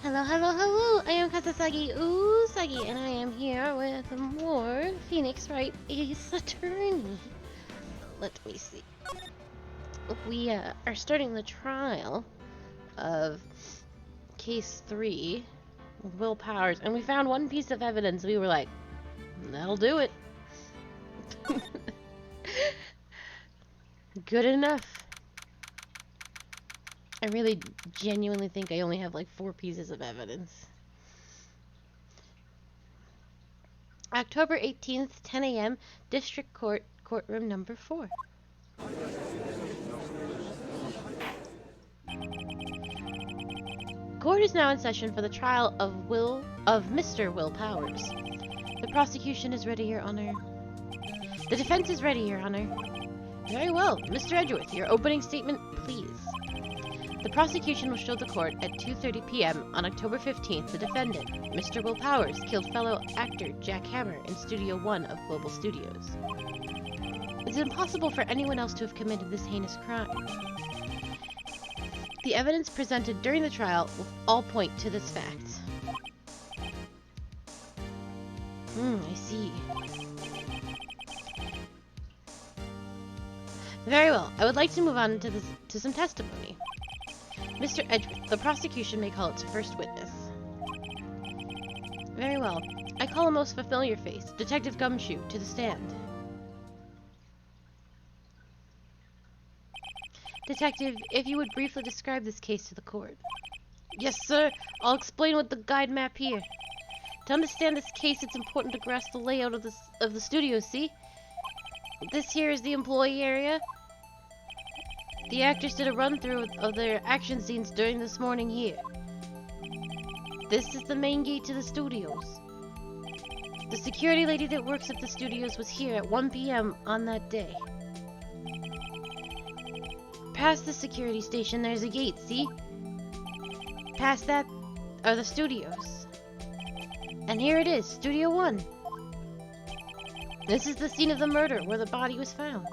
Hello, hello, hello! I am Kasasagi Usagi, and I am here with more Phoenix Wright Ace Attorney. Let me see. We are starting the trial of Case 3, Will Powers, and we found one piece of evidence. We were like, that'll do it. Good enough. I really genuinely think I only have like 4 pieces of evidence. October 18th, 10 a.m., District Court, Courtroom number 4. Court is now in session for the trial of Mr. Will Powers. The prosecution is ready, Your Honor. The defense is ready, Your Honor. Very well. Mr. Edgeworth, your opening statement, please. The prosecution will show the court at 2:30 p.m. on October 15th the defendant, Mr. Will Powers, killed fellow actor Jack Hammer in Studio 1 of Global Studios. It is impossible for anyone else to have committed this heinous crime. The evidence presented during the trial will all point to this fact. I see. Very well. I would like to move on to some testimony. Mr. Edgeworth, the prosecution may call its first witness. Very well. I call a most familiar face, Detective Gumshoe, to the stand. Detective, if you would briefly describe this case to the court. Yes, sir. I'll explain with the guide map here. To understand this case, it's important to grasp the layout of the studio, see? This here is the employee area. The actors did a run-through of their action scenes during this morning here. This is the main gate to the studios. The security lady that works at the studios was here at 1 p.m. on that day. Past the security station, there's a gate, see? Past that are the studios. And here it is, Studio 1. This is the scene of the murder where the body was found.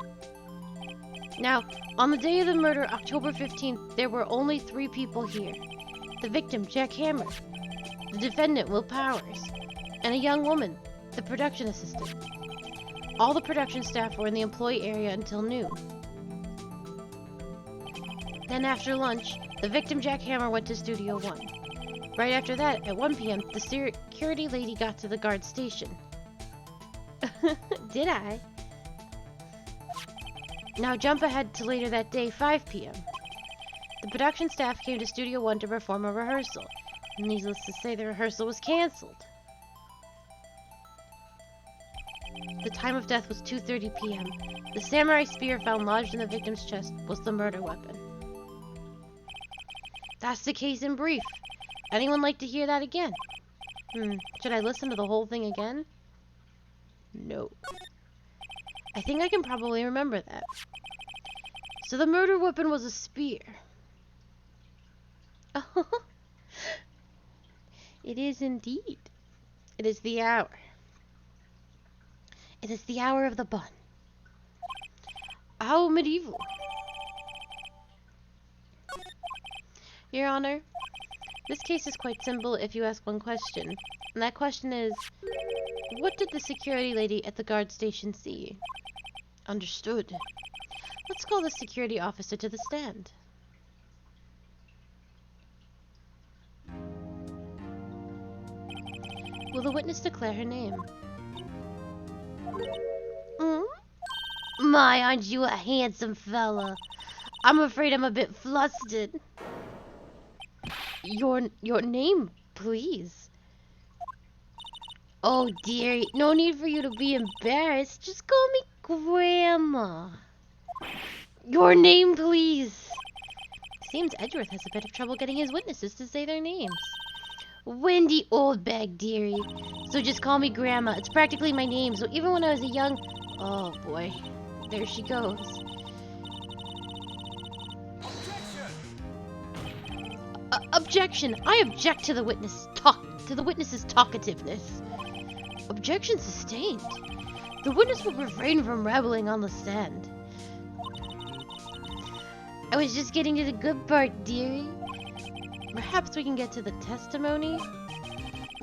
Now, on the day of the murder, October 15th, there were only 3 people here. The victim, Jack Hammer, the defendant, Will Powers, and a young woman, the production assistant. All the production staff were in the employee area until noon. Then after lunch, the victim, Jack Hammer, went to Studio 1. Right after that, at 1 p.m., the security lady got to the guard station. Did I? Now jump ahead to later that day, 5 p.m. The production staff came to Studio 1 to perform a rehearsal. Needless to say, the rehearsal was cancelled. The time of death was 2:30 p.m. The samurai spear found lodged in the victim's chest was the murder weapon. That's the case in brief. Anyone like to hear that again? Should I listen to the whole thing again? No. I think I can probably remember that. So the murder weapon was a spear. Oh, it is indeed. It is the hour. It is the hour of the bun. How medieval. Your Honor, this case is quite simple if you ask one question. And that question is, what did the security lady at the guard station see? Understood. Let's call the security officer to the stand. Will the witness declare her name? My, aren't you a handsome fella? I'm afraid I'm a bit flustered. Your name, please. Oh, dearie, no need for you to be embarrassed. Just call me Grandma. Your name, please. Seems Edgeworth has a bit of trouble getting his witnesses to say their names. Wendy Oldbag, dearie. So just call me Grandma. It's practically my name, so even when I was a young... Oh, boy. There she goes. Objection! I object to the witness's talkativeness. Objection sustained. The witness will refrain from rambling on the stand. I was just getting to the good part, dearie. Perhaps we can get to the testimony?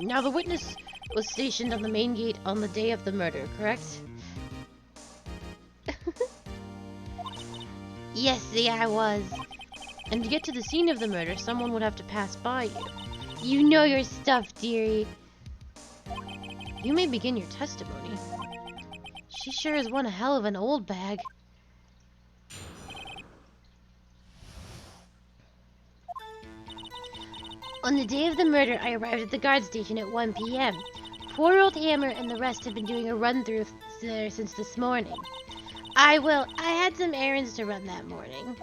Now, the witness was stationed on the main gate on the day of the murder, correct? Yes, see, I was. And to get to the scene of the murder, someone would have to pass by you. You know your stuff, dearie. You may begin your testimony. She sure is one hell of an old bag. On the day of the murder, I arrived at the guard station at 1 p.m. Poor old Hammer and the rest have been doing a run-through there since this morning. I had some errands to run that morning.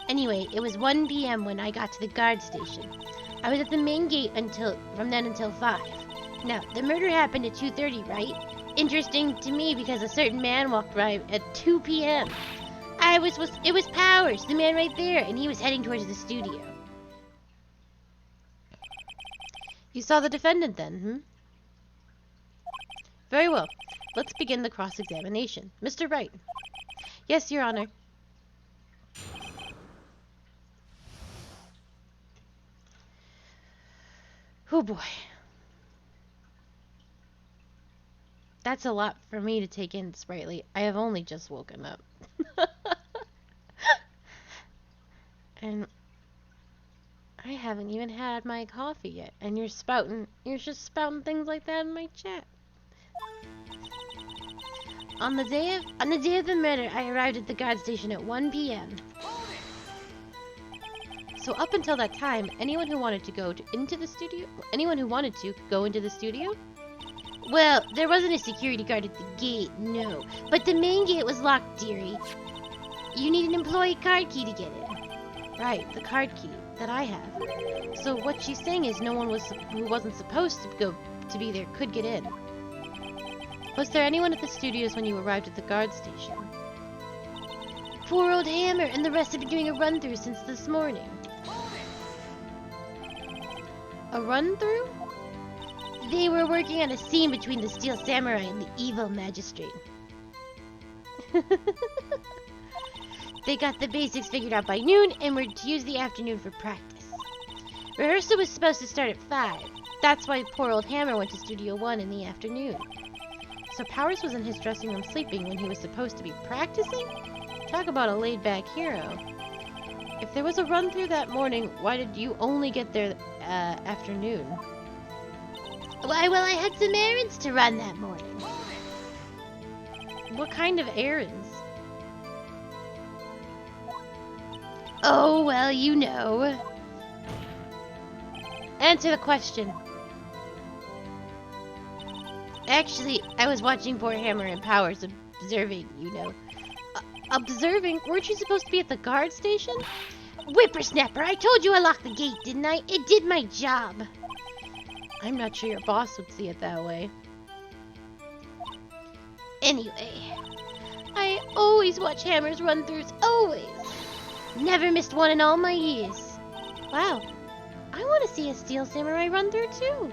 Anyway, it was 1 p.m. when I got to the guard station. I was at the main gate from then until 5. Now, the murder happened at 2:30, right? Interesting to me because a certain man walked by at 2 p.m. It was Powers, the man right there, and he was heading towards the studio. You saw the defendant then, hmm? Very well. Let's begin the cross-examination. Mr. Wright. Yes, Your Honor. Oh boy. That's a lot for me to take in, Sprightly. I have only just woken up. And I haven't even had my coffee yet. And you're just spouting things like that in my chat. On the day of the murder, I arrived at the guard station at 1 p.m. So up until that time, anyone who wanted to go into the studio could go into the studio? Well, there wasn't a security guard at the gate, no. But the main gate was locked, dearie. You need an employee card key to get in. Right, the card key that I have. So what she's saying is no one who wasn't supposed to be there could get in. Was there anyone at the studios when you arrived at the guard station? Poor old Hammer and the rest have been doing a run-through since this morning. A run-through? They were working on a scene between the Steel Samurai and the evil magistrate. They got the basics figured out by noon and were to use the afternoon for practice. Rehearsal was supposed to start at 5. That's why poor old Hammer went to Studio 1 in the afternoon. So Powers was in his dressing room sleeping when he was supposed to be practicing? Talk about a laid-back hero. If there was a run-through that morning, why did you only get there afternoon? Why, well, I had some errands to run that morning. What kind of errands? Oh, well, you know. Answer the question. Actually, I was watching poor Hammer and Powers observing, you know. Observing? Weren't you supposed to be at the guard station? Whippersnapper, I told you I locked the gate, didn't I? It did my job. I'm not sure your boss would see it that way. Anyway, I always watch Hammer's run-throughs, always. Never missed one in all my years. Wow, I want to see a Steel Samurai run-through too.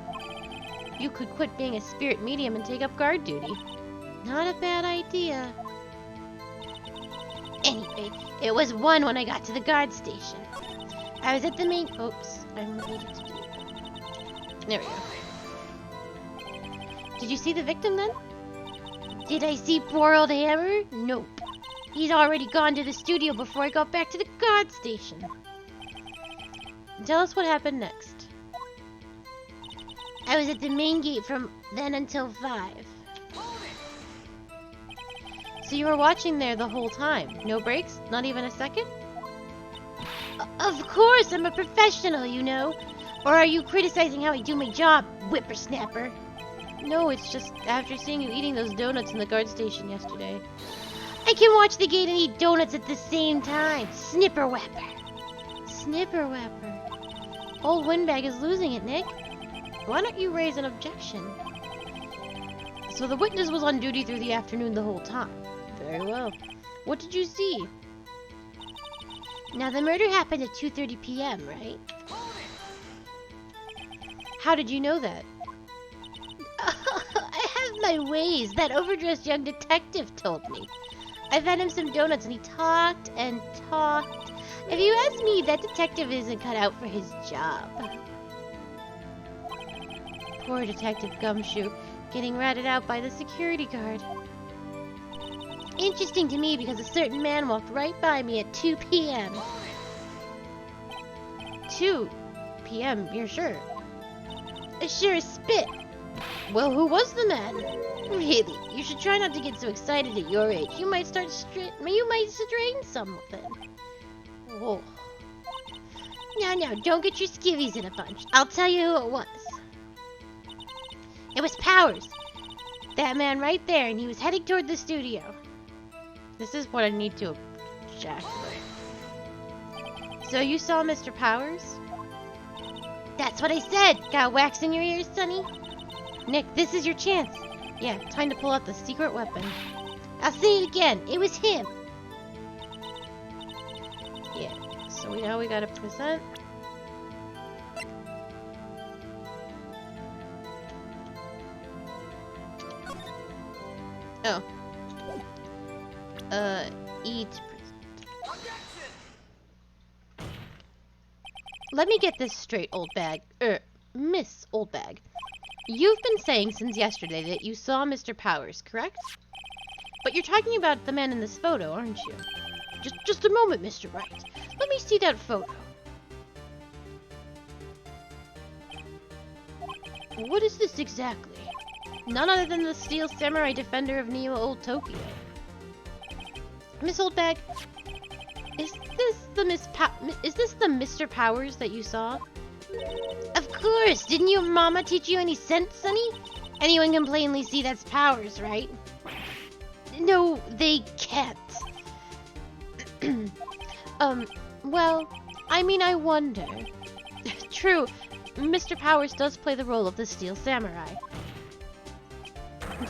You could quit being a spirit medium and take up guard duty. Not a bad idea. Anyway, it was 1 when I got to the guard station. I was at the main... Oops, I'm ready to do it. There we go. Did you see the victim then? Did I see poor old Hammer? Nope. He's already gone to the studio before I got back to the guard station. Tell us what happened next. I was at the main gate from then until 5. So you were watching there the whole time? No breaks? Not even a second? Of course, I'm a professional, you know. Or are you criticizing how I do my job, whippersnapper? No, it's just after seeing you eating those donuts in the guard station yesterday. I can watch the gate and eat donuts at the same time. Snipperwhapper. Snipperwhapper. Old Windbag is losing it, Nick. Why don't you raise an objection? So the witness was on duty through the afternoon the whole time. Very well. What did you see? Now, the murder happened at 2:30 p.m., right? How did you know that? I have my ways. That overdressed young detective told me. I fed him some donuts and he talked and talked. If you ask me, that detective isn't cut out for his job. Poor Detective Gumshoe, getting ratted out by the security guard. Interesting to me because a certain man walked right by me at 2 p.m. 2 p.m., you're sure? Sure as spit. Well, who was the man? Really, you should try not to get so excited at your age. You might strain something. Whoa. No, don't get your skivvies in a bunch. I'll tell you who it was. It was Powers. That man right there, and he was heading toward the studio. This is what I need to check. So you saw Mr. Powers? That's what I said. Got wax in your ears, Sonny? Nick, this is your chance. Yeah, time to pull out the secret weapon. I'll say it again. It was him. Yeah, so now we gotta present. Oh. Eat. Let me get this straight, old bag. Miss Old Bag. You've been saying since yesterday that you saw Mr. Powers, correct? But you're talking about the man in this photo, aren't you? Just a moment, Mr. Wright. Let me see that photo. What is this exactly? None other than the Steel Samurai Defender of Neo Old Tokyo. Miss Old Bag, is this the Mr. Powers that you saw? Of course! Didn't your mama teach you any sense, Sonny? Anyone can plainly see that's Powers, right? No, they can't. Well, I mean, I wonder. True, Mr. Powers does play the role of the Steel Samurai.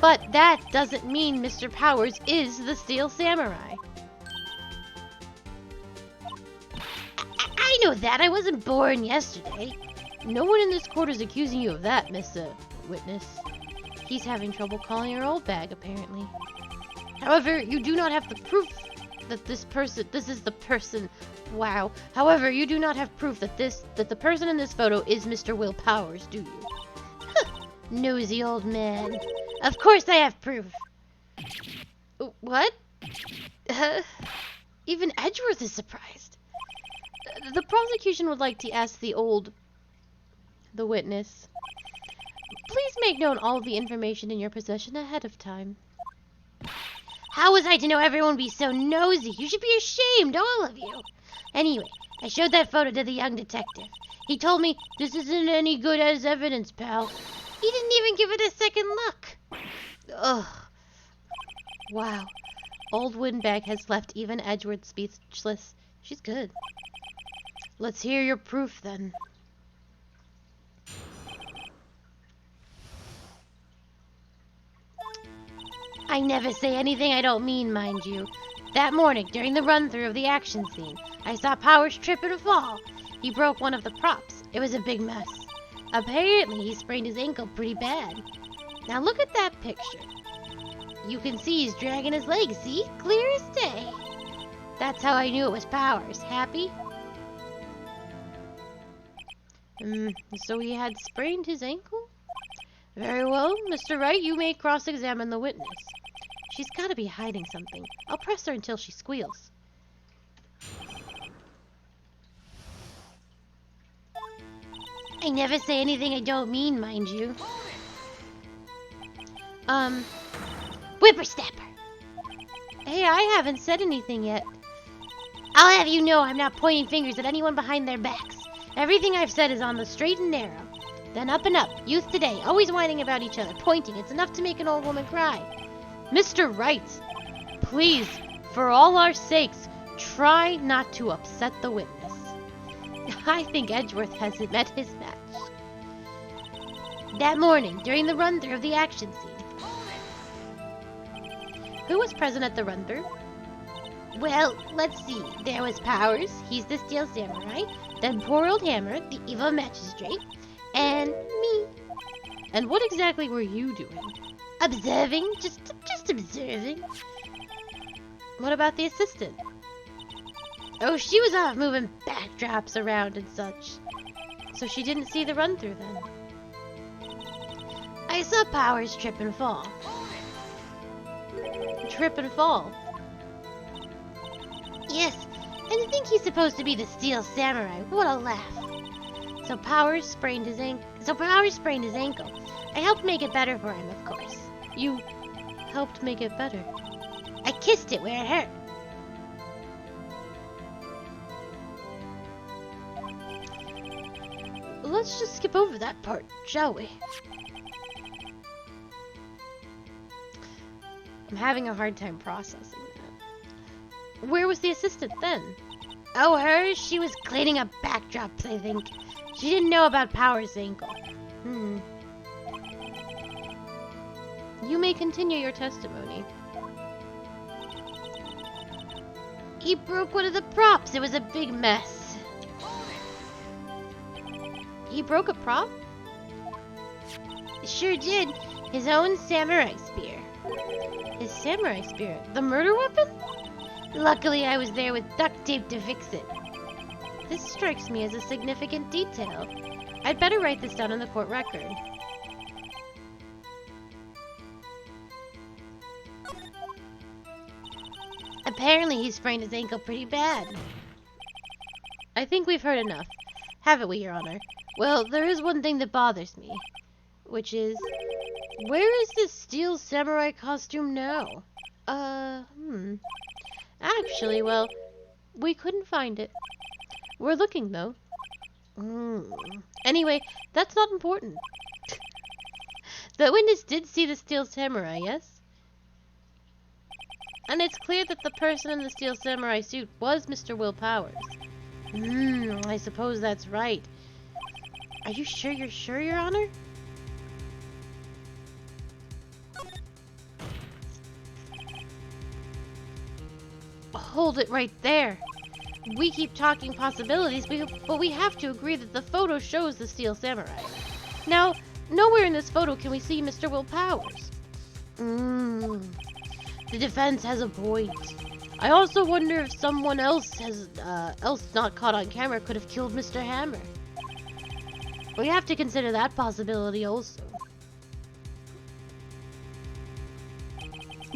But that doesn't mean Mr. Powers is the Steel Samurai. I know that. I wasn't born yesterday. No one in this court is accusing you of that, Mr. Witness. He's having trouble calling her Old Bag, apparently. However, you do not have the proof that this is the person. Wow. However, you do not have proof that the person in this photo is Mr. Will Powers, do you? Huh, nosy old man. Of course I have proof. What? Even Edgeworth is surprised. The prosecution would like to ask the witness. Please make known all of the information in your possession ahead of time. How was I to know everyone would be so nosy? You should be ashamed, all of you. Anyway, I showed that photo to the young detective. He told me, this isn't any good as evidence, pal. He didn't even give it a second look. Ugh. Wow. Old Windbag has left even Edgeworth speechless. She's good. Let's hear your proof, then. I never say anything I don't mean, mind you. That morning, during the run-through of the action scene, I saw Powers trip and fall. He broke one of the props. It was a big mess. Apparently, he sprained his ankle pretty bad. Now look at that picture. You can see he's dragging his leg, see? Clear as day. That's how I knew it was Powers. Happy? So he had sprained his ankle? Very well, Mr. Wright, you may cross-examine the witness. She's got to be hiding something. I'll press her until she squeals. I never say anything I don't mean, mind you. Whippersnapper. Hey, I haven't said anything yet. I'll have you know I'm not pointing fingers at anyone behind their backs. Everything I've said is on the straight and narrow. Then up and up. Youth today, always whining about each other, pointing. It's enough to make an old woman cry. Mr. Wright, please, for all our sakes, try not to upset the witness. I think Edgeworth has met his match. That morning, during the run-through of the action scene. Who was present at the run-through? Well, let's see. There was Powers, he's the Steel Samurai, then poor old Hammer, the evil magistrate, and me. And what exactly were you doing? Observing, just observing. What about the assistant? Oh, she was off moving backdrops around and such. So she didn't see the run-through then. I saw Powers trip and fall. Trip and fall? Yes, and I think he's supposed to be the Steel Samurai. What a laugh. So Powers sprained his ankle. I helped make it better for him, of course. You helped make it better? I kissed it where it hurt. Let's just skip over that part, shall we? I'm having a hard time processing that. Where was the assistant then? Oh, her? She was cleaning up backdrops, I think. She didn't know about Powers' ankle. You may continue your testimony. He broke one of the props. It was a big mess. He broke a prop? Sure did. His own samurai spear. His samurai spear? The murder weapon? Luckily, I was there with duct tape to fix it. This strikes me as a significant detail. I'd better write this down in the court record. Apparently, he sprained his ankle pretty bad. I think we've heard enough. Haven't we, Your Honor? Well, there is one thing that bothers me. Which is... where is this Steel Samurai costume now? Actually, well, we couldn't find it. We're looking, though. Anyway, that's not important. The witness did see the Steel Samurai, yes? And it's clear that the person in the Steel Samurai suit was Mr. Will Powers. I suppose that's right. Are you sure you're sure, Your Honor? Hold it right there. We keep talking possibilities, but we have to agree that the photo shows the Steel Samurai. Now, nowhere in this photo can we see Mr. Will Powers. The defense has a point. I also wonder if someone else not caught on camera could have killed Mr. Hammer. We have to consider that possibility also.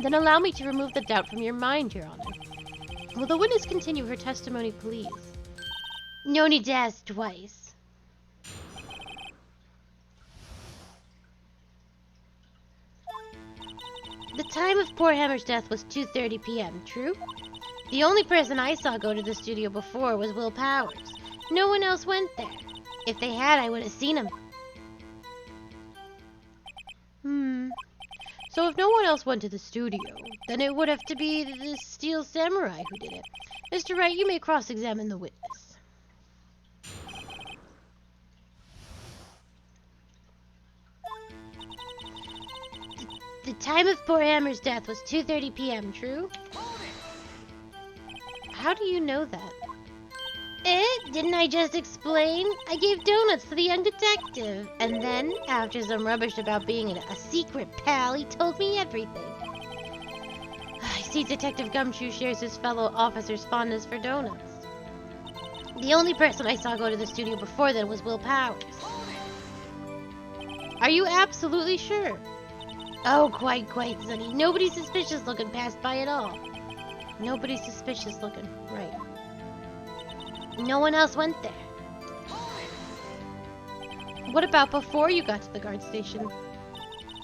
Then allow me to remove the doubt from your mind, Your Honor. Will the witness continue her testimony, please? No need to ask twice. The time of poor Hammer's death was 2:30 p.m., true? The only person I saw go to the studio before was Will Powers. No one else went there. If they had, I would have seen him. So if no one else went to the studio, then it would have to be the Steel Samurai who did it. Mr. Wright, you may cross-examine the witness. The time of poor Hammer's death was 2:30 p.m., true? How do you know that? Didn't I just explain? I gave donuts to the young detective. And then, after some rubbish about being a secret pal, he told me everything. I see Detective Gumshoe shares his fellow officer's fondness for donuts. The only person I saw go to the studio before then was Will Powers. Are you absolutely sure? Oh, quite, Sonny. Nobody's suspicious looking passed by at all. Nobody's suspicious looking, right. No one else went there. What about before you got to the guard station?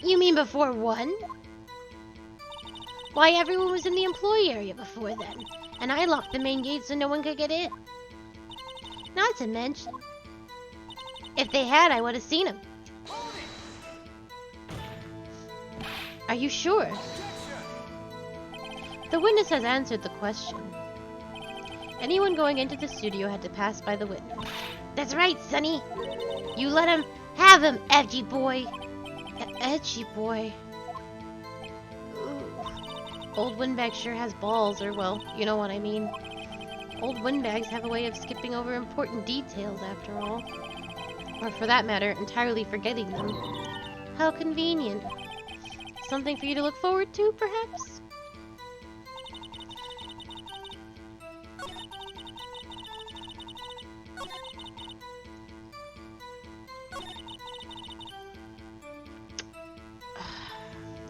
You mean before 1? Why, everyone was in the employee area before then, and I locked the main gate so no one could get in. Not to mention, if they had, I would have seen them. Are you sure? The witness has answered the question. Anyone going into the studio had to pass by the witness. That's right, Sonny. You let him have him, edgy boy. Edgy boy. Ooh. Old Windbag sure has balls, or well, you know what I mean. Old Windbags have a way of skipping over important details after all. Or for that matter, entirely forgetting them. How convenient. Something for you to look forward to, perhaps?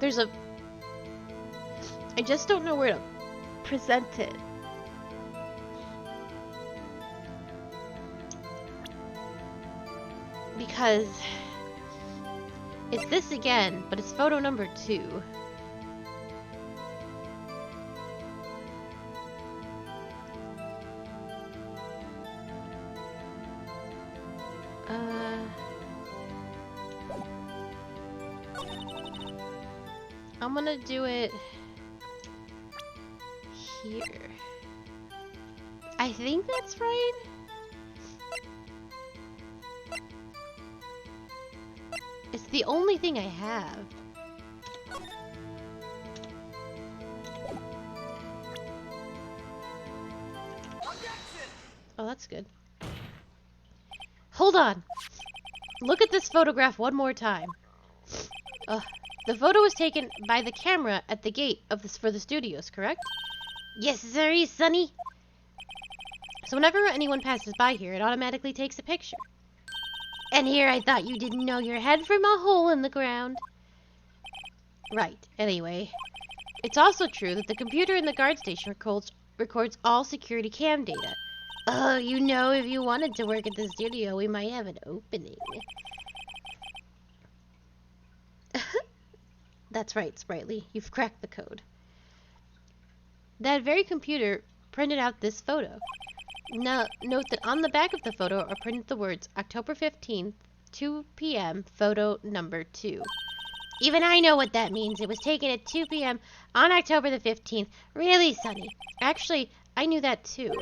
There's a... I just don't know where to present it. Because it's this again, but it's photo number 2. I'm gonna do it here. I think that's right. It's the only thing I have. Oh, that's good. Hold on. Look at this photograph one more time. The photo was taken by the camera at the gate of this for the studios, correct? Yes, sir, Sonny. So whenever anyone passes by here, it automatically takes a picture. And here I thought you didn't know your head from a hole in the ground. Right, anyway. It's also true that the computer in the guard station records all security cam data. Oh, you know, if you wanted to work at the studio, we might have an opening. That's right, Sprightly. You've cracked the code. That very computer printed out this photo. Now, note that on the back of the photo are printed the words October 15th, 2 p.m., photo number 2. Even I know what that means. It was taken at 2 p.m. on October the 15th. Really, Sonny? Actually, I knew that too.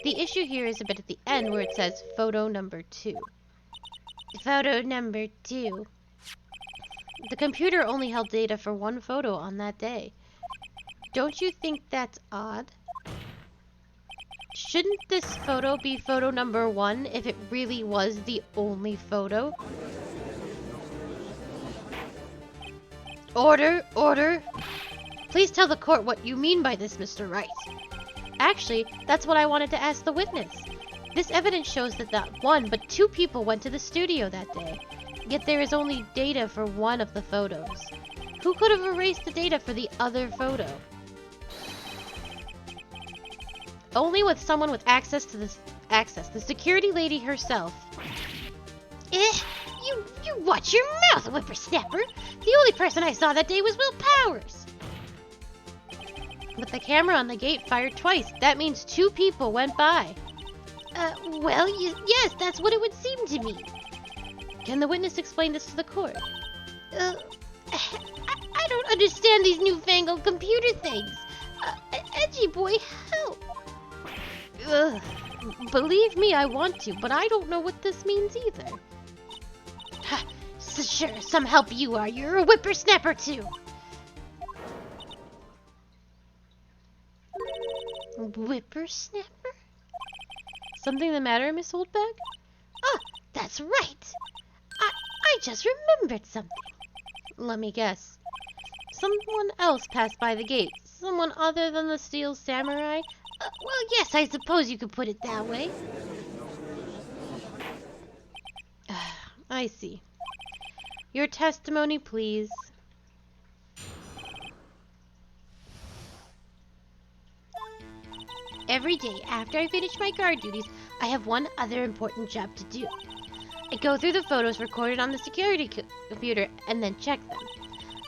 The issue here is a bit at the end where it says photo number 2. Photo number 2. The computer only held data for one photo on that day. Don't you think that's odd? Shouldn't this photo be photo number 1 if it really was the only photo? Order! Order! Please tell the court what you mean by this, Mr. Wright. Actually, that's what I wanted to ask the witness. This evidence shows that not one, but 2 people went to the studio that day. Yet there is only data for one of the photos. Who could have erased the data for the other photo? Only with someone with access to this the security lady herself. You watch your mouth, whippersnapper. The only person I saw that day was Will Powers. But the camera on the gate fired twice. That means 2 people went by. Well, yes, that's what it would seem to me. Can the witness explain this to the court? I don't understand these newfangled computer things. Edgy boy, help. Believe me, I want to, but I don't know what this means either. Sure, some help you are. You're a whippersnapper too. Whippersnapper? Something the matter, Miss Oldbag? Ah, that's right. I just remembered something. Let me guess. Someone else passed by the gate. Someone other than the Steel Samurai? Well, yes, I suppose you could put it that way. I see. Your testimony, please. Every day after I finish my guard duties, I have one other important job to do. I go through the photos recorded on the security computer and then check them.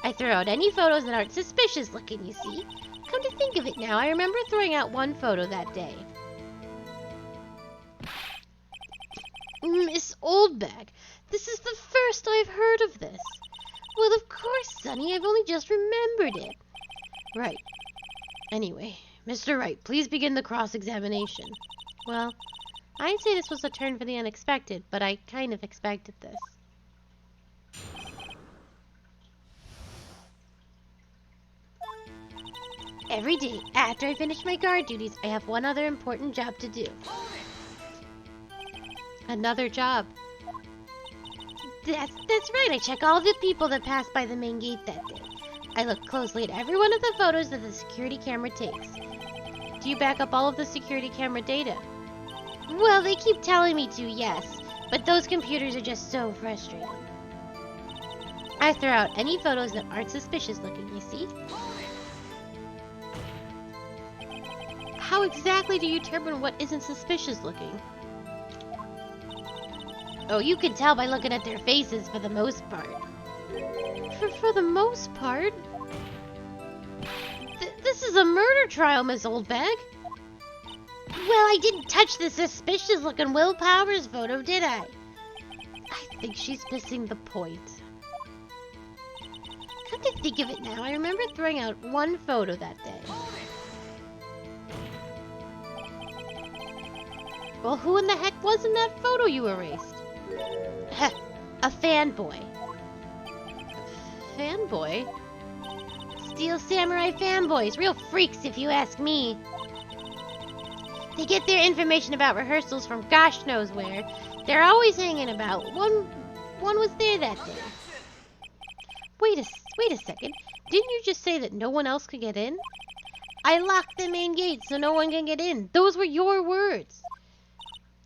I throw out any photos that aren't suspicious looking, you see. Come to think of it now, I remember throwing out one photo that day. Miss Oldbag, this is the first I've heard of this. Well, of course, Sonny, I've only just remembered it. Right. Anyway, Mr. Wright, please begin the cross-examination. Well, I'd say this was a turn for the unexpected, but I kind of expected this. Every day, after I finish my guard duties, I have one other important job to do. Another job. That's right, I check all the people that pass by the main gate that day. I look closely at every one of the photos that the security camera takes. Do you back up all of the security camera data? Well, they keep telling me to, yes. But those computers are just so frustrating. I throw out any photos that aren't suspicious looking, you see? How exactly do you determine what isn't suspicious looking? Oh, you can tell by looking at their faces for the most part. For the most part? This is a murder trial, Miss Oldbag. Well, I didn't touch the suspicious-looking Will Powers photo, did I? I think she's missing the point. Come to think of it now, I remember throwing out one photo that day. Well, who in the heck was in that photo you erased? A fanboy. Fanboy? Steel Samurai fanboys, real freaks if you ask me. They get their information about rehearsals from gosh knows where. They're always hanging about. One was there that day. Wait a second. Didn't you just say that no one else could get in? I locked the main gate so no one can get in. Those were your words.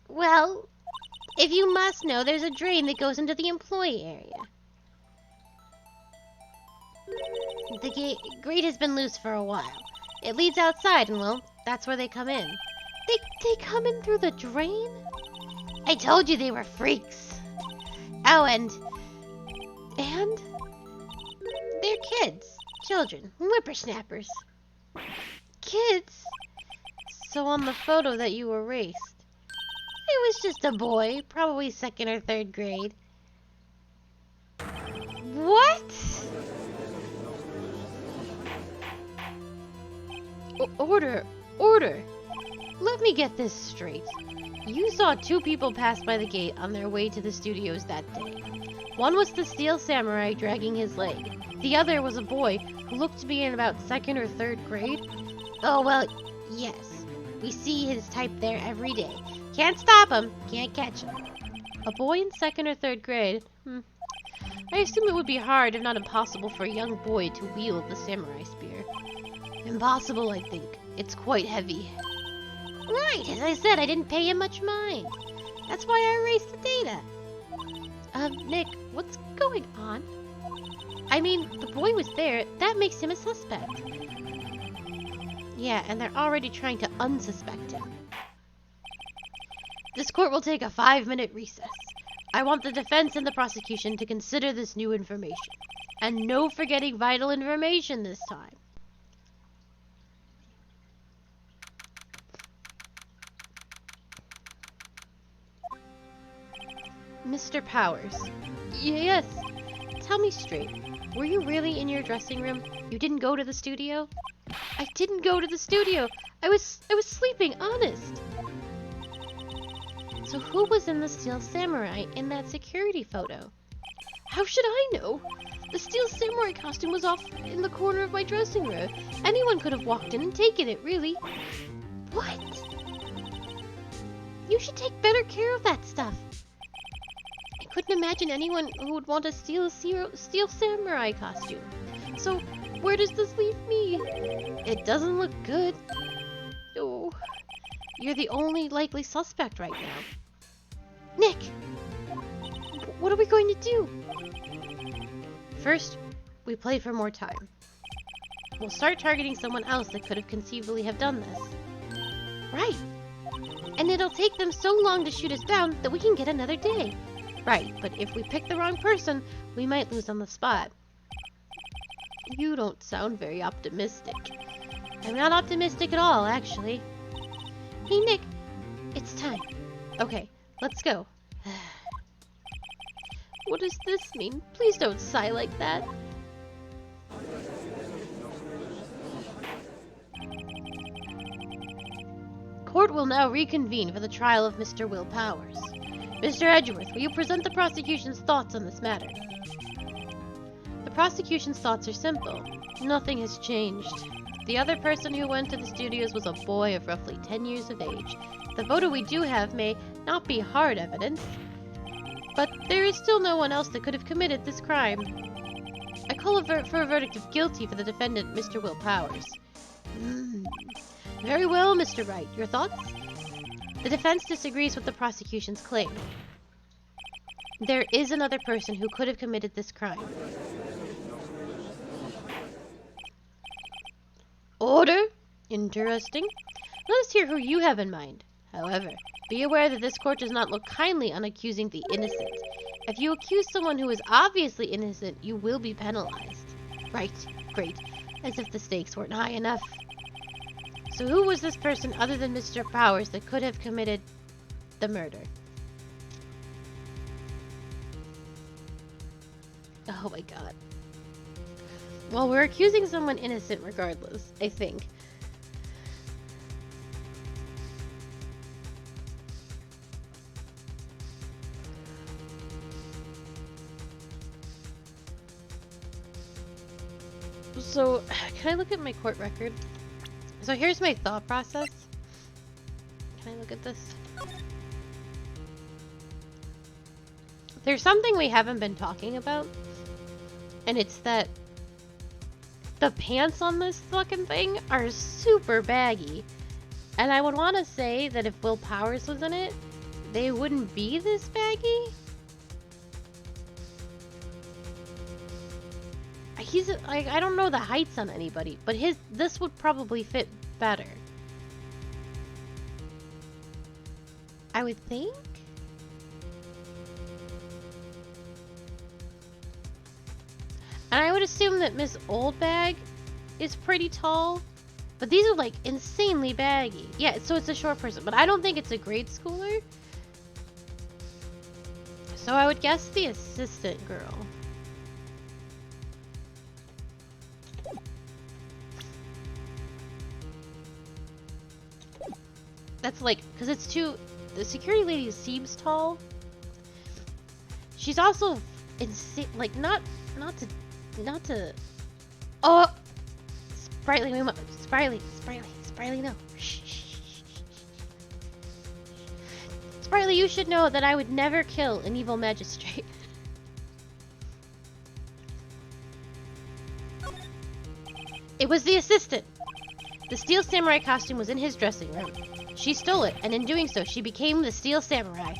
Well, if you must know, there's a drain that goes into the employee area. The grate has been loose for a while. It leads outside and, well, that's where they come in. They come in through the drain? I told you they were freaks. Oh, and they're kids, children, whippersnappers. Kids? So on the photo that you erased, it was just a boy, probably 2nd or 3rd grade. What? Order. Let me get this straight. You saw 2 people pass by the gate on their way to the studios that day. One was the Steel Samurai dragging his leg. The other was a boy who looked to be in about 2nd or 3rd grade. Oh, well, yes. We see his type there every day. Can't stop him, can't catch him. A boy in 2nd or 3rd grade? I assume it would be hard, if not impossible, for a young boy to wield the samurai spear. Impossible, I think. It's quite heavy. Right, as I said, I didn't pay him much mind. That's why I erased the data. Nick, what's going on? I mean, the boy was there. That makes him a suspect. Yeah, and they're already trying to unsuspect him. This court will take a 5-minute recess. I want the defense and the prosecution to consider this new information. And no forgetting vital information this time. Mr. Powers. Yes. Tell me straight. Were you really in your dressing room? You didn't go to the studio? I didn't go to the studio. I was sleeping, honest. So who was in the Steel Samurai in that security photo? How should I know? The Steel Samurai costume was off in the corner of my dressing room. Anyone could have walked in and taken it, really. What? You should take better care of that stuff. I couldn't imagine anyone who would want a Steel Samurai costume. So, where does this leave me? It doesn't look good. Oh, you're the only likely suspect right now. Nick! What are we going to do? First, we play for more time. We'll start targeting someone else that could have conceivably have done this. Right. And it'll take them so long to shoot us down that we can get another day. Right, but if we pick the wrong person, we might lose on the spot. You don't sound very optimistic. I'm not optimistic at all, actually. Hey, Nick. It's time. Okay, let's go. What does this mean? Please don't sigh like that. Court will now reconvene for the trial of Mr. Will Powers. Mr. Edgeworth, will you present the prosecution's thoughts on this matter? The prosecution's thoughts are simple. Nothing has changed. The other person who went to the studios was a boy of roughly 10 years of age. The photo we do have may not be hard evidence, but there is still no one else that could have committed this crime. I call for a verdict of guilty for the defendant, Mr. Will Powers. Very well, Mr. Wright. Your thoughts? The defense disagrees with the prosecution's claim. There is another person who could have committed this crime. Order? Interesting. Let us hear who you have in mind. However, be aware that this court does not look kindly on accusing the innocent. If you accuse someone who is obviously innocent, you will be penalized. Right, great. As if the stakes weren't high enough. So who was this person other than Mr. Powers that could have committed the murder? Oh my god. Well, we're accusing someone innocent regardless, I think. So, can I look at my court record? So here's my thought process. Can I look at this? There's something we haven't been talking about. And it's that the pants on this fucking thing are super baggy. And I would want to say that if Will Powers was in it, they wouldn't be this baggy. He's like, I don't know the heights on anybody, but this would probably fit better. I would think. And I would assume that Miss Oldbag is pretty tall, but these are like insanely baggy. Yeah, so it's a short person, but I don't think it's a grade schooler. So I would guess the assistant girl. That's like, because it's too, the security lady seems tall. She's also insane, like not to, oh, Sprightly, Sprightly, no. Shh. Sprightly, you should know that I would never kill an evil magistrate. It was the assistant. The Steel Samurai costume was in his dressing room. She stole it, and in doing so, she became the Steel Samurai.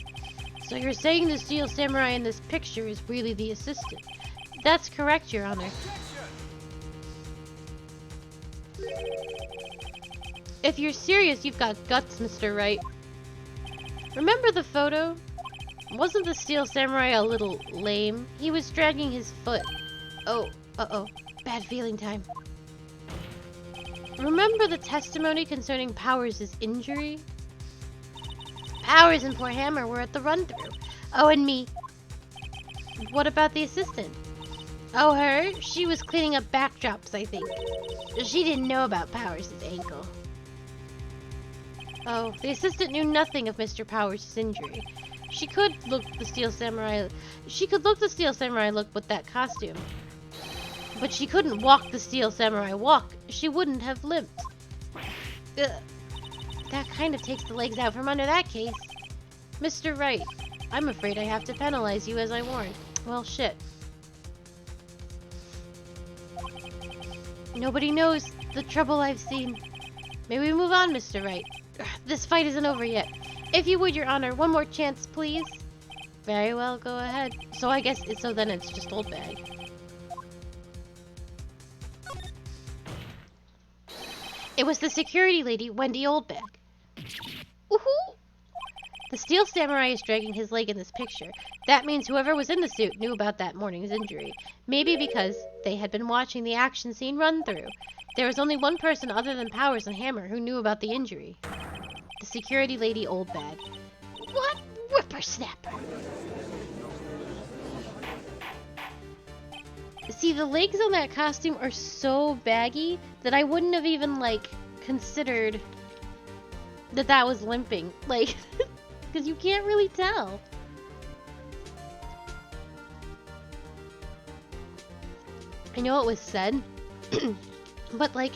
So you're saying the Steel Samurai in this picture is really the assistant? That's correct, Your Honor. If you're serious, you've got guts, Mr. Wright. Remember the photo? Wasn't the Steel Samurai a little lame? He was dragging his foot. Oh, uh-oh. Bad feeling time. Remember the testimony concerning Powers' injury? Powers and poor Hammer were at the run-through. Oh, and me. What about the assistant? Oh, her? She was cleaning up backdrops, I think. She didn't know about Powers' ankle. Oh, the assistant knew nothing of Mr. Powers' injury. She could look the Steel Samurai look with that costume. But she couldn't walk the Steel Samurai walk. She wouldn't have limped. Ugh. That kind of takes the legs out from under that case. Mr. Wright, I'm afraid I have to penalize you as I warned. Well, shit. Nobody knows the trouble I've seen. May we move on, Mr. Wright? This fight isn't over yet. If you would, Your Honor, one more chance, please. Very well, go ahead. So I guess, so then it's just Oldbag. It was the security lady, Wendy Oldbag. Woohoo! The Steel Samurai is dragging his leg in this picture. That means whoever was in the suit knew about that morning's injury. Maybe because they had been watching the action scene run through. There was only one person other than Powers and Hammer who knew about the injury. The security lady Oldbag. What whippersnapper? See, the legs on that costume are so baggy that I wouldn't have even, like, considered that was limping. Like, because you can't really tell. I know it was said, but, like,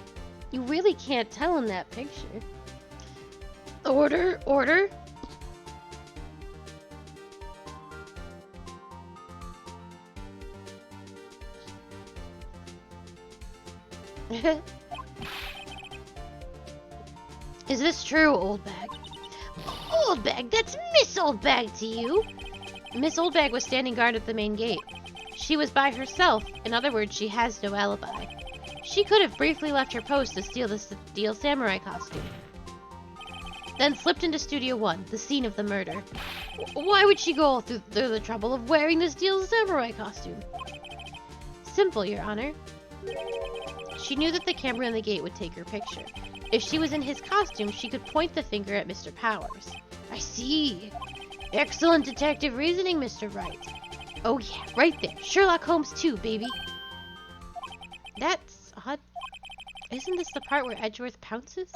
you really can't tell in that picture. Order, order. Is this true, Oldbag? Oldbag, that's Miss Oldbag to you! Miss Oldbag was standing guard at the main gate. She was by herself. In other words, she has no alibi. She could have briefly left her post to steal the Steel Samurai costume. Then slipped into Studio 1, the scene of the murder. Why would she go through the trouble of wearing the Steel Samurai costume? Simple, Your Honor. She knew that the camera in the gate would take her picture. If she was in his costume, she could point the finger at Mr. Powers. I see. Excellent detective reasoning, Mr. Wright. Oh yeah, right there. Sherlock Holmes too, baby. That's odd. Isn't this the part where Edgeworth pounces?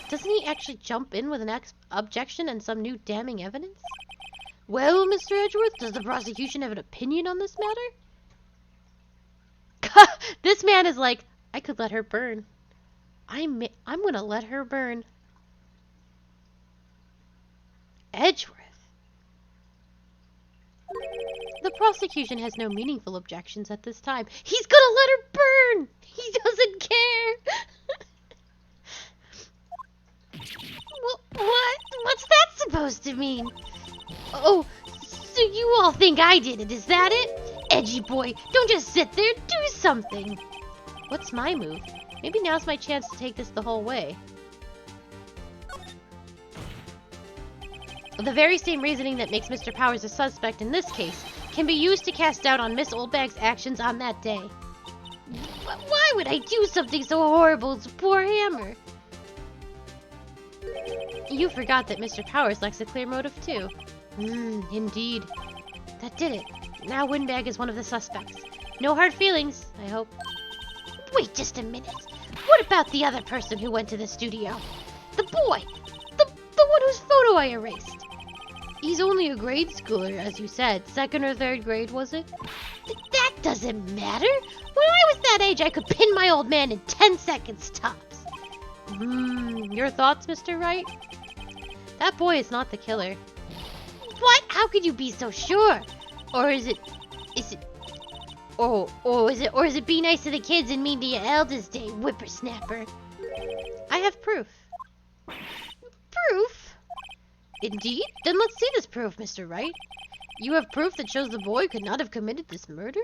Doesn't he actually jump in with an objection and some new damning evidence? Well, Mr. Edgeworth, does the prosecution have an opinion on this matter? This man is like, I could let her burn. I'm gonna let her burn. Edgeworth. The prosecution has no meaningful objections at this time. He's gonna let her burn! He doesn't care! What? What's that supposed to mean? Oh, so you all think I did it, is that it? Edgy boy, don't just sit there, do something! What's my move? Maybe now's my chance to take this the whole way. The very same reasoning that makes Mr. Powers a suspect in this case can be used to cast doubt on Miss Oldbag's actions on that day. Why would I do something so horrible to poor Hammer? You forgot that Mr. Powers lacks a clear motive too. Indeed. That did it. Now Windbag is one of the suspects. No hard feelings, I hope. Wait just a minute. What about the other person who went to the studio? The boy! The one whose photo I erased. He's only a grade schooler, as you said. 2nd or 3rd grade, was it? That doesn't matter. When I was that age, I could pin my old man in 10 seconds tops. Your thoughts, Mr. Wright? That boy is not the killer. What? How could you be so sure? Or is it be nice to the kids and mean to your elders day, whippersnapper? I have proof. Proof? Indeed? Then let's see this proof, Mr. Wright. You have proof that shows the boy could not have committed this murder?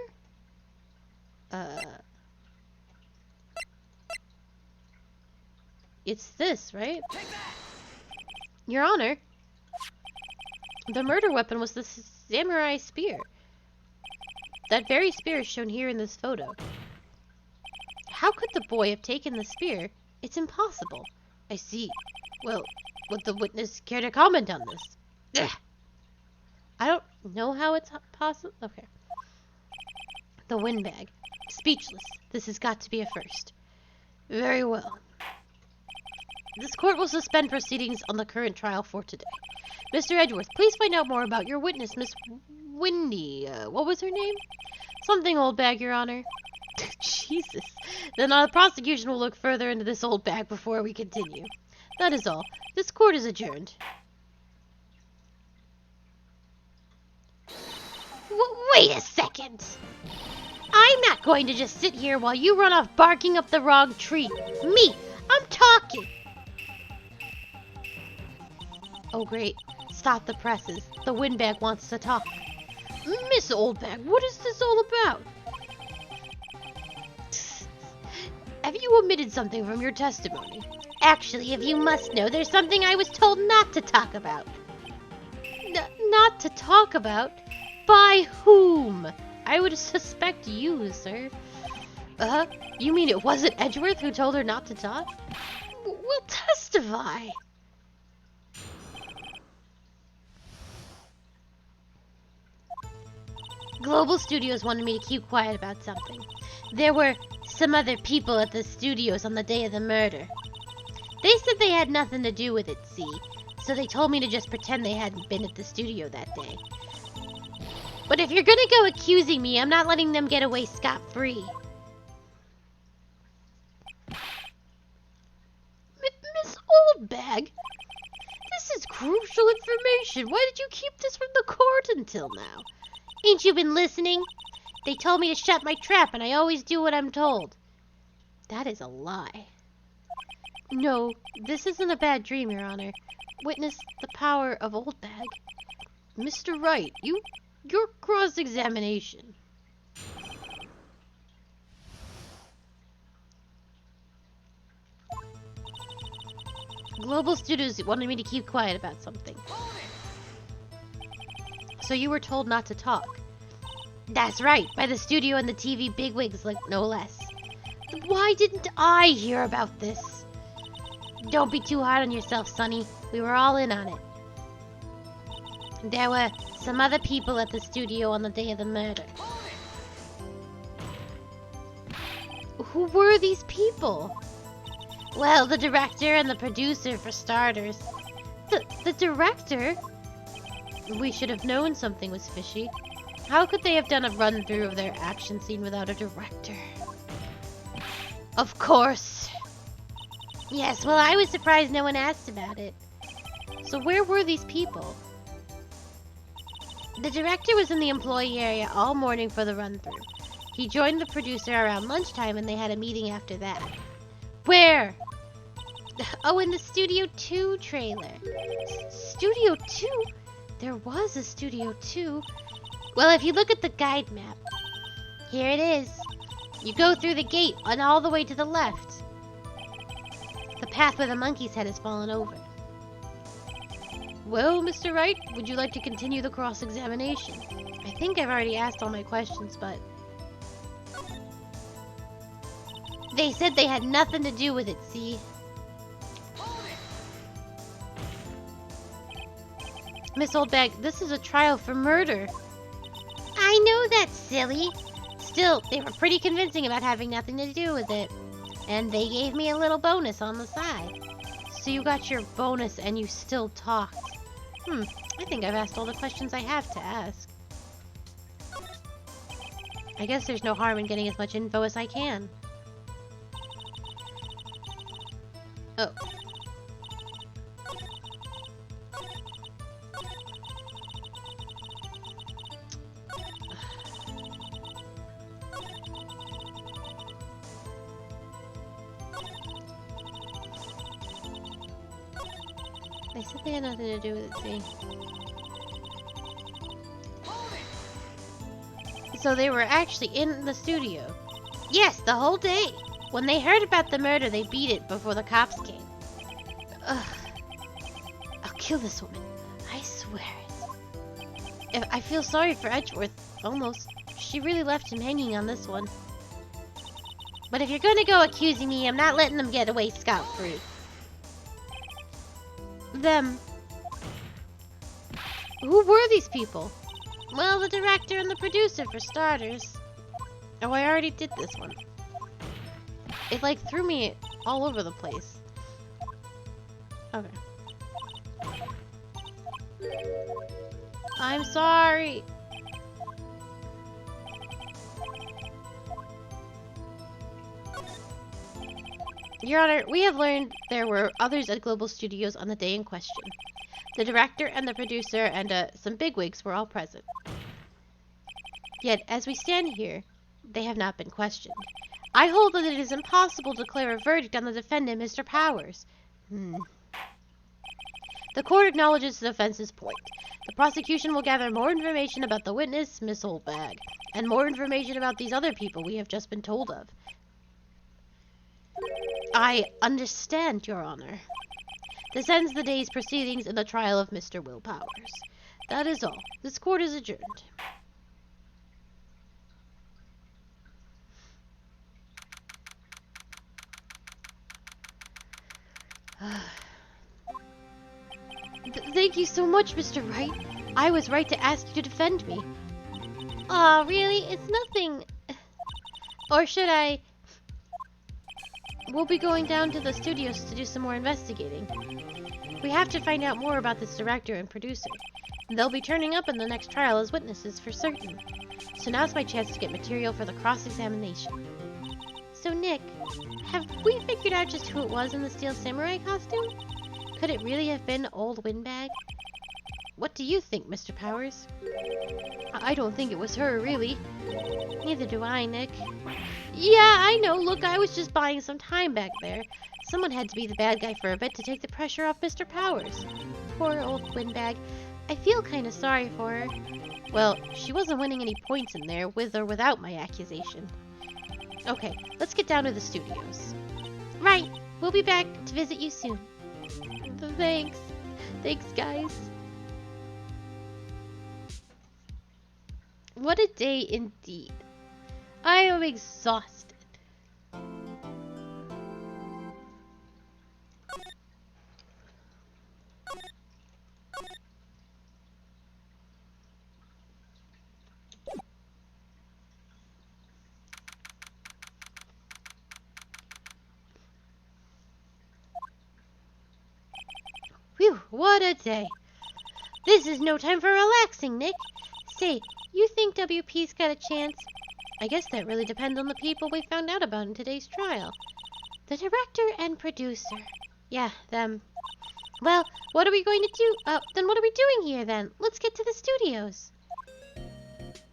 It's this, right? Your Honor, the murder weapon was the samurai spear. That very spear is shown here in this photo. How could the boy have taken the spear? It's impossible. I see. Well, would the witness care to comment on this? Ugh. I don't know how it's possible. Okay. The windbag. Speechless. This has got to be a first. Very well. This court will suspend proceedings on the current trial for today. Mr. Edgeworth, please find out more about your witness, Miss Windy. What was her name? Something old bag, Your Honor. Jesus. Then the prosecution will look further into this old bag before we continue. That is all. This court is adjourned. Wait a second. I'm not going to just sit here while you run off barking up the wrong tree. Me, I'm talking. Oh great. Stop the presses. The windbag wants to talk. Miss Oldbag, what is this all about? Have you omitted something from your testimony? Actually, if you must know, there's something I was told not to talk about. Not to talk about? By whom? I would suspect you, sir. You mean it wasn't Edgeworth who told her not to talk? We'll testify. Global Studios wanted me to keep quiet about something. There were some other people at the studios on the day of the murder. They said they had nothing to do with it, see? So they told me to just pretend they hadn't been at the studio that day. But if you're gonna go accusing me, I'm not letting them get away scot-free. Miss Oldbag? This is crucial information. Why did you keep this from the court until now? Ain't you been listening? They told me to shut my trap, and I always do what I'm told. That is a lie. No, this isn't a bad dream, Your Honor. Witness the power of Oldbag. Mr. Wright, your cross-examination. Global Studios wanted me to keep quiet about something. So you were told not to talk. That's right, by the studio and the TV bigwigs, like no less. Why didn't I hear about this? Don't be too hard on yourself, Sonny. We were all in on it. There were some other people at the studio on the day of the murder. Who were these people? Well, the director and the producer, for starters. The director? We should have known something was fishy. How could they have done a run-through of their action scene without a director? Of course. Yes, well, I was surprised no one asked about it. So where were these people? The director was in the employee area all morning for the run-through. He joined the producer around lunchtime and they had a meeting after that. Where? Oh, in the Studio 2 trailer. Studio 2? There was a Studio 2. Well, if you look at the guide map, here it is. You go through the gate and all the way to the left. The path where the monkey's head has fallen over. Well, Mr. Wright, would you like to continue the cross-examination? I think I've already asked all my questions, but... They said they had nothing to do with it, see? Miss Oldbag, this is a trial for murder. I know that's silly. Still, they were pretty convincing about having nothing to do with it. And they gave me a little bonus on the side. So you got your bonus and you still talked. I think I've asked all the questions I have to ask. I guess there's no harm in getting as much info as I can. Oh. They said they had nothing to do with it, see? So they were actually in the studio? Yes, the whole day. When they heard about the murder, they beat it before the cops came. Ugh. I'll kill this woman. I swear it. I feel sorry for Edgeworth. Almost. She really left him hanging on this one. But if you're gonna go accusing me, I'm not letting them get away scot-free. Them. Who were these people? Well, the director and the producer, for starters. Oh, I already did this one. It, like, threw me all over the place. Okay. I'm sorry. Your Honor, we have learned there were others at Global Studios on the day in question. The director and the producer and some bigwigs were all present. Yet, as we stand here, they have not been questioned. I hold that it is impossible to declare a verdict on the defendant, Mr. Powers. The court acknowledges the defense's point. The prosecution will gather more information about the witness, Miss Oldbag, and more information about these other people we have just been told of. I understand, Your Honor. This ends the day's proceedings in the trial of Mr. Will Powers. That is all. This court is adjourned. Thank you so much, Mr. Wright. I was right to ask you to defend me. Aw, really? It's nothing... Or should I... We'll be going down to the studios to do some more investigating. We have to find out more about this director and producer. They'll be turning up in the next trial as witnesses for certain. So now's my chance to get material for the cross-examination. So Nick, have we figured out just who it was in the Steel Samurai costume? Could it really have been Old Windbag? What do you think, Mr. Powers? I don't think it was her, really. Neither do I, Nick. Yeah, I know. Look, I was just buying some time back there. Someone had to be the bad guy for a bit to take the pressure off Mr. Powers. Poor Old Windbag. I feel kind of sorry for her. Well, she wasn't winning any points in there, with or without my accusation. Okay, let's get down to the studios. Right, we'll be back to visit you soon. Thanks. Thanks, guys. What a day indeed. I am exhausted. Phew, what a day. This is no time for relaxing, Nick. Say, you think WP's got a chance? I guess that really depends on the people we found out about in today's trial. The director and producer. Yeah, them. Well, what are we going to do? Then what are we doing here then? Let's get to the studios.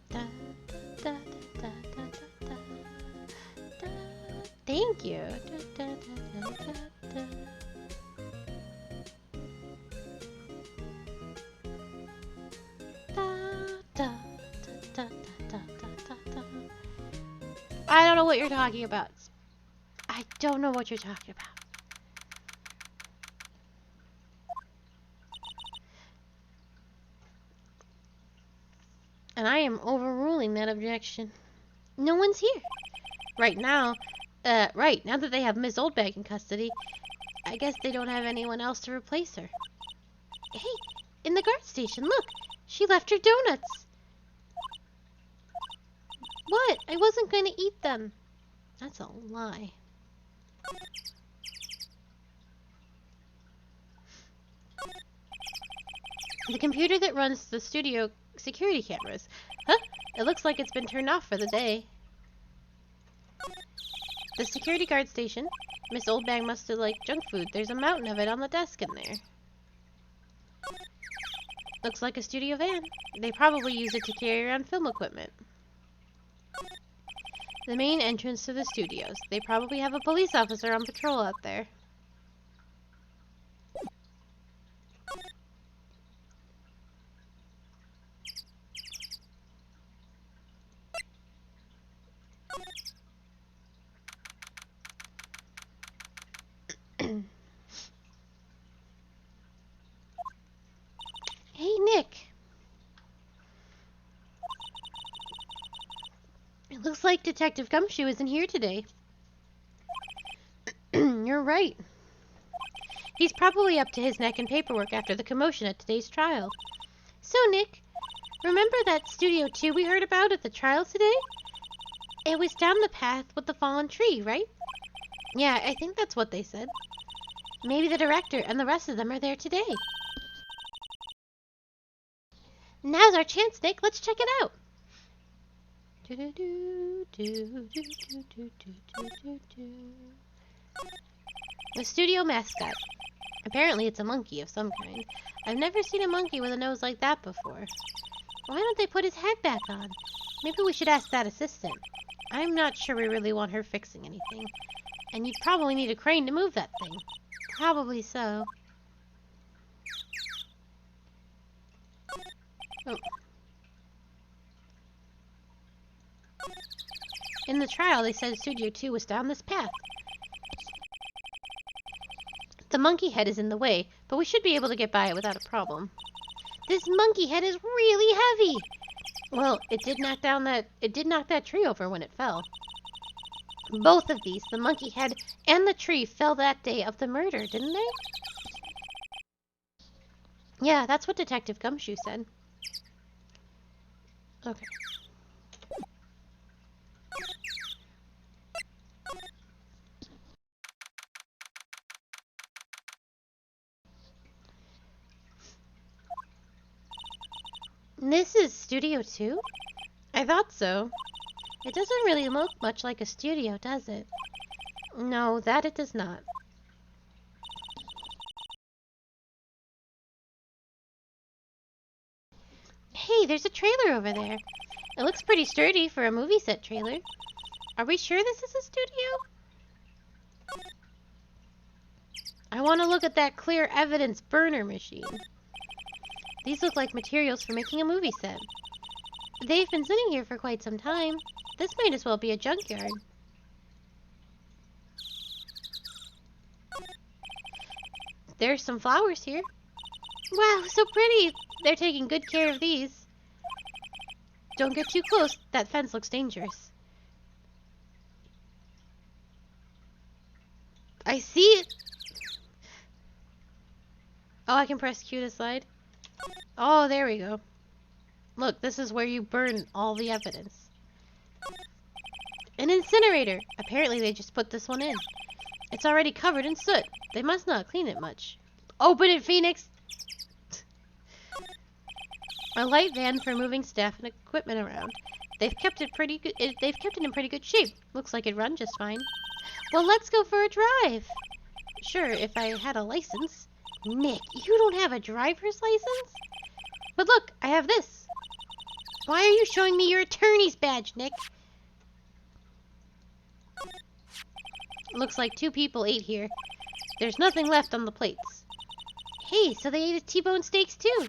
Da, da, da, da, da, da. Thank you. Da, da, da, da, da. I don't know what you're talking about. I don't know what you're talking about. And I am overruling that objection. No one's here. Right now that they have Miss Oldbag in custody, I guess they don't have anyone else to replace her. Hey, in the guard station, look! She left her donuts! What? I wasn't going to eat them. That's a lie. The computer that runs the studio security cameras. Huh? It looks like it's been turned off for the day. The security guard station. Miss Oldbag must have liked junk food. There's a mountain of it on the desk in there. Looks like a studio van. They probably use it to carry around film equipment. The main entrance to the studios. They probably have a police officer on patrol out there. Hey, Nick. It looks like Detective Gumshoe isn't here today. You're right. He's probably up to his neck in paperwork after the commotion at today's trial. So, Nick, remember that Studio 2 we heard about at the trial today? It was down the path with the fallen tree, right? Yeah, I think that's what they said. Maybe the director and the rest of them are there today. Now's our chance, Nick. Let's check it out. The studio mascot. Apparently it's a monkey of some kind. I've never seen a monkey with a nose like that before. Why don't they put his head back on? Maybe we should ask that assistant. I'm not sure we really want her fixing anything. And you'd probably need a crane to move that thing. Probably so. Oh. In the trial, they said Studio 2 was down this path. The monkey head is in the way, but we should be able to get by it without a problem. This monkey head is really heavy! Well, it did knock that tree over when it fell. Both of these, the monkey head and the tree, fell that day of the murder, didn't they? Yeah, that's what Detective Gumshoe said. Okay. This is Studio 2? I thought so. It doesn't really look much like a studio, does it? No, that it does not. Hey, there's a trailer over there. It looks pretty sturdy for a movie set trailer. Are we sure this is a studio? I want to look at that clear evidence burner machine. These look like materials for making a movie set. They've been sitting here for quite some time. This might as well be a junkyard. There's some flowers here. Wow, so pretty. They're taking good care of these. Don't get too close. That fence looks dangerous. I see it. Oh, I can press Q to slide. Oh, there we go. Look, this is where you burn all the evidence. An incinerator. Apparently they just put this one in. It's already covered in soot. They must not clean it much. Open it, Phoenix! A light van for moving staff and equipment around. They've kept it pretty good. They've kept it in pretty good shape. Looks like it'd run just fine. Well, let's go for a drive. Sure, if I had a license. Nick, you don't have a driver's license? But look, I have this. Why are you showing me your attorney's badge, Nick? Looks like 2 people ate here. There's nothing left on the plates. Hey, so they ate a T-bone steaks too.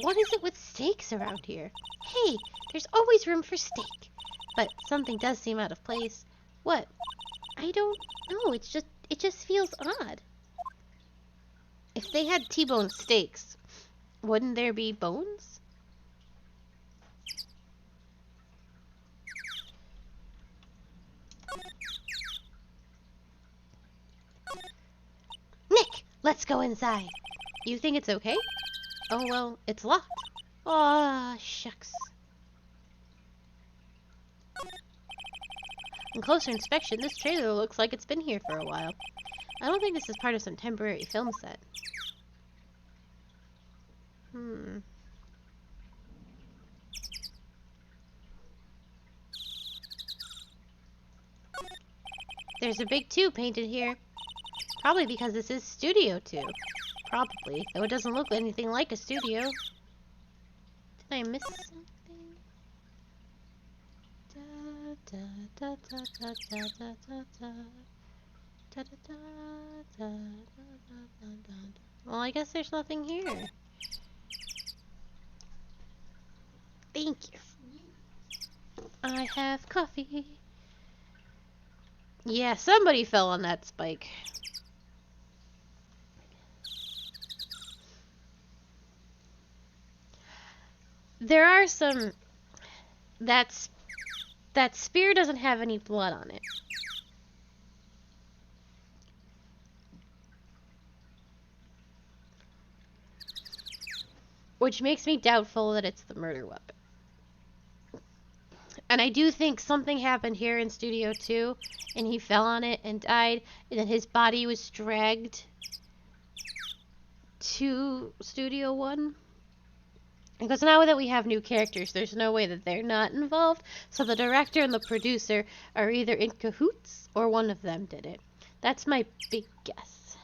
What is it with steaks around here? Hey, there's always room for steak. But something does seem out of place. What? I don't know. It just feels odd. If they had T-bone steaks, wouldn't there be bones? Nick, let's go inside. You think it's okay? Oh, well, it's locked. Aw, shucks. On closer inspection, this trailer looks like it's been here for a while. I don't think this is part of some temporary film set. There's a big 2 painted here. Probably because this is Studio 2. Probably, though it doesn't look anything like a studio. Did I miss something? Well, I guess there's nothing here. Thank you. I have coffee. Yeah, somebody fell on that spike. There are some... That spear doesn't have any blood on it. Which makes me doubtful that it's the murder weapon. And I do think something happened here in Studio 2, and he fell on it and died, and then his body was dragged to Studio 1. Because now that we have new characters, there's no way that they're not involved. So the director and the producer are either in cahoots or one of them did it. That's my big guess.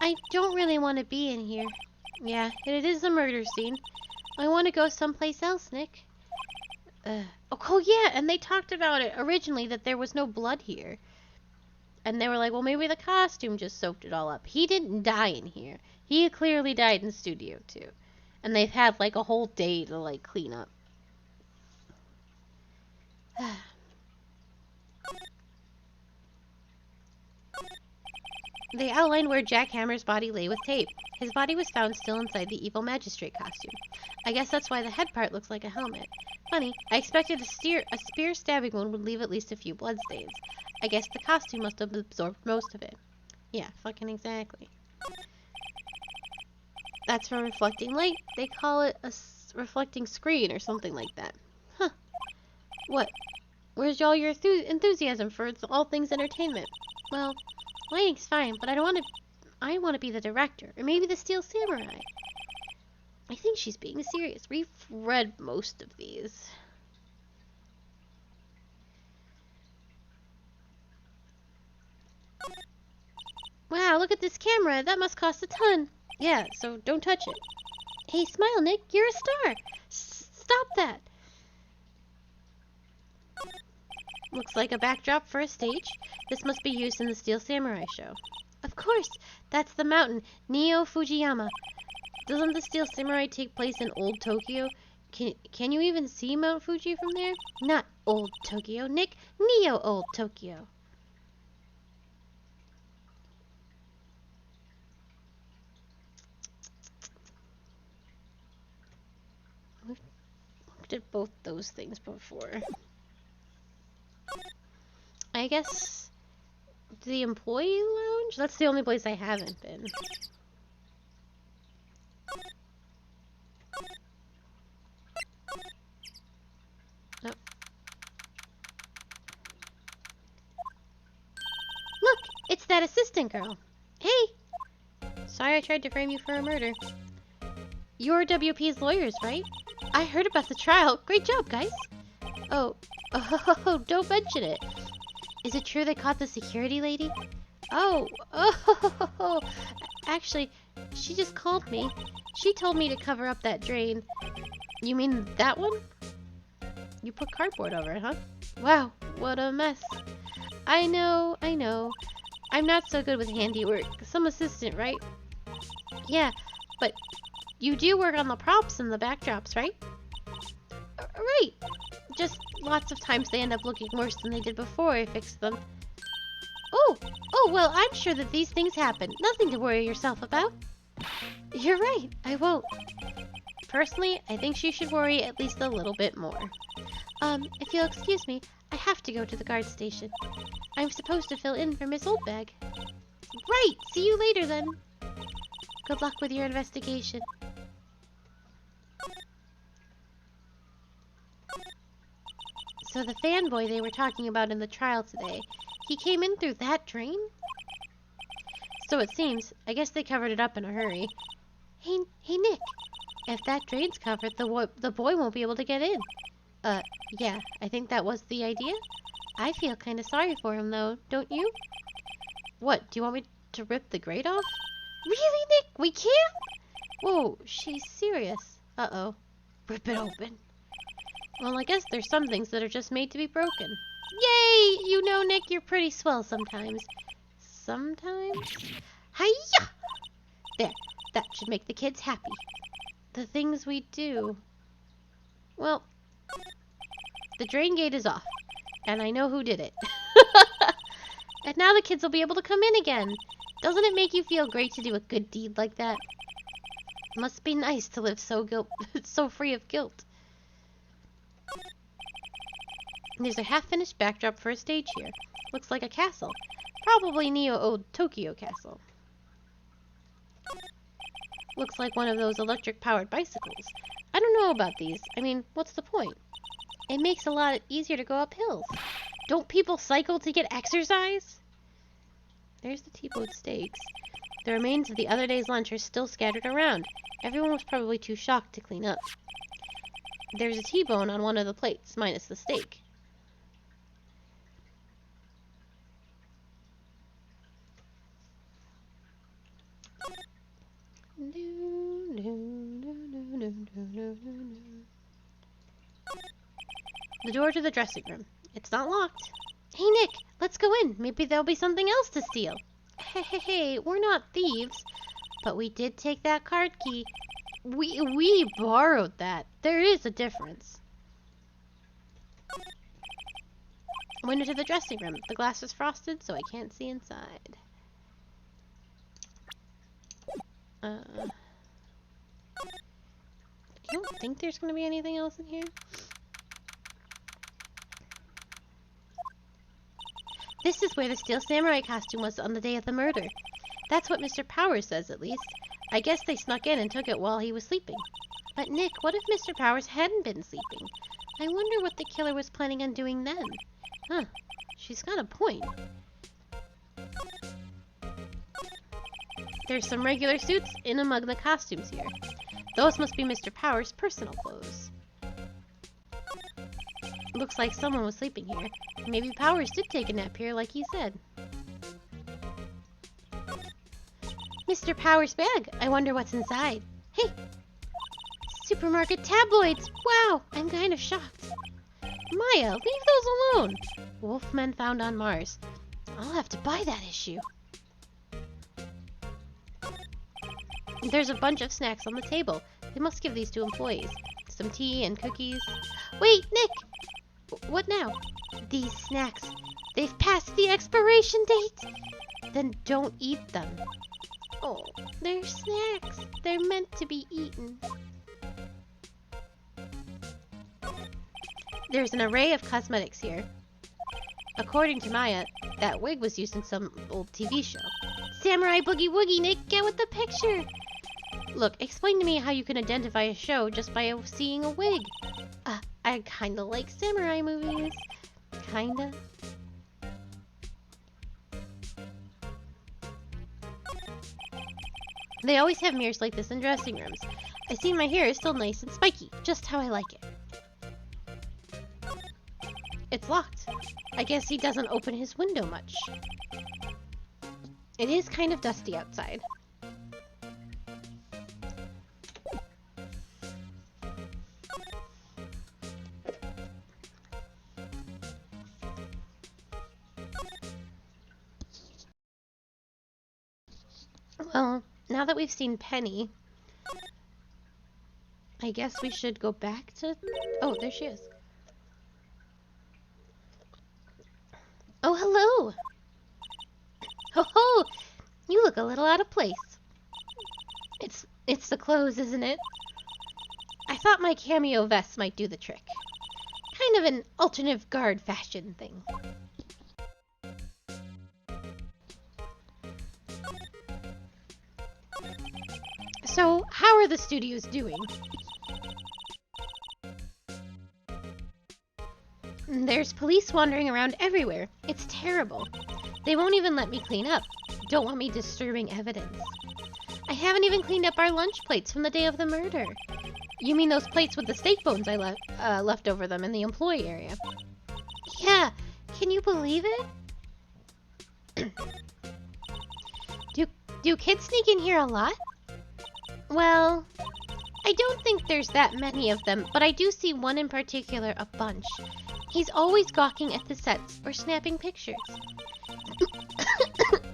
I don't really want to be in here. Yeah, it is a murder scene. I want to go someplace else, Nick. Oh yeah, and they talked about it originally that there was no blood here. And they were like, well, maybe the costume just soaked it all up. He didn't die in here. He clearly died in Studio 2. And they've had like a whole day to like clean up. They outlined where Jack Hammer's body lay with tape. His body was found still inside the evil magistrate costume. I guess that's why the head part looks like a helmet. Funny, I expected a spear stabbing wound would leave at least a few bloodstains. I guess the costume must have absorbed most of it. Yeah, fucking exactly. That's from reflecting light. They call it a reflecting screen or something like that. Huh. What? Where's all your enthusiasm for all things entertainment? Well, lighting's fine, but I want to be the director, or maybe the Steel Samurai. I think she's being serious. We've read most of these. Wow, look at this camera. That must cost a ton. Yeah, so don't touch it. Hey, smile, Nick. You're a star. Stop that. Looks like a backdrop for a stage. This must be used in the Steel Samurai show. Of course! That's the mountain, Neo Fujiyama. Doesn't the Steel Samurai take place in Old Tokyo? Can you even see Mount Fuji from there? Not Old Tokyo, Nick. Neo Old Tokyo. We've looked at both those things before. I guess the employee lounge? That's the only place I haven't been. Oh. Look, it's that assistant girl. Hey! Sorry I tried to frame you for a murder. You're WP's lawyers, right? I heard about the trial. Great job, guys. Oh, don't mention it. Is it true they caught the security lady? Oh, actually, she just called me. She told me to cover up that drain. You mean that one? You put cardboard over it, huh? Wow, what a mess. I know. I'm not so good with handiwork. Some assistant, right? Yeah, but you do work on the props and the backdrops, right? Right. Just lots of times they end up looking worse than they did before I fixed them. Oh, well, I'm sure that these things happen. Nothing to worry yourself about. You're right, I won't. Personally, I think she should worry at least a little bit more. If you'll excuse me, I have to go to the guard station. I'm supposed to fill in for Miss Oldbag. Right, see you later then. Good luck with your investigation. So the fanboy they were talking about in the trial today, he came in through that drain? So it seems. I guess they covered it up in a hurry. Hey Nick, if that drain's covered, the boy won't be able to get in. Yeah, I think that was the idea. I feel kind of sorry for him though, don't you? What, do you want me to rip the grate off? Really, Nick? We can't? Whoa, she's serious. Uh-oh. Rip it open. Well, I guess there's some things that are just made to be broken. Yay! You know, Nick, you're pretty swell sometimes. Sometimes? Hiya! There, that should make the kids happy. The things we do. Well, the drain gate is off, and I know who did it. And now the kids will be able to come in again. Doesn't it make you feel great to do a good deed like that? Must be nice to live so free of guilt. There's a half-finished backdrop for a stage here. Looks like a castle. Probably Neo Old Tokyo Castle. Looks like one of those electric-powered bicycles. I don't know about these. I mean, what's the point? It makes it a lot easier to go up hills. Don't people cycle to get exercise? There's the T-bone steaks. The remains of the other day's lunch are still scattered around. Everyone was probably too shocked to clean up. There's a T-bone on one of the plates, minus the steak. The door to the dressing room. It's not locked. Hey, Nick, let's go in. Maybe there'll be something else to steal. Hey, we're not thieves. But we did take that card key. We borrowed that. There is a difference. Window to the dressing room. The glass is frosted, so I can't see inside. I don't think there's going to be anything else in here. This is where the Steel Samurai costume was on the day of the murder. That's what Mr. Powers says, at least. I guess they snuck in and took it while he was sleeping. But Nick, what if Mr. Powers hadn't been sleeping? I wonder what the killer was planning on doing then. Huh, she's got a point. There's some regular suits in among the costumes here. Those must be Mr. Powers' personal clothes. Looks like someone was sleeping here. Maybe Powers did take a nap here like he said. Mr. Powers' bag. I wonder what's inside. Hey! Supermarket tabloids! Wow! I'm kind of shocked. Maya, leave those alone! Wolfmen found on Mars. I'll have to buy that issue. There's a bunch of snacks on the table. They must give these to employees. Some tea and cookies. Wait, Nick! What now? These snacks. They've passed the expiration date! Then don't eat them. Oh, they're snacks. They're meant to be eaten. There's an array of cosmetics here. According to Maya, that wig was used in some old TV show. Samurai Boogie Woogie, Nick, get with the picture! Look, explain to me how you can identify a show just by seeing a wig. I kinda like samurai movies. Kinda. They always have mirrors like this in dressing rooms. I see my hair is still nice and spiky, just how I like it. It's locked. I guess he doesn't open his window much. It is kind of dusty outside. Well, now that we've seen Penny, I guess we should go back to... Oh, there she is. Oh, hello! Ho ho! You look a little out of place. It's the clothes, isn't it? I thought my cameo vest might do the trick. Kind of an alternative guard fashion thing. So, how are the studios doing? There's police wandering around everywhere. It's terrible. They won't even let me clean up. Don't want me disturbing evidence. I haven't even cleaned up our lunch plates from the day of the murder. You mean those plates with the steak bones I left over them in the employee area? Yeah, can you believe it? Do kids sneak in here a lot? Well, I don't think there's that many of them, but I do see one in particular a bunch. He's always gawking at the sets or snapping pictures.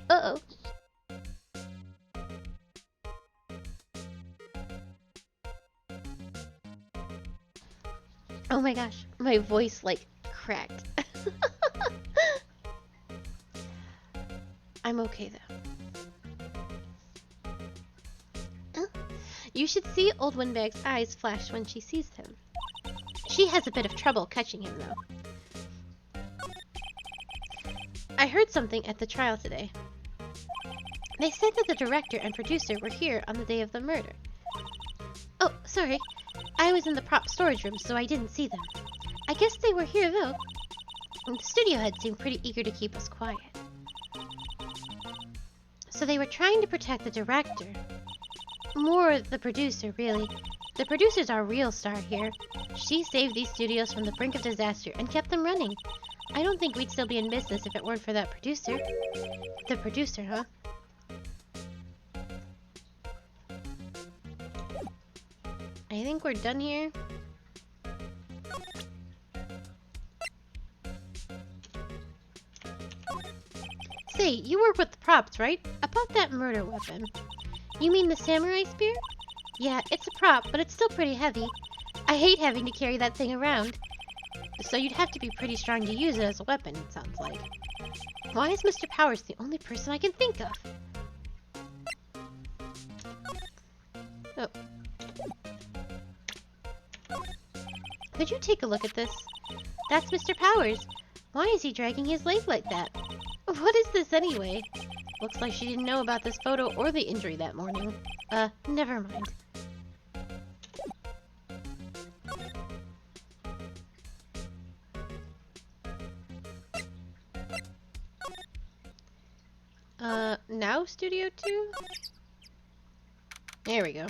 Uh-oh. Oh my gosh, my voice like cracked. I'm okay though. You should see Old Windbag's eyes flash when she sees him. She has a bit of trouble catching him, though. I heard something at the trial today. They said that the director and producer were here on the day of the murder. Oh, sorry. I was in the prop storage room, so I didn't see them. I guess they were here, though. The studio head seemed pretty eager to keep us quiet. So they were trying to protect the director. More the producer, really. The producer's our real star here. She saved these studios from the brink of disaster and kept them running. I don't think we'd still be in business if it weren't for that producer. The producer, huh? I think we're done here. Say, you work with the props, right? About that murder weapon. You mean the samurai spear? Yeah, it's a prop, but it's still pretty heavy. I hate having to carry that thing around. So you'd have to be pretty strong to use it as a weapon, it sounds like. Why is Mr. Powers the only person I can think of? Oh. Could you take a look at this? That's Mr. Powers. Why is he dragging his leg like that? What is this anyway? Looks like she didn't know about this photo or the injury that morning. Never mind. Now Studio 2? There we go.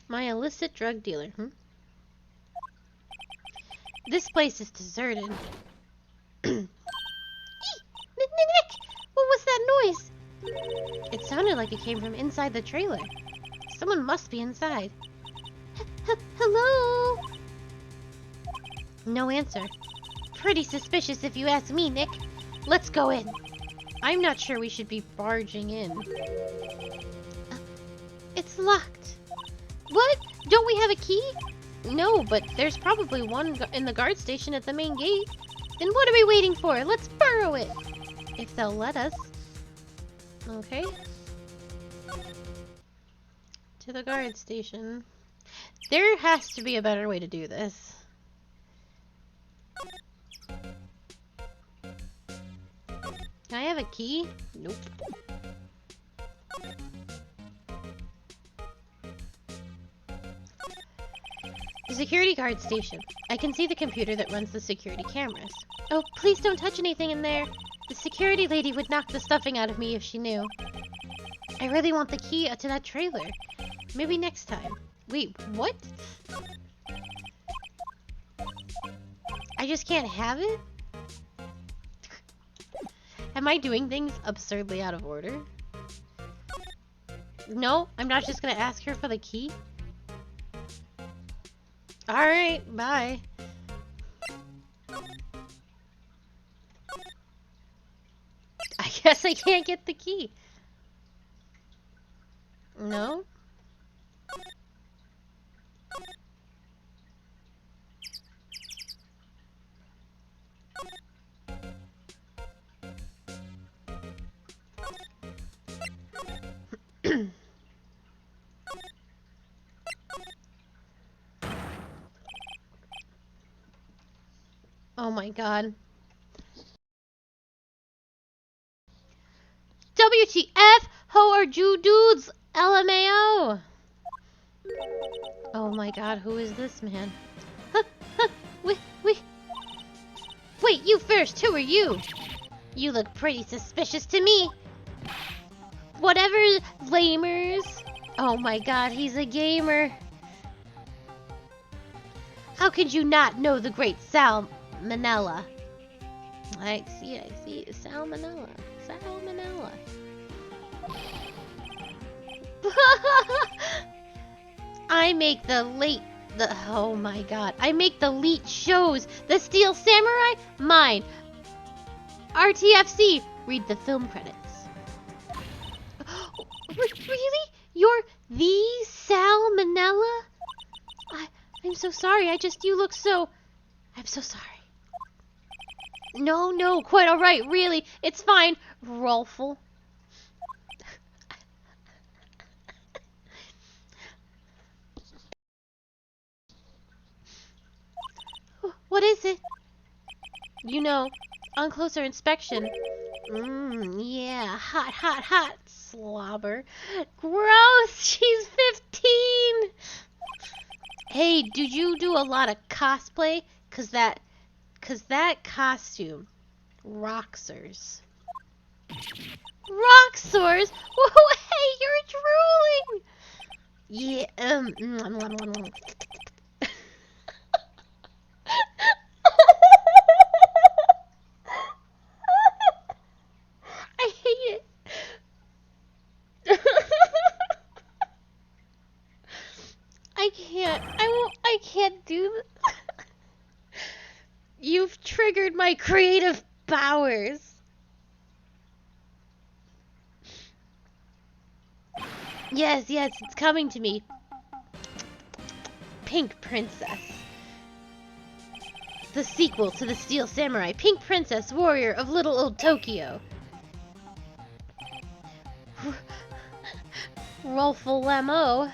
My illicit drug dealer, This place is deserted. It sounded like it came from inside the trailer. Someone must be inside. Hello? No answer. Pretty suspicious if you ask me, Nick. Let's go in. I'm not sure we should be barging in. It's locked. What? Don't we have a key? No, but there's probably one in the guard station at the main gate. Then what are we waiting for? Let's borrow it. If they'll let us. Okay. To the guard station. There has to be a better way to do this. Can I have a key? Nope. The security guard station. I can see the computer that runs the security cameras. Oh, please don't touch anything in there. The security lady would knock the stuffing out of me if she knew. I really want the key to that trailer. Maybe next time. Wait, what? I just can't have it? Am I doing things absurdly out of order? No, I'm not just gonna ask her for the key. Alright, bye. I guess I can't get the key. No? Oh my god. WTF? How are you dudes? LMAO! Oh my god, who is this man? Wait, you first! Who are you? You look pretty suspicious to me. Whatever, lamers. Oh my god, he's a gamer. How could you not know the great Salmonella? I see. Salmonella. I make oh my god. I make the leet shows. The Steel Samurai? Mine. RTFC. Read the film credits. Really? You're the Salmonella? I'm so sorry. You look so... I'm so sorry. No, quite alright, really. It's fine. Rolful. What is it? You know, on closer inspection... yeah, hot, slobber. Gross, she's 15! Hey, did you do a lot of cosplay? Cause that costume, Roxers. Roxers? Whoa, hey, you're drooling! Yeah, I hate it. I can't do this. You've triggered my creative powers. Yes, it's coming to me. Pink Princess. The sequel to the Steel Samurai. Pink Princess, warrior of little old Tokyo. Rolful Lemo.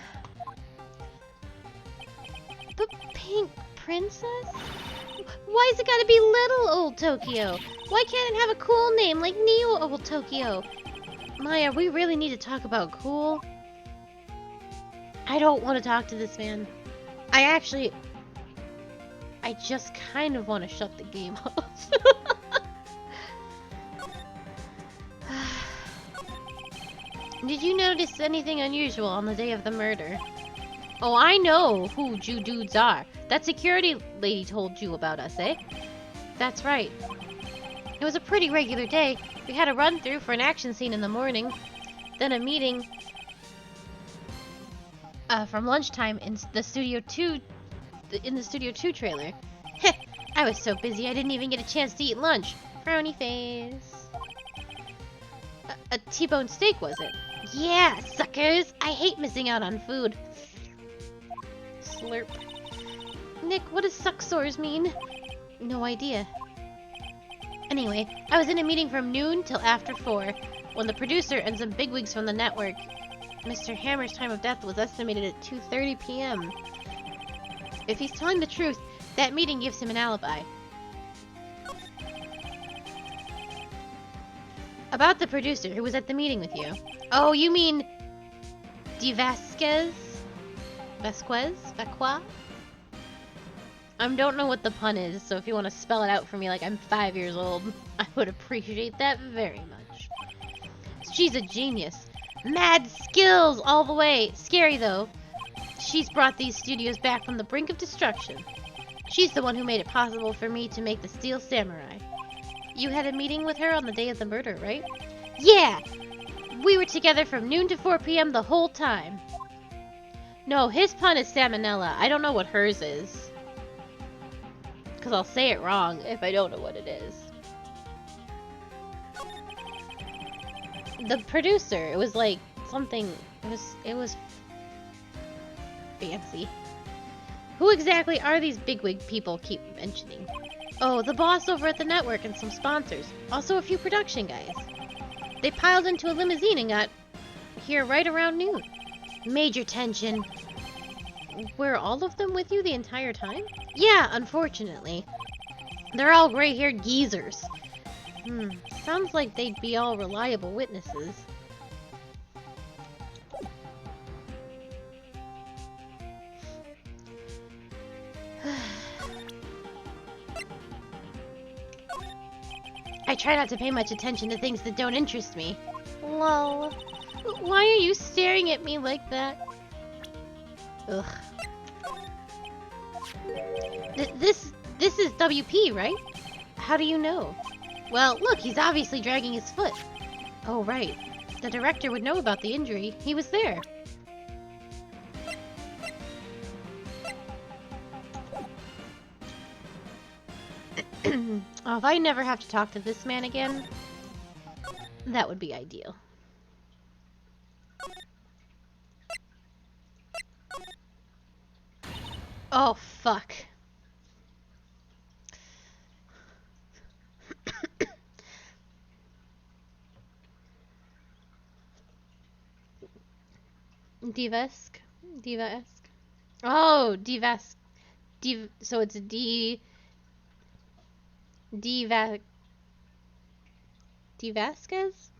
But Pink Princess? Why is it gotta be little old Tokyo? Why can't it have a cool name like Neo Old Tokyo? Maya, we really need to talk about cool. I don't want to talk to this man. I just kind of want to shut the game off. Did you notice anything unusual on the day of the murder? Oh, I know who you dudes are. That security lady told you about us, eh? That's right. It was a pretty regular day. We had a run-through for an action scene in the morning, then a meeting from lunchtime in the Studio 2 trailer. Heh, I was so busy I didn't even get a chance to eat lunch. Frowny face. A T-bone steak, was it? Yeah, suckers! I hate missing out on food. Slurp. Nick, what does suck sores mean? No idea. Anyway, I was in a meeting from noon till after 4, when the producer and some bigwigs from the network. Mr. Hammer's time of death was estimated at 2:30 p.m. If he's telling the truth, that meeting gives him an alibi. About the producer who was at the meeting with you. Oh, you mean Di Vasquez? Vasquez? Vacqua? I don't know what the pun is, so if you want to spell it out for me like I'm 5 years old, I would appreciate that very much. She's a genius. Mad skills all the way. Scary though. She's brought these studios back from the brink of destruction. She's the one who made it possible for me to make the Steel Samurai. You had a meeting with her on the day of the murder, right? Yeah! We were together from noon to 4 p.m. the whole time. No, his pun is salmonella. I don't know what hers is. Because I'll say it wrong if I don't know what it is. The producer, it was like something, it was fancy. Who exactly are these bigwig people keep mentioning? Oh, the boss over at the network and some sponsors. Also a few production guys. They piled into a limousine and got here right around noon. Major tension. Were all of them with you the entire time? Yeah, unfortunately. They're all gray-haired geezers. Sounds like they'd be all reliable witnesses. I try not to pay much attention to things that don't interest me. Lol. Why are you staring at me like that? Ugh. This is WP, right? How do you know? Well, look, he's obviously dragging his foot. Oh, right. The director would know about the injury. He was there. Oh, if I never have to talk to this man again, that would be ideal. Oh, fuck. Diva-esque? Diva-esque? Oh, Diva-esque. So it's Vasquez?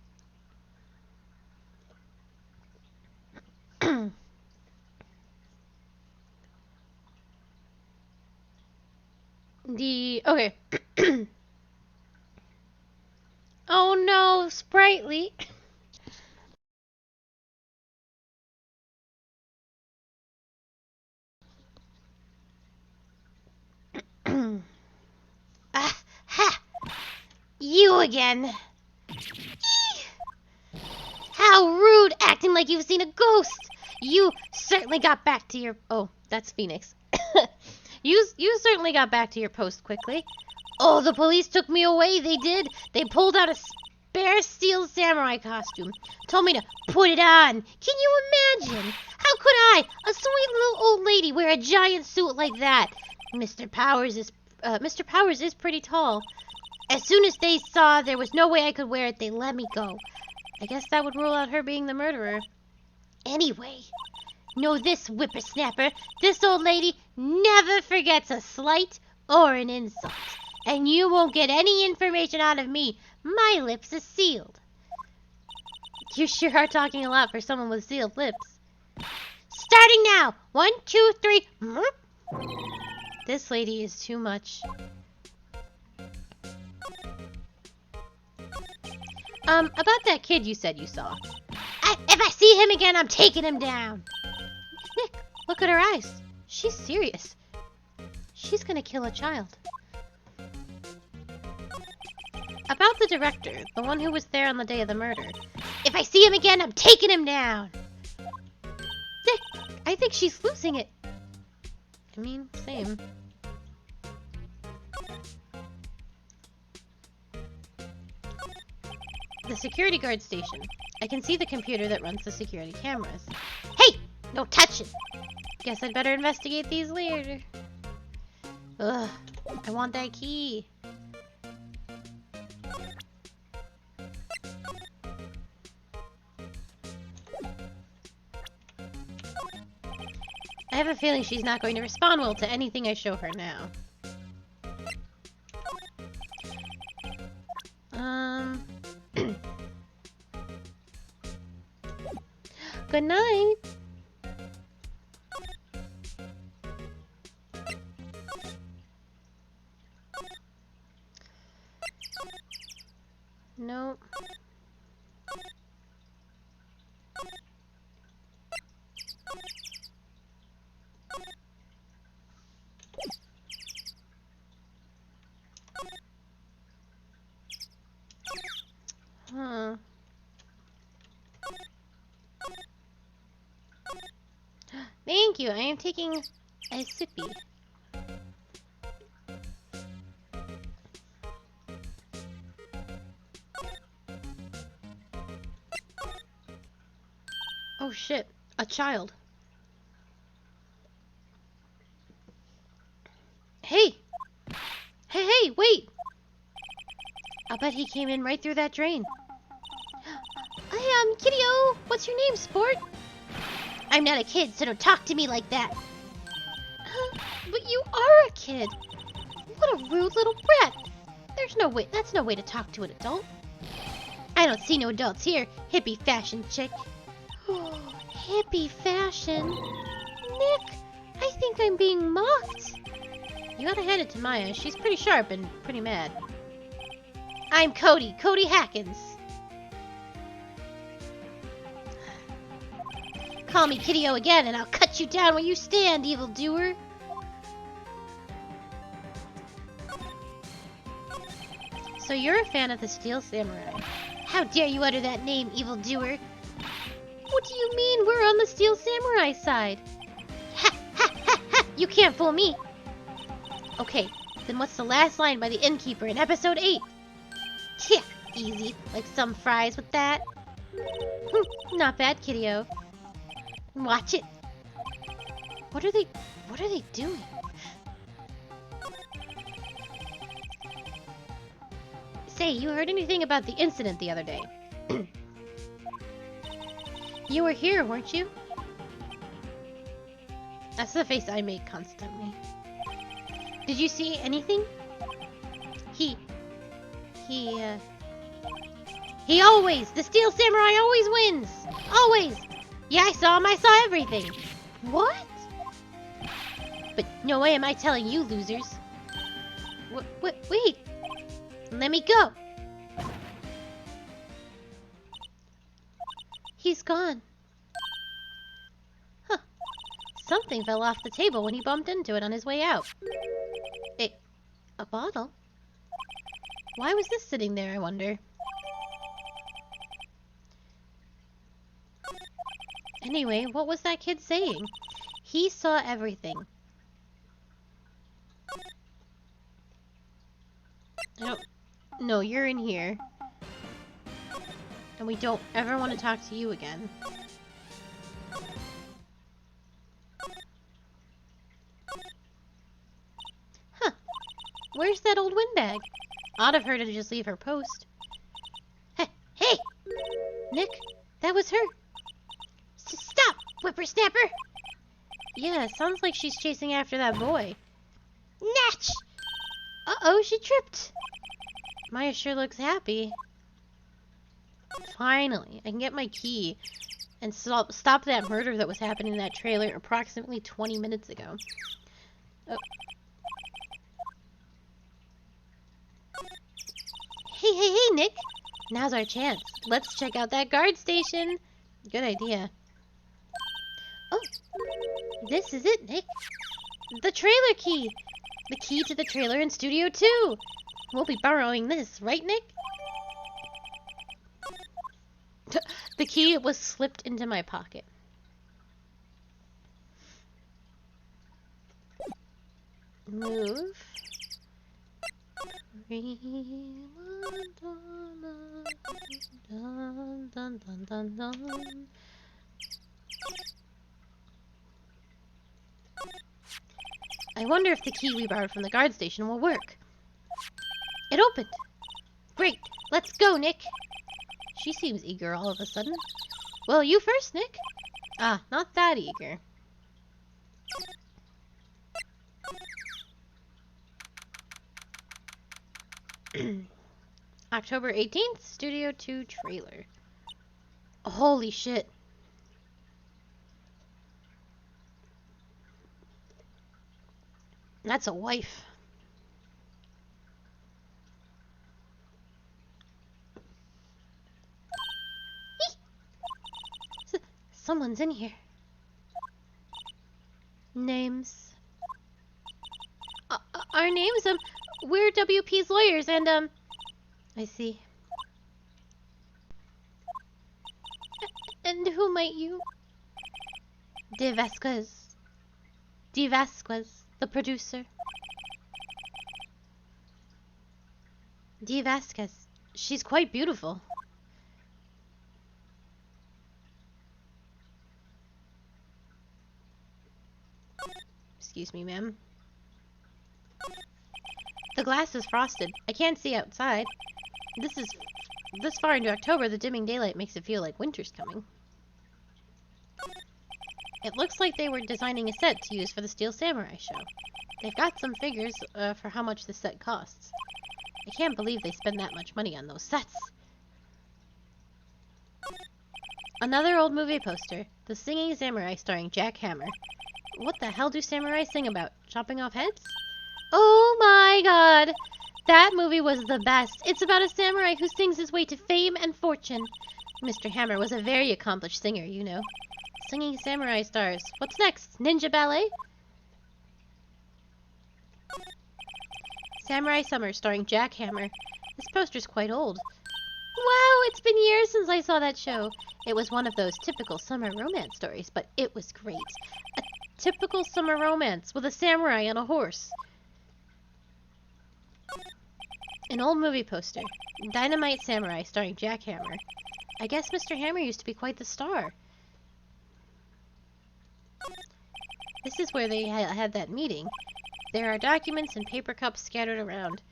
Okay. Oh no, Sprightly. Ha! You again. How rude, acting like you've seen a ghost. You certainly got back to your... Oh, that's Phoenix. You certainly got back to your post quickly. Oh, the police took me away, they did. They pulled out a spare Steel Samurai costume. Told me to put it on. Can you imagine? How could I, a sweet little old lady, wear a giant suit like that? Mr. Powers is pretty tall. As soon as they saw there was no way I could wear it, they let me go. I guess that would rule out her being the murderer. Anyway, know this, whippersnapper. This old lady never forgets a slight or an insult. And you won't get any information out of me. My lips are sealed. You sure are talking a lot for someone with sealed lips. Starting now. 1, 2, 3. This lady is too much. About that kid you said you saw. If I see him again, I'm taking him down. Nick, look at her eyes. She's serious. She's gonna kill a child. About the director, the one who was there on the day of the murder. If I see him again, I'm taking him down! Dick, I think she's losing it. I mean, same. The security guard station. I can see the computer that runs the security cameras. Hey! No touching! Guess I'd better investigate these later. Ugh, I want that key. I have a feeling she's not going to respond well to anything I show her now. Good night. Nope. Huh. Thank you. I am taking a sippy. Oh shit, a child. Hey! Hey, wait! I'll bet he came in right through that drain. I am Kiddo! What's your name, sport? I'm not a kid, so don't talk to me like that. But you are a kid! What a rude little brat! There's no way, that's no way to talk to an adult. I don't see no adults here, hippie fashion chick. Hippie fashion? Nick, I think I'm being mocked. You gotta hand it to Maya. She's pretty sharp and pretty mad. I'm Cody Hackins. Call me Kiddo again and I'll cut you down where you stand, evildoer. So you're a fan of the Steel Samurai. How dare you utter that name, evildoer? What do you mean we're on the Steel Samurai side? Ha ha ha ha! You can't fool me! Okay, then what's the last line by the innkeeper in episode 8? Yeah, easy. Like some fries with that. Not bad, Kiddo. Watch it. What are they doing? Say, you heard anything about the incident the other day? You were here, weren't you? That's the face I make constantly. Did you see anything? He always, the Steel Samurai always wins! Always! Yeah, I saw him, I saw everything! What? But no way am I telling you, losers. Wait! Let me go! He's gone. Huh. Something fell off the table when he bumped into it on his way out. A bottle? Why was this sitting there, I wonder? Anyway, what was that kid saying? He saw everything. No, you're in here. And we don't ever want to talk to you again. Huh. Where's that old windbag? Odd of her to just leave her post. Hey! Nick, that was her. Stop, whippersnapper! Yeah, sounds like she's chasing after that boy. Natch! Uh-oh, she tripped. Maya sure looks happy. Finally, I can get my key and stop that murder that was happening in that trailer approximately 20 minutes ago. Oh. Hey, Nick! Now's our chance. Let's check out that guard station. Good idea. Oh, this is it, Nick. The trailer key! The key to the trailer in Studio 2! We'll be borrowing this, right, Nick? The key was slipped into my pocket. Move. Dun, dun, dun, dun, dun. I wonder if the key we borrowed from the guard station will work. It opened! Great! Let's go, Nick! She seems eager all of a sudden. Well, you first, Nick. Ah, not that eager. October 18th, Studio 2 trailer. Holy shit. That's a wife. Someone's in here. Names. Our names, we're WP's lawyers, and, I see. And who might you? De Vasquez. De Vasquez, the producer. De Vasquez. She's quite beautiful. Excuse me, ma'am. The glass is frosted. I can't see outside. This far into October, the dimming daylight makes it feel like winter's coming. It looks like they were designing a set to use for the Steel Samurai show. They've got some figures for how much the set costs. I can't believe they spend that much money on those sets. Another old movie poster. The Singing Samurai starring Jack Hammer. What the hell do samurai sing about? Chopping off heads? Oh my god! That movie was the best. It's about a samurai who sings his way to fame and fortune. Mr. Hammer was a very accomplished singer, you know. Singing samurai stars. What's next? Ninja ballet? Samurai Summer starring Jack Hammer. This poster's quite old. Wow, it's been years since I saw that show. It was one of those typical summer romance stories, but it was great. A typical summer romance with a samurai on a horse. An old movie poster. Dynamite Samurai starring Jack Hammer. I guess Mr. Hammer used to be quite the star. This is where they had that meeting. There are documents and paper cups scattered around.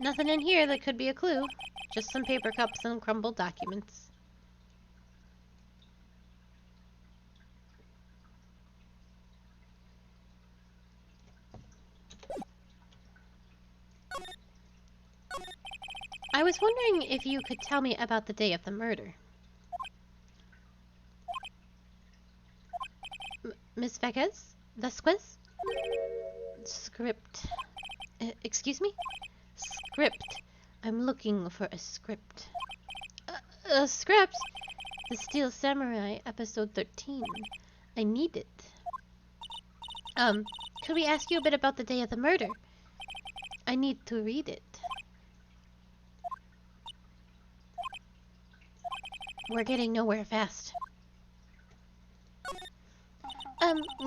Nothing in here that could be a clue. Just some paper cups and crumbled documents. I was wondering if you could tell me about the day of the murder. Miss Vasquez? Vasquez? Script. Excuse me? Script. I'm looking for a script. A script? The Steel Samurai, episode 13. I need it. Could we ask you a bit about the day of the murder? I need to read it. We're getting nowhere fast.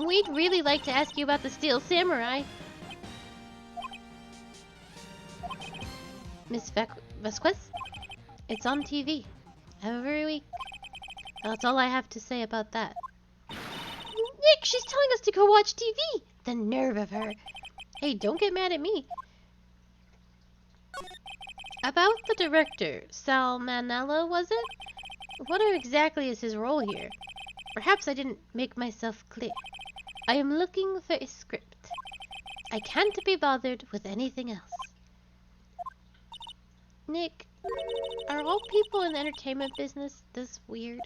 We'd really like to ask you about the Steel Samurai. Miss Vasquez? It's on TV. Every week. That's all I have to say about that. Nick, she's telling us to go watch TV! The nerve of her. Hey, don't get mad at me. About the director, Sal Manella, was it? What exactly is his role here? Perhaps I didn't make myself clear. I am looking for a script. I can't be bothered with anything else. Nick, are all people in the entertainment business this weird?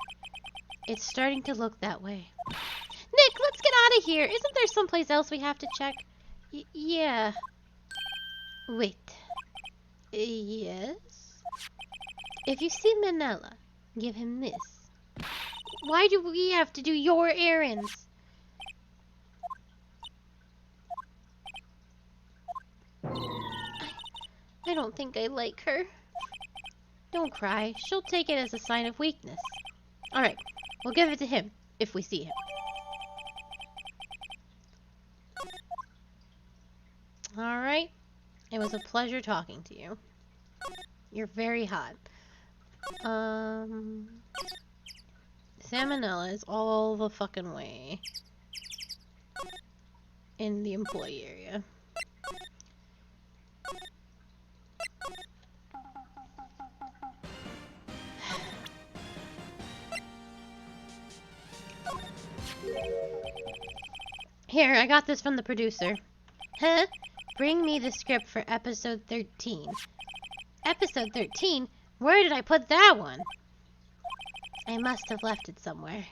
It's starting to look that way. Nick, let's get out of here! Isn't there someplace else we have to check? Yeah. Wait. Yes? If you see Manella, give him this. Why do we have to do your errands? I don't think I like her. Don't cry. She'll take it as a sign of weakness. Alright, we'll give it to him, if we see him. Alright. It was a pleasure talking to you. You're very hot. Salmonella is all the fucking way in the employee area. Here, I got this from the producer. Huh? Bring me the script for episode 13. Episode 13? Where did I put that one? I must have left it somewhere.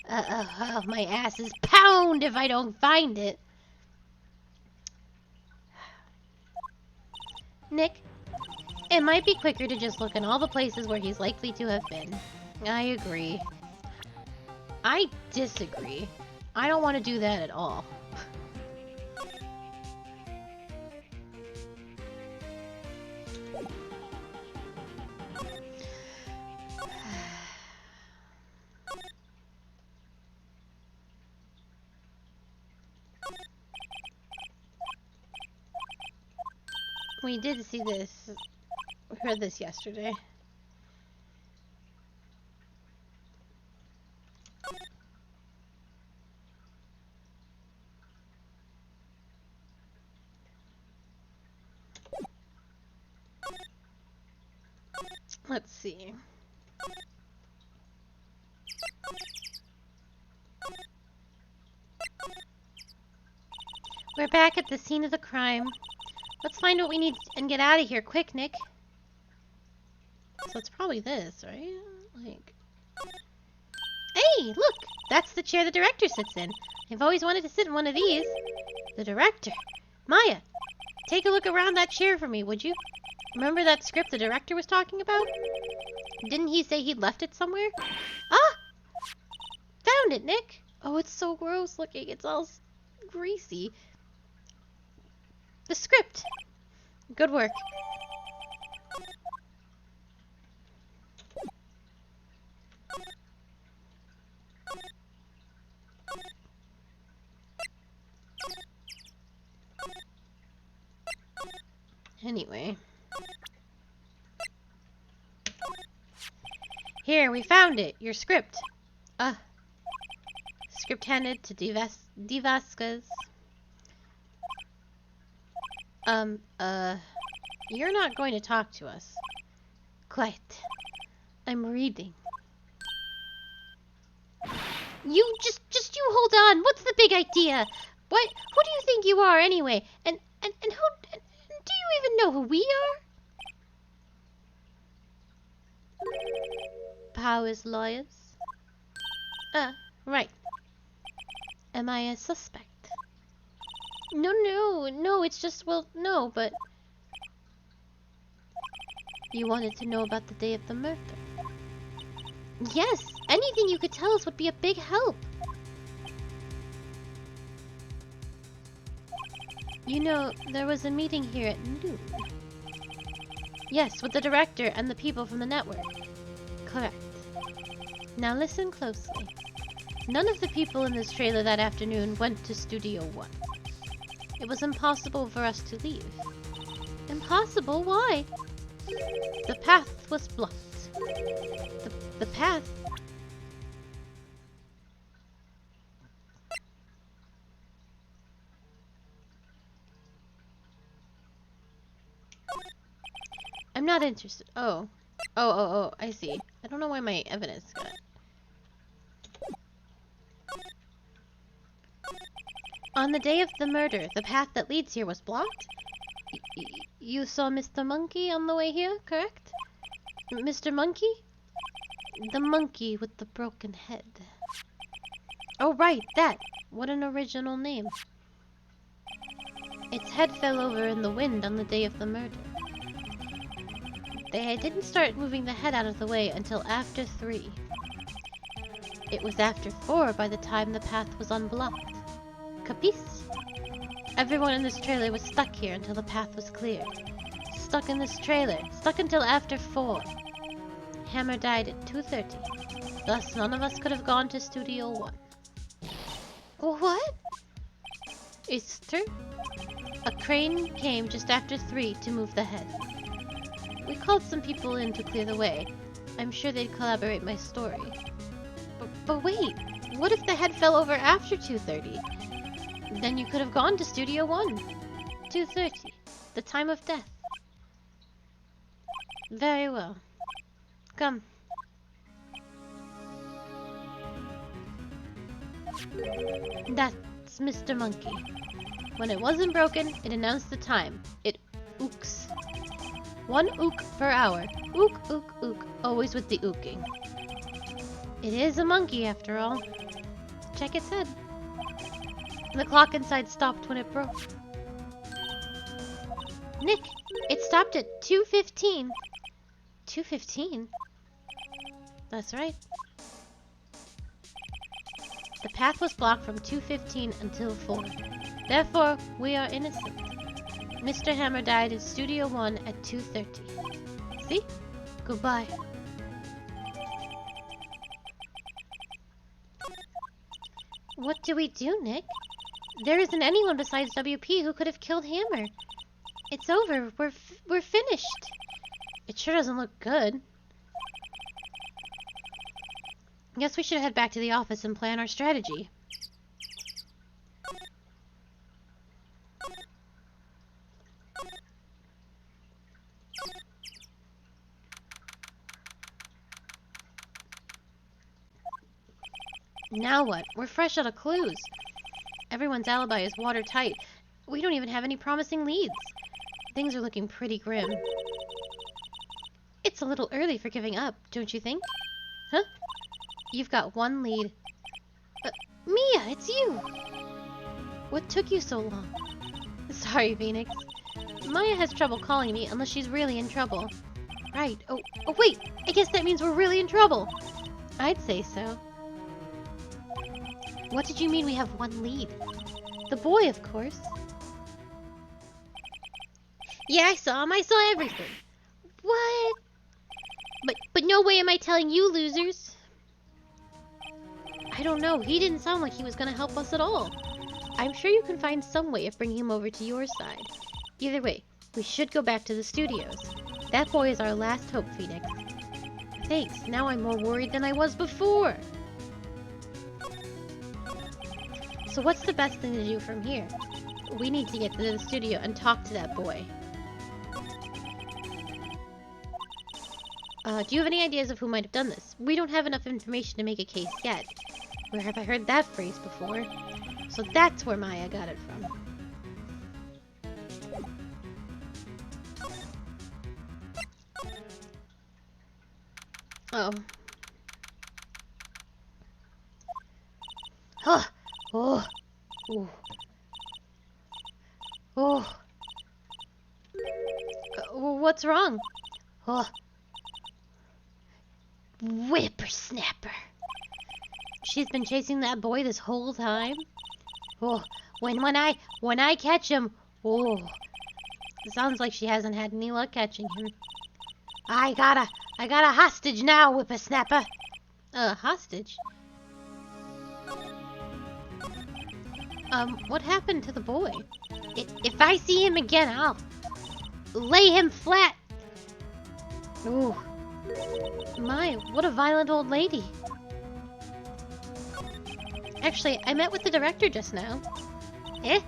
Oh, my ass is pound if I don't find it. Nick, it might be quicker to just look in all the places where he's likely to have been. I agree. I disagree. I don't want to do that at all. We did see this. We heard this yesterday. Let's see. We're back at the scene of the crime. Let's find what we need and get out of here quick, Nick. So it's probably this, right? Like... Hey, look! That's the chair the director sits in. I've always wanted to sit in one of these. The director. Maya, take a look around that chair for me, would you? Remember that script the director was talking about? Didn't he say he'd left it somewhere? Ah! Found it, Nick! Oh, it's so gross looking. It's all greasy. The script. Good work. Anyway. Here, we found it. Your script. Script handed to Divasquez. You're not going to talk to us. Quiet. I'm reading. You just you hold on. What's the big idea? Who do you think you are anyway? And do you even know who we are? Powers lawyers. Right. Am I a suspect? No, it's just, well, no, but... You wanted to know about the day of the murder? Yes, anything you could tell us would be a big help. You know, there was a meeting here at noon. Yes, with the director and the people from the network. Correct. Now listen closely. None of the people in this trailer that afternoon went to Studio One. It was impossible for us to leave. Impossible? Why? The path was blocked. The path? I'm not interested. Oh, I see. I don't know why my evidence got... On the day of the murder, the path that leads here was blocked? You saw Mr. Monkey on the way here, correct? Mr. Monkey? The monkey with the broken head. Oh, right, that. What an original name. Its head fell over in the wind on the day of the murder. They didn't start moving the head out of the way until after 3. It was after 4 by the time the path was unblocked. Capisce? Everyone in this trailer was stuck here until the path was clear. Stuck in this trailer. Stuck until after 4. Hammer died at 2:30. Thus, none of us could have gone to Studio 1. What? It's true. A crane came just after 3 to move the head. We called some people in to clear the way. I'm sure they'd corroborate my story. But wait, what if the head fell over after 2:30? Then you could have gone to Studio 1. 2:30, the time of death. Very well. Come. That's Mr. Monkey. When it wasn't broken, it announced the time. It ooks. 1 ook per hour. Ook, ook, ook. Always with the ooking. It is a monkey, after all. Check its head. The clock inside stopped when it broke. Nick, it stopped at 2:15. 2:15? That's right. The path was blocked from 2:15 until 4. Therefore, we are innocent. Mr. Hammer died in Studio 1 at 2:30. See? Goodbye. What do we do, Nick? There isn't anyone besides WP who could have killed Hammer. It's over. We're finished. It sure doesn't look good. Guess we should head back to the office and plan our strategy. Now what? We're fresh out of clues. Everyone's alibi is watertight. We don't even have any promising leads. Things are looking pretty grim. It's a little early for giving up, don't you think? Huh? You've got 1 lead. Mia, it's you! What took you so long? Sorry, Phoenix. Maya has trouble calling me unless she's really in trouble. Right. Oh, wait! I guess that means we're really in trouble! I'd say so. What did you mean we have 1 lead? The boy, of course. Yeah, I saw him. I saw everything. What? But no way am I telling you, losers. I don't know. He didn't sound like he was going to help us at all. I'm sure you can find some way of bringing him over to your side. Either way, we should go back to the studios. That boy is our last hope, Phoenix. Thanks. Now I'm more worried than I was before. So what's the best thing to do from here? We need to get to the studio and talk to that boy. Do you have any ideas of who might have done this? We don't have enough information to make a case yet. Where have I heard that phrase before? So that's where Maya got it from. Oh. Huh. Oh. Ooh. Oh. What's wrong? Oh. Whippersnapper. She's been chasing that boy this whole time? Oh. When I catch him. Oh. It sounds like she hasn't had any luck catching him. I got a hostage now, Whippersnapper. Hostage? What happened to the boy? If I see him again, I'll lay him flat. Ooh. My, what a violent old lady. Actually, I met with the director just now. Eh?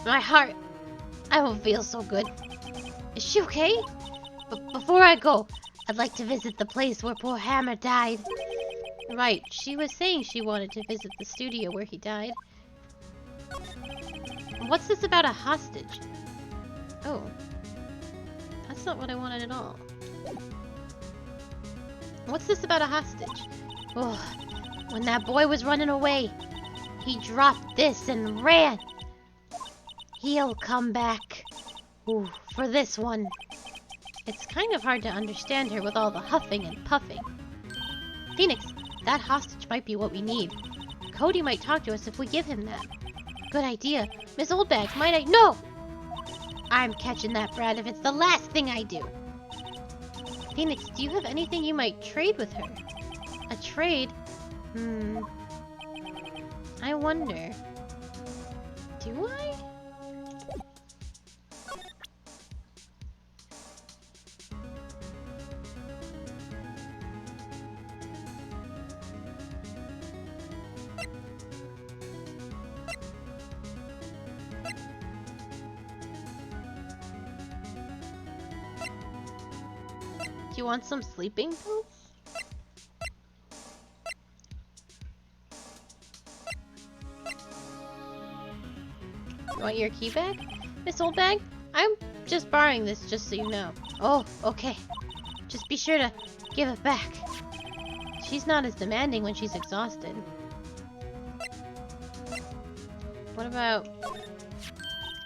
My heart. I don't feel so good. Is she okay? But before I go, I'd like to visit the place where poor Hammer died. Right, she was saying she wanted to visit the studio where he died. What's this about a hostage? Oh. That's not what I wanted at all. What's this about a hostage? Oh, when that boy was running away, he dropped this and ran. He'll come back. Ooh, for this one. It's kind of hard to understand her with all the huffing and puffing. Phoenix, that hostage might be what we need. Cody might talk to us if we give him that. Good idea. Miss Oldbag, might I— No! I'm catching that brat if it's the last thing I do. Phoenix, do you have anything you might trade with her? A trade? I wonder. Do I? Do you want some sleeping pills? You want your key back? Miss Oldbag? I'm just borrowing this just so you know. Oh, okay. Just be sure to give it back. She's not as demanding when she's exhausted. What about...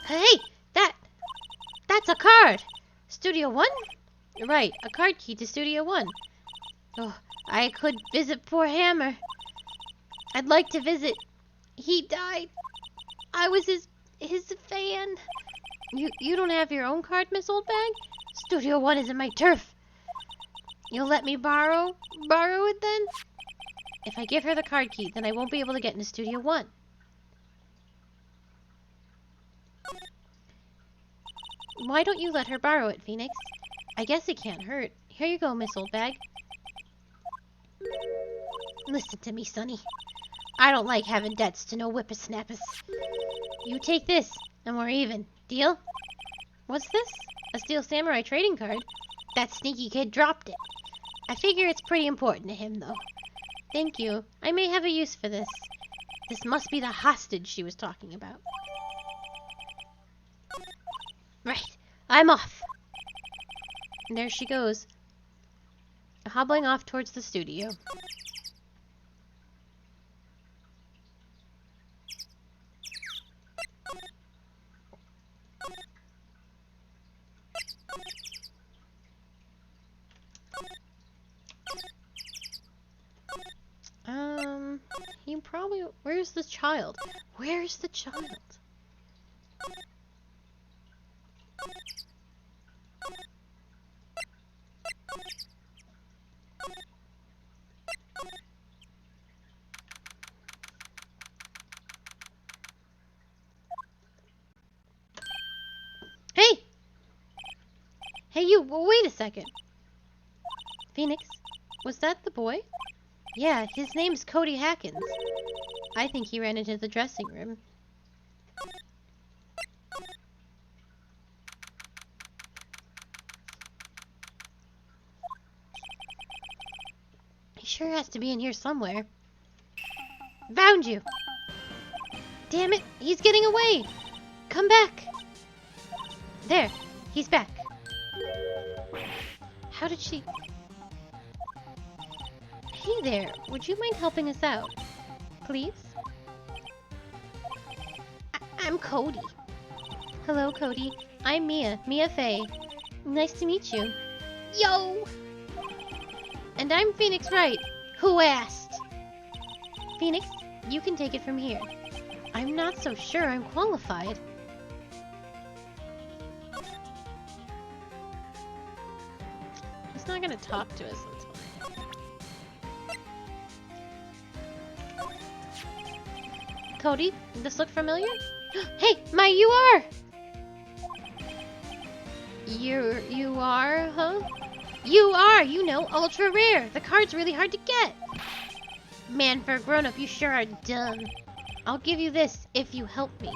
Hey! That's a card! Studio 1? Right, a card key to Studio 1. Oh, I could visit poor Hammer. I'd like to visit. He died. I was his fan. You don't have your own card, Miss Oldbag? Studio 1 isn't my turf. You'll let me borrow it then? If I give her the card key, then I won't be able to get into Studio 1. Why don't you let her borrow it, Phoenix? I guess it can't hurt. Here you go, Miss Oldbag. Listen to me, Sonny. I don't like having debts to no whippersnappers. You take this, and we're even. Deal? What's this? A Steel Samurai trading card? That sneaky kid dropped it. I figure it's pretty important to him, though. Thank you. I may have a use for this. This must be the hostage she was talking about. Right. I'm off. And there she goes, hobbling off towards the studio. He probably... Where's the child? Where's the child? Hey! Hey, you! Wait a second. Phoenix, was that the boy? Yeah, his name's Cody Hackins. I think he ran into the dressing room. He sure has to be in here somewhere. Found you! Damn it, he's getting away! Come back! There, he's back. How did she... Hey there, would you mind helping us out? Please? I'm Cody. Hello, Cody. I'm Mia Fey. Nice to meet you. Yo! And I'm Phoenix Wright. Who asked? Phoenix, you can take it from here. I'm not so sure I'm qualified. He's not gonna talk to us. That's fine. Cody, does this look familiar? Hey, you are! You are, huh? You are, ultra rare. The card's really hard to get. Man, for a grown-up, you sure are dumb. I'll give you this if you help me.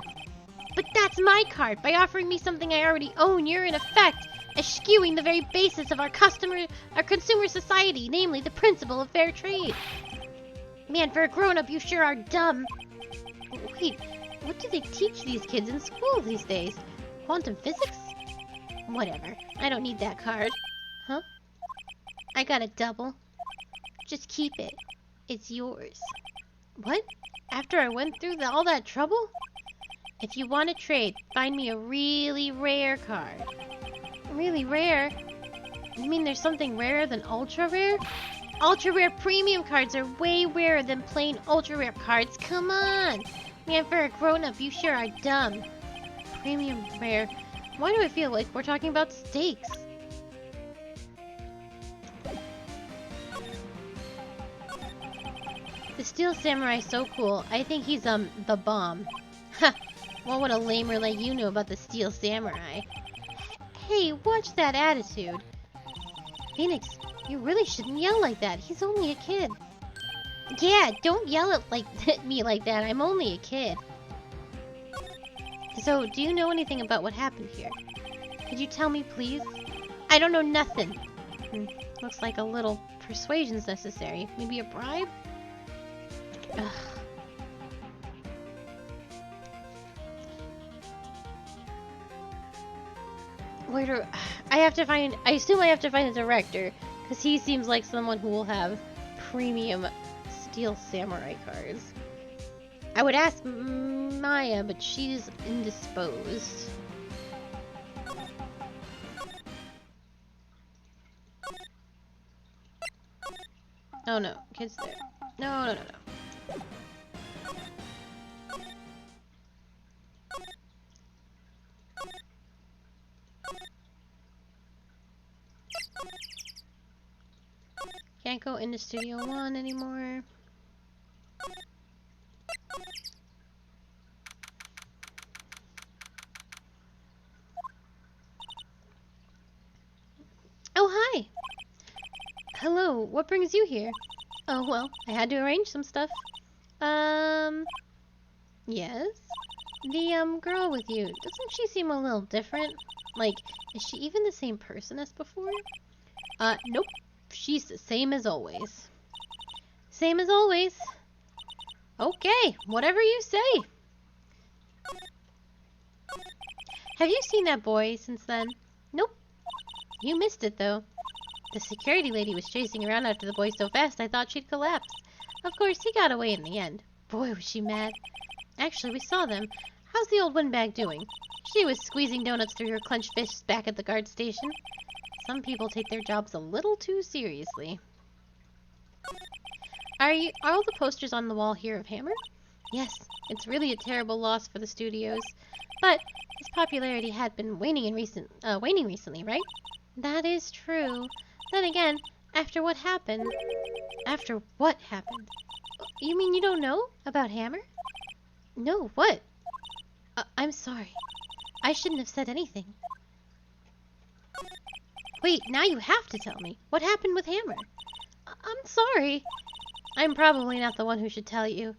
But that's my card. By offering me something I already own, you're in effect eschewing the very basis of our consumer society, namely the principle of fair trade. Man, for a grown-up, you sure are dumb. Wait, what do they teach these kids in school these days? Quantum physics? Whatever, I don't need that card. Huh? I got a double. Just keep it. It's yours. What? After I went through all that trouble? If you want to trade, find me a really rare card. Really rare? You mean there's something rarer than ultra rare? Ultra rare premium cards are way rarer than plain ultra rare cards. Come on! Man, for a grown-up, you sure are dumb. Premium rare. Why do I feel like we're talking about steaks? The Steel Samurai is so cool. I think he's, the bomb. Ha! What would a lamer like you know about the Steel Samurai? Hey, watch that attitude. Phoenix, you really shouldn't yell like that. He's only a kid. Yeah, don't yell at me like that. I'm only a kid. So, do you know anything about what happened here? Could you tell me, please? I don't know nothing. Looks like a little persuasion's necessary. Maybe a bribe? Ugh. Where do I have to find? I assume I have to find a director, because he seems like someone who will have premium Steel Samurai cards. I would ask Maya, but she's indisposed. Oh no, kid's there. No. Can't go into Studio 1 anymore. Oh, hi! Hello, what brings you here? Oh, well, I had to arrange some stuff. Yes? The, girl with you, doesn't she seem a little different? Like, is she even the same person as before? Nope. She's the same as always. Same as always. Okay, whatever you say. Have you seen that boy since then? Nope. You missed it, though. The security lady was chasing around after the boy so fast I thought she'd collapse. Of course, he got away in the end. Boy, was she mad. Actually, we saw them. How's the old windbag doing? She was squeezing donuts through her clenched fists back at the guard station. Some people take their jobs a little too seriously. Are all the posters on the wall here of Hammer? Yes, it's really a terrible loss for the studios. But his popularity had been waning recently, right? That is true. Then again, after what happened... After what happened? You mean you don't know about Hammer? No, what? I'm sorry. I shouldn't have said anything. Wait, now you have to tell me. What happened with Hammer? I'm sorry. I'm probably not the one who should tell you.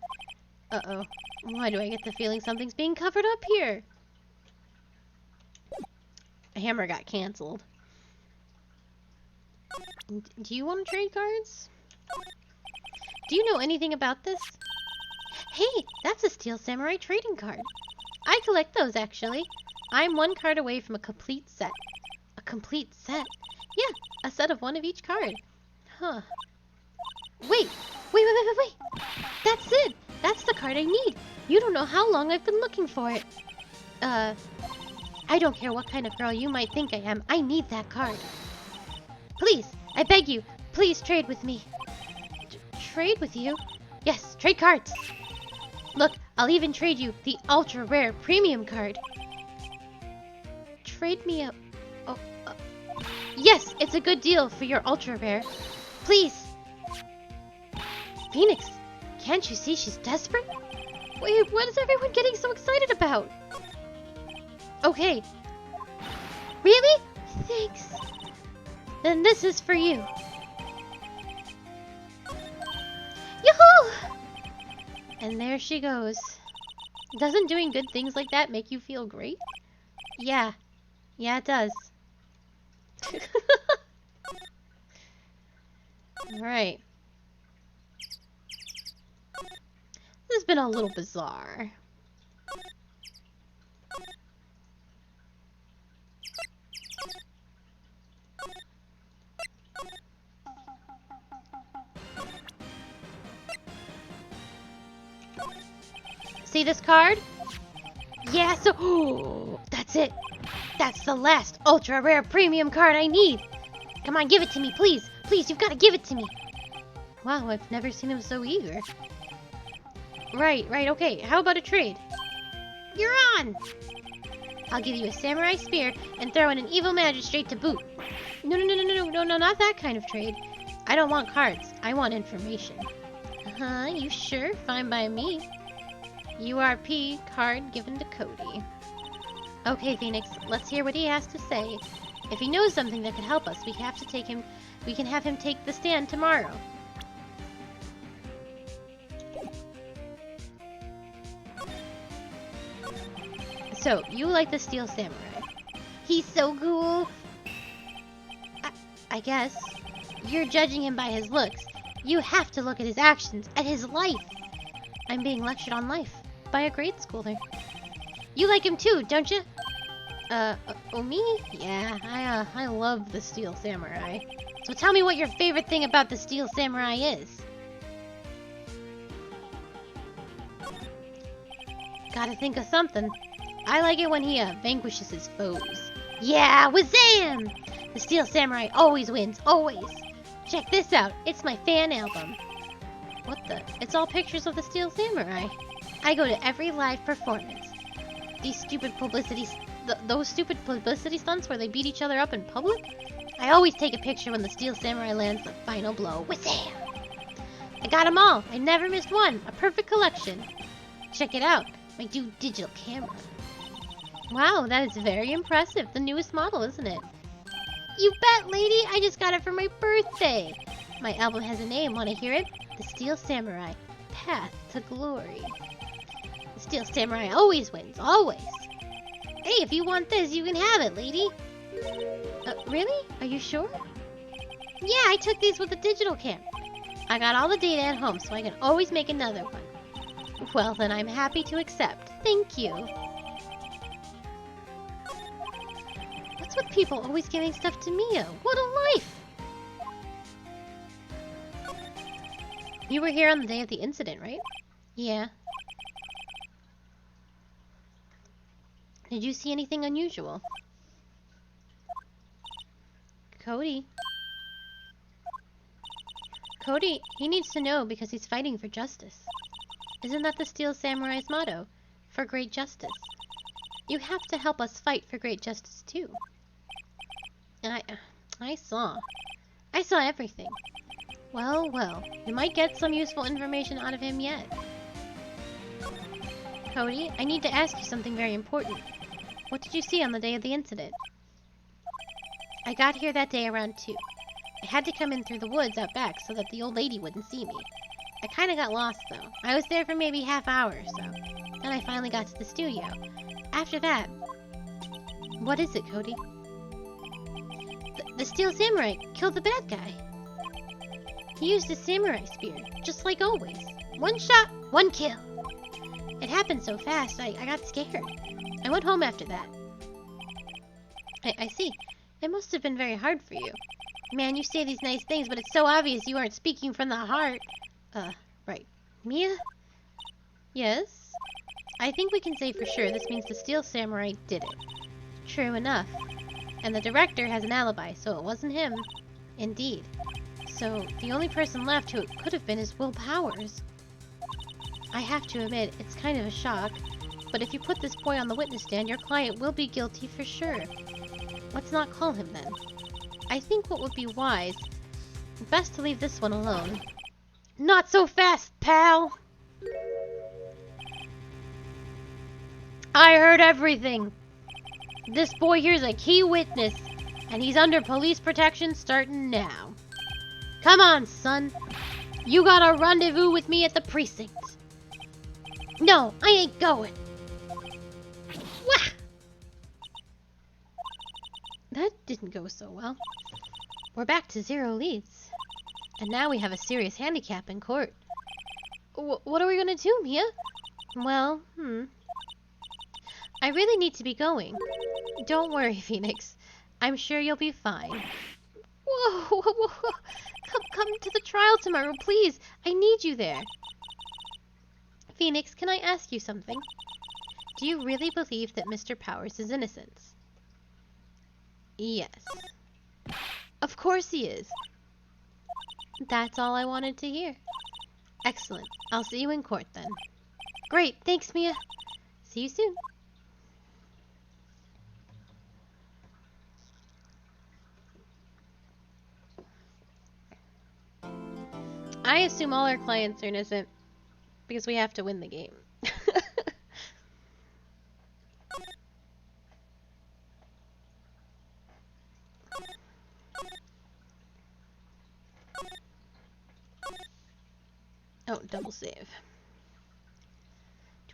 Uh-oh. Why do I get the feeling something's being covered up here? Hammer got canceled. Do you want to trade cards? Do you know anything about this? Hey, that's a Steel Samurai trading card. I collect those, actually. I'm one card away from a complete set. A complete set? Yeah, a set of one of each card. Huh. Wait! That's it! That's the card I need! You don't know how long I've been looking for it. I don't care what kind of girl you might think I am. I need that card. Please, I beg you, please trade with me. Trade with you? Yes, trade cards. Look, I'll even trade you the ultra rare premium card. Trade me a... Oh, yes, it's a good deal for your ultra rare. Please. Phoenix, can't you see she's desperate? Wait, what is everyone getting so excited about? Okay. Really? Thanks. Then this is for you. Yoo-hoo! And there she goes. Doesn't doing good things like that make you feel great? Yeah. Yeah, it does. Alright. This has been a little bizarre. See this card? Yeah, so... Oh, that's it. That's the last ultra rare premium card I need. Come on, give it to me, please. Please, you've got to give it to me. Wow, I've never seen him so eager. Right, okay. How about a trade? You're on! I'll give you a samurai spear and throw in an evil magistrate to boot. No, not that kind of trade. I don't want cards. I want information. You sure? Fine by me. URP card given to Cody. Okay, Phoenix, let's hear what he has to say. If he knows something that could help us, we can have him take the stand tomorrow. So, you like the Steel Samurai. He's so cool. I guess. You're judging him by his looks. You have to look at his actions, at his life. I'm being lectured on life by a grade schooler. You like him too, don't you? Me? Yeah, I love the Steel Samurai. So tell me what your favorite thing about the Steel Samurai is. Gotta think of something. I like it when he vanquishes his foes. Yeah, Wazam! The Steel Samurai always wins, always. Check this out, it's my fan album. What the? It's all pictures of the Steel Samurai. I go to every live performance. These stupid those stupid publicity stunts where they beat each other up in public? I always take a picture when the Steel Samurai lands the final blow. Wazam! I got them all. I never missed one. A perfect collection. Check it out. My new digital camera. Wow, that is very impressive. The newest model, isn't it? You bet, lady! I just got it for my birthday! My album has a name. Want to hear it? The Steel Samurai. Path to Glory. The Steel Samurai always wins. Always. Hey, if you want this, you can have it, lady. Really? Are you sure? Yeah, I took these with the digital camera. I got all the data at home, so I can always make another one. Well, then I'm happy to accept. Thank you. What's with people always giving stuff to Mia? What a life! You were here on the day of the incident, right? Yeah. Did you see anything unusual? Cody, he needs to know because he's fighting for justice. Isn't that the Steel Samurai's motto? For great justice. You have to help us fight for great justice too. And I saw everything. Well, you might get some useful information out of him yet. Cody, I need to ask you something very important. What did you see on the day of the incident? I got here that day around 2. I had to come in through the woods out back so that the old lady wouldn't see me. I kinda got lost though. I was there for maybe half hour or so. Then I finally got to the studio. After that... What is it, Cody? The Steel Samurai killed the bad guy. He used his samurai spear, just like always. 1 shot, 1 kill. It happened so fast, I got scared. I went home after that. I see. It must have been very hard for you. Man, you say these nice things, but it's so obvious you aren't speaking from the heart. Right. Mia? Yes? I think we can say for sure this means the Steel Samurai did it. True enough. And the director has an alibi, so it wasn't him. Indeed. So, the only person left who it could have been is Will Powers. I have to admit, it's kind of a shock. But if you put this boy on the witness stand, your client will be guilty for sure. Let's not call him then. I think what would be wise, best to leave this one alone. Not so fast, pal! I heard everything. This boy here's a key witness, and he's under police protection starting now. Come on, son. You got a rendezvous with me at the precinct. No, I ain't going. Wah! That didn't go so well. We're back to 0 leads. And now we have a serious handicap in court. What are we gonna do, Mia? Well, I really need to be going. Don't worry, Phoenix. I'm sure you'll be fine. Whoa. Come to the trial tomorrow, please. I need you there. Phoenix, can I ask you something? Do you really believe that Mr. Powers is innocent? Yes. Of course he is. That's all I wanted to hear. Excellent. I'll see you in court then. Great, thanks, Mia. See you soon. I assume all our clients are innocent because we have to win the game. Oh, double save.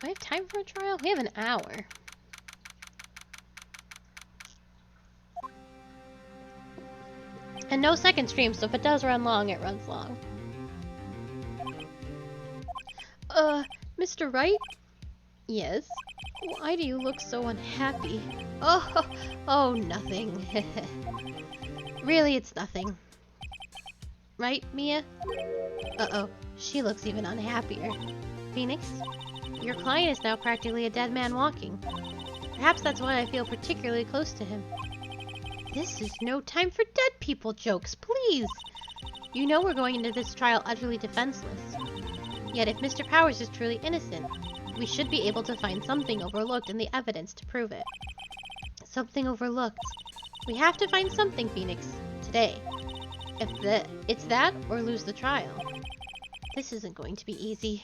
Do I have time for a trial? We have an hour. And no second stream, so if it does run long, it runs long. Mr. Wright? Yes? Why do you look so unhappy? Oh, nothing. Really, it's nothing. Right, Mia? Uh-oh, she looks even unhappier. Phoenix, your client is now practically a dead man walking. Perhaps that's why I feel particularly close to him. This is no time for dead people jokes, please! You know we're going into this trial utterly defenseless. Yet if Mr. Powers is truly innocent, we should be able to find something overlooked in the evidence to prove it. Something overlooked. We have to find something, Phoenix, today. It's that or lose the trial. This isn't going to be easy.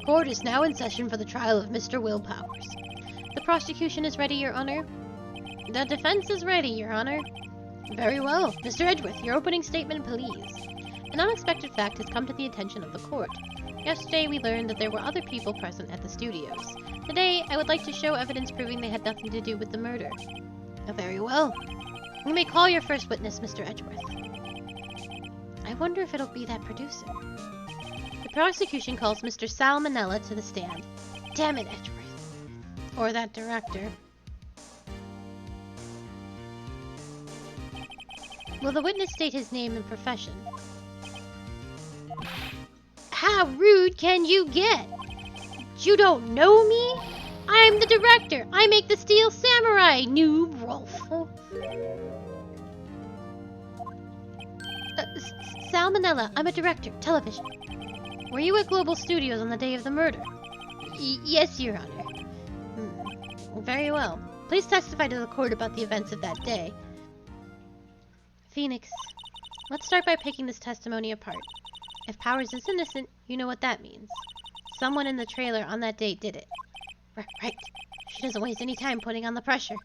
Court is now in session for the trial of Mr. Will Powers. The prosecution is ready, Your Honor. The defense is ready, Your Honor. Very well. Mr. Edgeworth, your opening statement, please. An unexpected fact has come to the attention of the court. Yesterday, we learned that there were other people present at the studios. Today, I would like to show evidence proving they had nothing to do with the murder. Very well. You may call your first witness, Mr. Edgeworth. I wonder if it'll be that producer. The prosecution calls Mr. Salmonella to the stand. Damn it, Edgeworth. Or that director. Will the witness state his name and profession? How rude can you get? You don't know me? I'm the director. I make the Steel Samurai, noob Rolf. Salmonella, I'm a director, television. Were you at Global Studios on the day of the murder? Yes, Your Honor. Very well. Please testify to the court about the events of that day. Phoenix, let's start by picking this testimony apart. If Powers is innocent, you know what that means. Someone in the trailer on that date did it. Right. She doesn't waste any time putting on the pressure.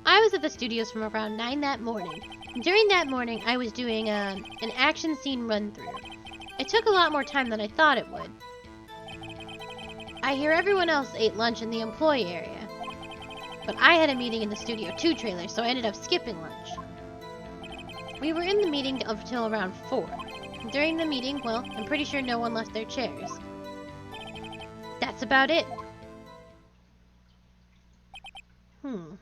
I was at the studios from around 9 that morning. During that morning, I was doing an action scene run-through. It took a lot more time than I thought it would. I hear everyone else ate lunch in the employee area. But I had a meeting in the Studio 2 trailer, so I ended up skipping lunch. We were in the meeting until around 4. During the meeting, well, I'm pretty sure no one left their chairs. That's about it. The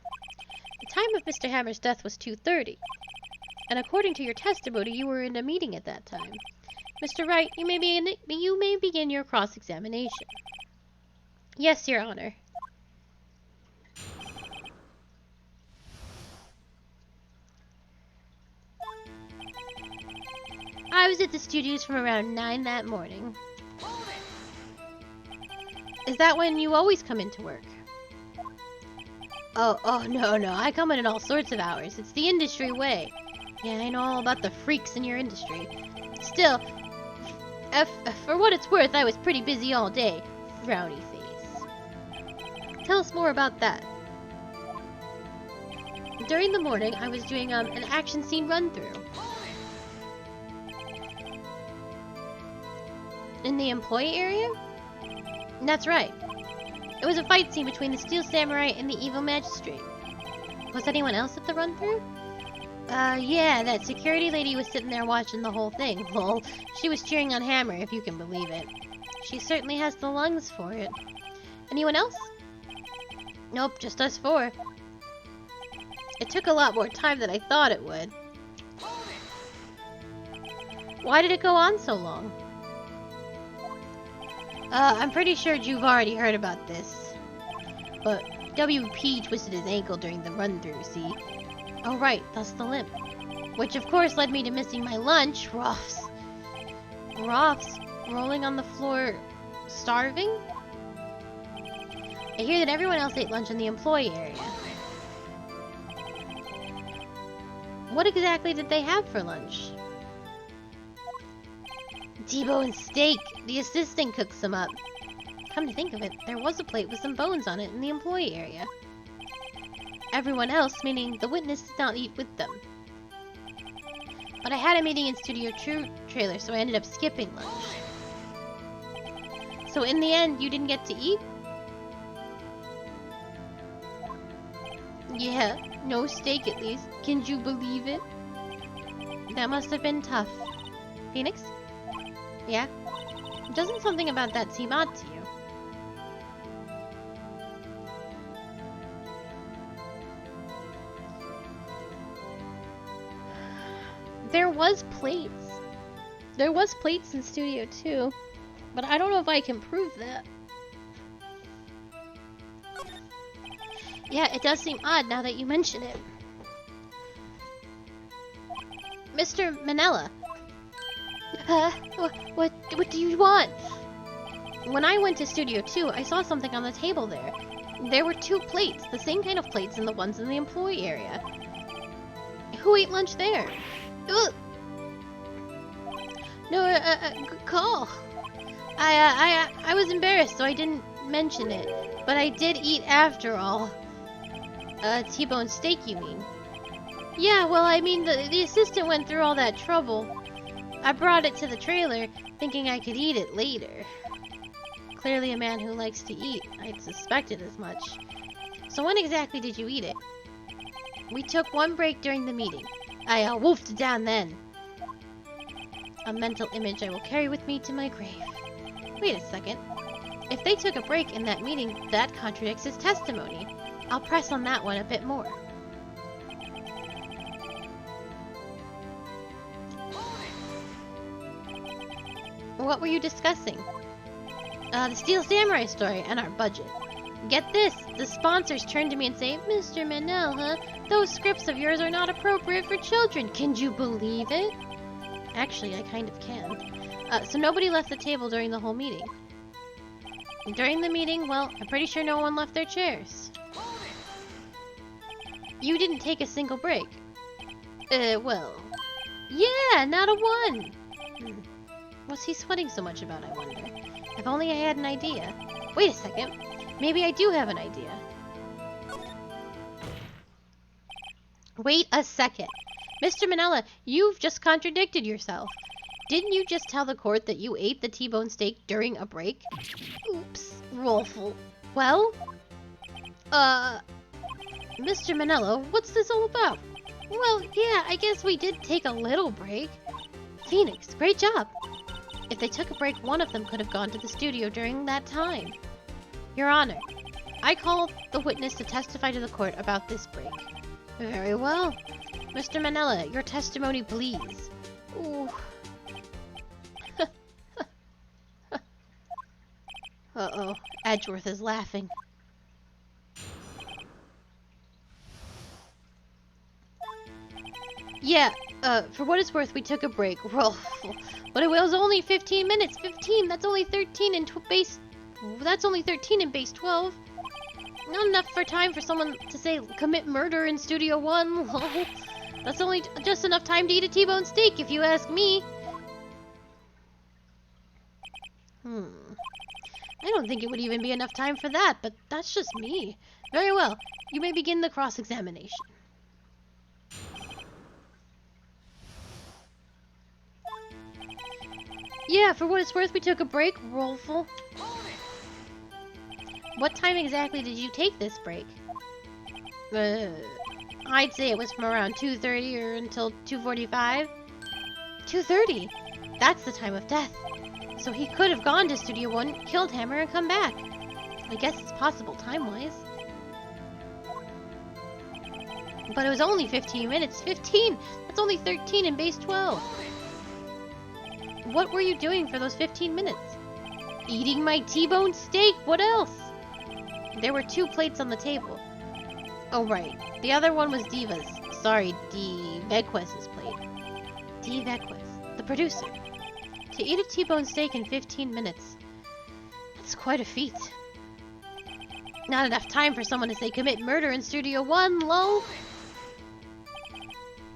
time of Mr. Hammer's death was 2:30. And according to your testimony, you were in a meeting at that time. Mr. Wright, you may begin your cross-examination. Yes, Your Honor. I was at the studios from around 9 that morning. Is that when you always come into work? Oh, no. I come in at all sorts of hours. It's the industry way. Yeah, I know all about the freaks in your industry. Still, for what it's worth, I was pretty busy all day. Frowny face. Tell us more about that. During the morning, I was doing an action scene run-through. In the employee area? That's right. It was a fight scene between the Steel Samurai and the Evil Magistrate. Was anyone else at the run-through? Yeah, that security lady was sitting there watching the whole thing. Lol, she was cheering on Hammer, if you can believe it. She certainly has the lungs for it. Anyone else? Nope, just us 4. It took a lot more time than I thought it would. Why did it go on so long? I'm pretty sure you've already heard about this. But WP twisted his ankle during the run-through, see? Oh right, thus the limp. Which of course led me to missing my lunch, Roths. Roths, rolling on the floor, starving? I hear that everyone else ate lunch in the employee area. What exactly did they have for lunch? T-bone steak. The assistant cooks them up. Come to think of it, there was a plate with some bones on it in the employee area. Everyone else, meaning the witness, did not eat with them. But I had a meeting in Studio Trailer, so I ended up skipping lunch. So in the end, you didn't get to eat? Yeah, no steak at least. Can you believe it? That must have been tough. Phoenix? Yeah? Doesn't something about that seem odd to you? There was plates. There was plates in Studio 2, but I don't know if I can prove that. Yeah, it does seem odd now that you mention it. Mr. Manella. What do you want? When I went to Studio 2, I saw something on the table there. There were 2 plates, the same kind of plates in the ones in the employee area. Who ate lunch there? Ugh. No, good call. I was embarrassed, so I didn't mention it. But I did eat after all. T-bone steak, you mean? Yeah, well, I mean, the assistant went through all that trouble. I brought it to the trailer, thinking I could eat it later. Clearly a man who likes to eat. I'd suspected as much. So when exactly did you eat it? We took 1 break during the meeting. I wolfed it down then. A mental image I will carry with me to my grave. Wait a second. If they took a break in that meeting, that contradicts his testimony. I'll press on that one a bit more. What were you discussing? The Steel Samurai story and our budget. Get this, the sponsors turn to me and say, Mr. Manel, those scripts of yours are not appropriate for children. Can you believe it? Actually, I kind of can. So nobody left the table during the whole meeting. During the meeting, well, I'm pretty sure no one left their chairs. You didn't take a single break. Well... Yeah, not a one! What's he sweating so much about, I wonder? If only I had an idea. Wait a second. Maybe I do have an idea. Wait a second. Mr. Manella, you've just contradicted yourself. Didn't you just tell the court that you ate the T-bone steak during a break? Oops, Rolful. Well? Mr. Manella, what's this all about? Well, yeah, I guess we did take a little break. Phoenix, great job. If they took a break, one of them could have gone to the studio during that time. Your Honor, I call the witness to testify to the court about this break. Very well. Mr. Manella, your testimony, please. Ooh. Uh-oh, Edgeworth is laughing. Yeah, for what it's worth, we took a break. But it was only 15 minutes. 15, that's only 13 in base... That's only 13 in base 12. Not enough for time for someone to say, commit murder in Studio 1. That's only just enough time to eat a T-bone steak, if you ask me. I don't think it would even be enough time for that, but that's just me. Very well. You may begin the cross-examination. Yeah, for what it's worth, we took a break, Rolful. What time exactly did you take this break? I'd say it was from around 2:30 or until 2:45. 2:30? That's the time of death. So he could have gone to Studio 1, killed Hammer, and come back. I guess it's possible time-wise. But it was only 15 minutes. 15! That's only 13 in base 12. What were you doing for those 15 minutes? Eating my T-bone steak. What else? There were 2 plates on the table. Oh, right. The other one was Diva's. Sorry, D. Vegquez's plate. D. Vegquez, the producer. To eat a T-bone steak in 15 minutes. That's quite a feat. Not enough time for someone to say commit murder in Studio 1, lol.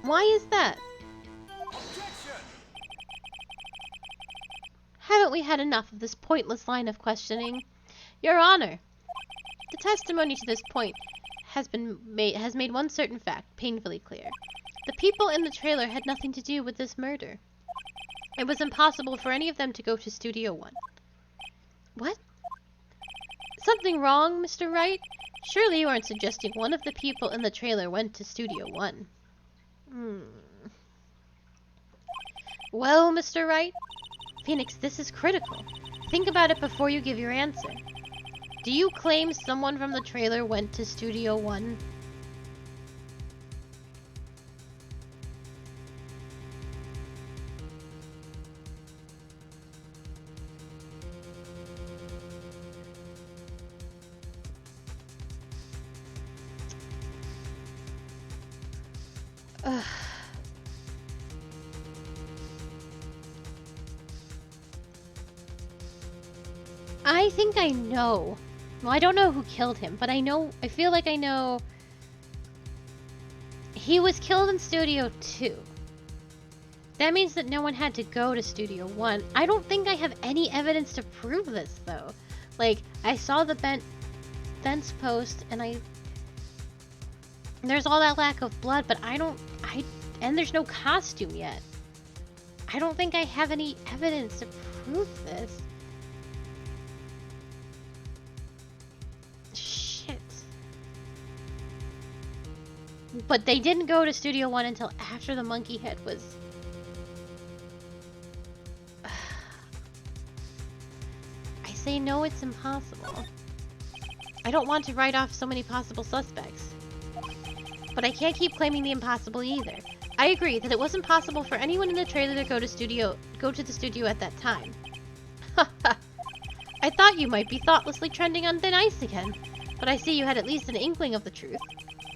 Why is that? Haven't we had enough of this pointless line of questioning? Your Honor, the testimony to this point has made one certain fact painfully clear. The people in the trailer had nothing to do with this murder. It was impossible for any of them to go to Studio 1. What? Something wrong, Mr. Wright? Surely you aren't suggesting one of the people in the trailer went to Studio 1. Well, Mr. Wright? Phoenix, this is critical. Think about it before you give your answer. Do you claim someone from the trailer went to Studio 1? Ugh. I think I know. Well, I don't know who killed him, but I feel like I know. He was killed in Studio 2. That means that no one had to go to Studio 1. I don't think I have any evidence to prove this, though. Like, I saw the fence post, and there's all that lack of blood, but and there's no costume yet. I don't think I have any evidence to prove this. But they didn't go to Studio 1 until after the monkey head was... I say no, it's impossible. I don't want to write off so many possible suspects. But I can't keep claiming the impossible either. I agree that it wasn't possible for anyone in the trailer to go to the studio at that time. I thought you might be thoughtlessly trending on thin ice again, but I see you had at least an inkling of the truth.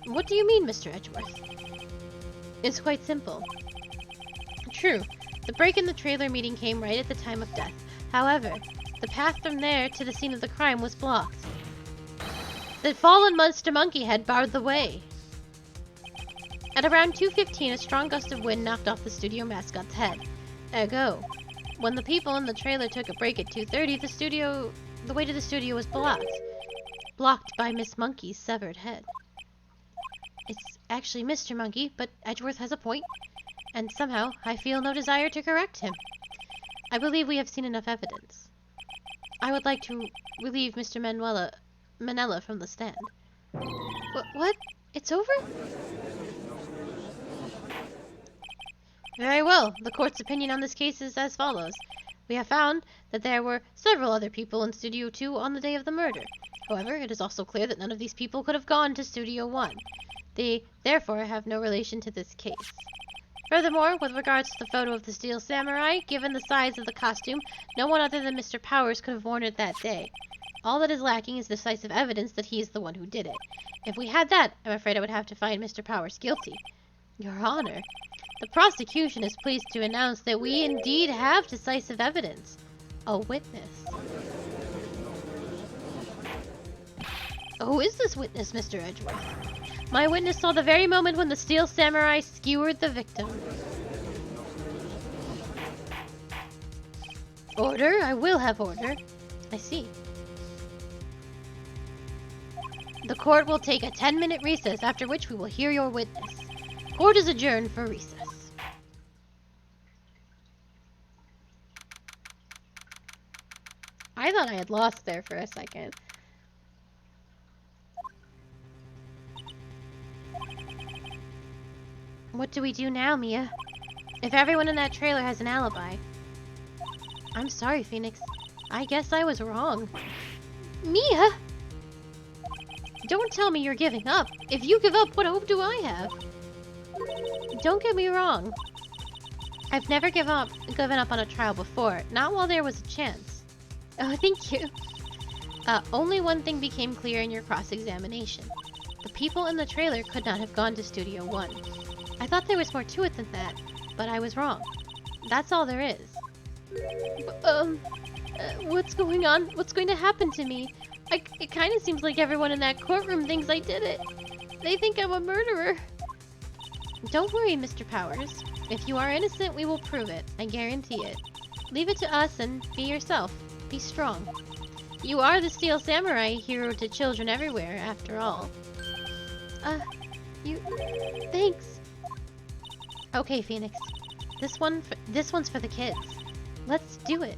What do you mean, Mr. Edgeworth? It's quite simple. True, the break in the trailer meeting came right at the time of death. However, the path from there to the scene of the crime was blocked. The fallen monster monkey head barred the way. At around 2:15, a strong gust of wind knocked off the studio mascot's head. Ergo, when the people in the trailer took a break at 2:30, the way to the studio was blocked by Miss Monkey's severed head. It's actually Mr. Monkey, but Edgeworth has a point, and somehow I feel no desire to correct him. I believe we have seen enough evidence. I would like to relieve Mr. Manella from the stand. What? It's over? Very well. The court's opinion on this case is as follows. We have found that there were several other people in Studio 2 on the day of the murder. However, it is also clear that none of these people could have gone to Studio 1. They, therefore, have no relation to this case. Furthermore, with regards to the photo of the Steel Samurai, given the size of the costume, no one other than Mr. Powers could have worn it that day. All that is lacking is decisive evidence that he is the one who did it. If we had that, I'm afraid I would have to find Mr. Powers guilty. Your Honor, the prosecution is pleased to announce that we indeed have decisive evidence. A witness. Who is this witness, Mr. Edgeworth? My witness saw the very moment when the Steel Samurai skewered the victim. Order? I will have order. I see. The court will take a 10-minute recess, after which we will hear your witness. Court is adjourned for recess. I thought I had lost there for a second. What do we do now, Mia? If everyone in that trailer has an alibi. I'm sorry, Phoenix. I guess I was wrong. Mia! Don't tell me you're giving up. If you give up, what hope do I have? Don't get me wrong. I've never given up on a trial before, not while there was a chance. Oh, thank you. Only one thing became clear in your cross-examination. The people in the trailer could not have gone to Studio 1. I thought there was more to it than that, but I was wrong. That's all there is. What's going on? What's going to happen to me? It kind of seems like everyone in that courtroom thinks I did it. They think I'm a murderer. Don't worry, Mr. Powers. If you are innocent, we will prove it. I guarantee it. Leave it to us and be yourself. Be strong. You are the Steel Samurai, hero to children everywhere, after all. Thanks. Okay, Phoenix. This one's for the kids. Let's do it.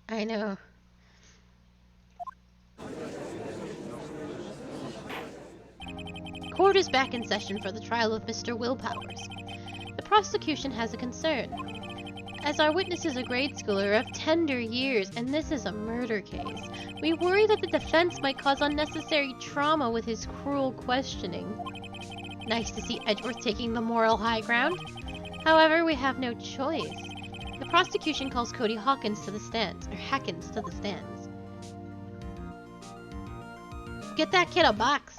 I know. Court is back in session for the trial of Mr. Will Powers. The prosecution has a concern. As our witness is a grade schooler of tender years, and this is a murder case, we worry that the defense might cause unnecessary trauma with his cruel questioning. Nice to see Edgeworth taking the moral high ground. However, we have no choice. The prosecution calls Cody Hawkins to the stands, or Hackins to the stands. Get that kid a box.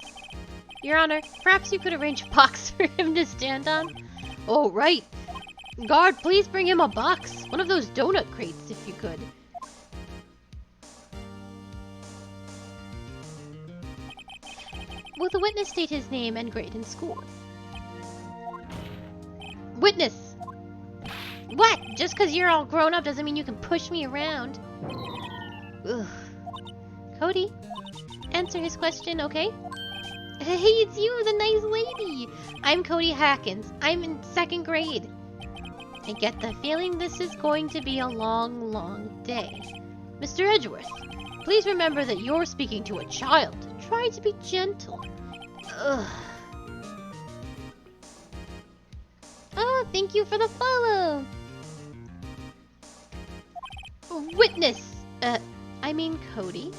Your Honor, perhaps you could arrange a box for him to stand on? Oh, right. Guard, please bring him a box. One of those donut crates, if you could. Will the witness state his name and grade in school? Witness! What? Just because you're all grown up doesn't mean you can push me around. Ugh. Cody, answer his question, okay? Hey, it's you, the nice lady! I'm Cody Hackins. I'm in 2nd grade. I get the feeling this is going to be a long, long day. Mr. Edgeworth, please remember that you're speaking to a child. Try to be gentle. Ugh. Oh, thank you for the follow! Witness! I mean Cody.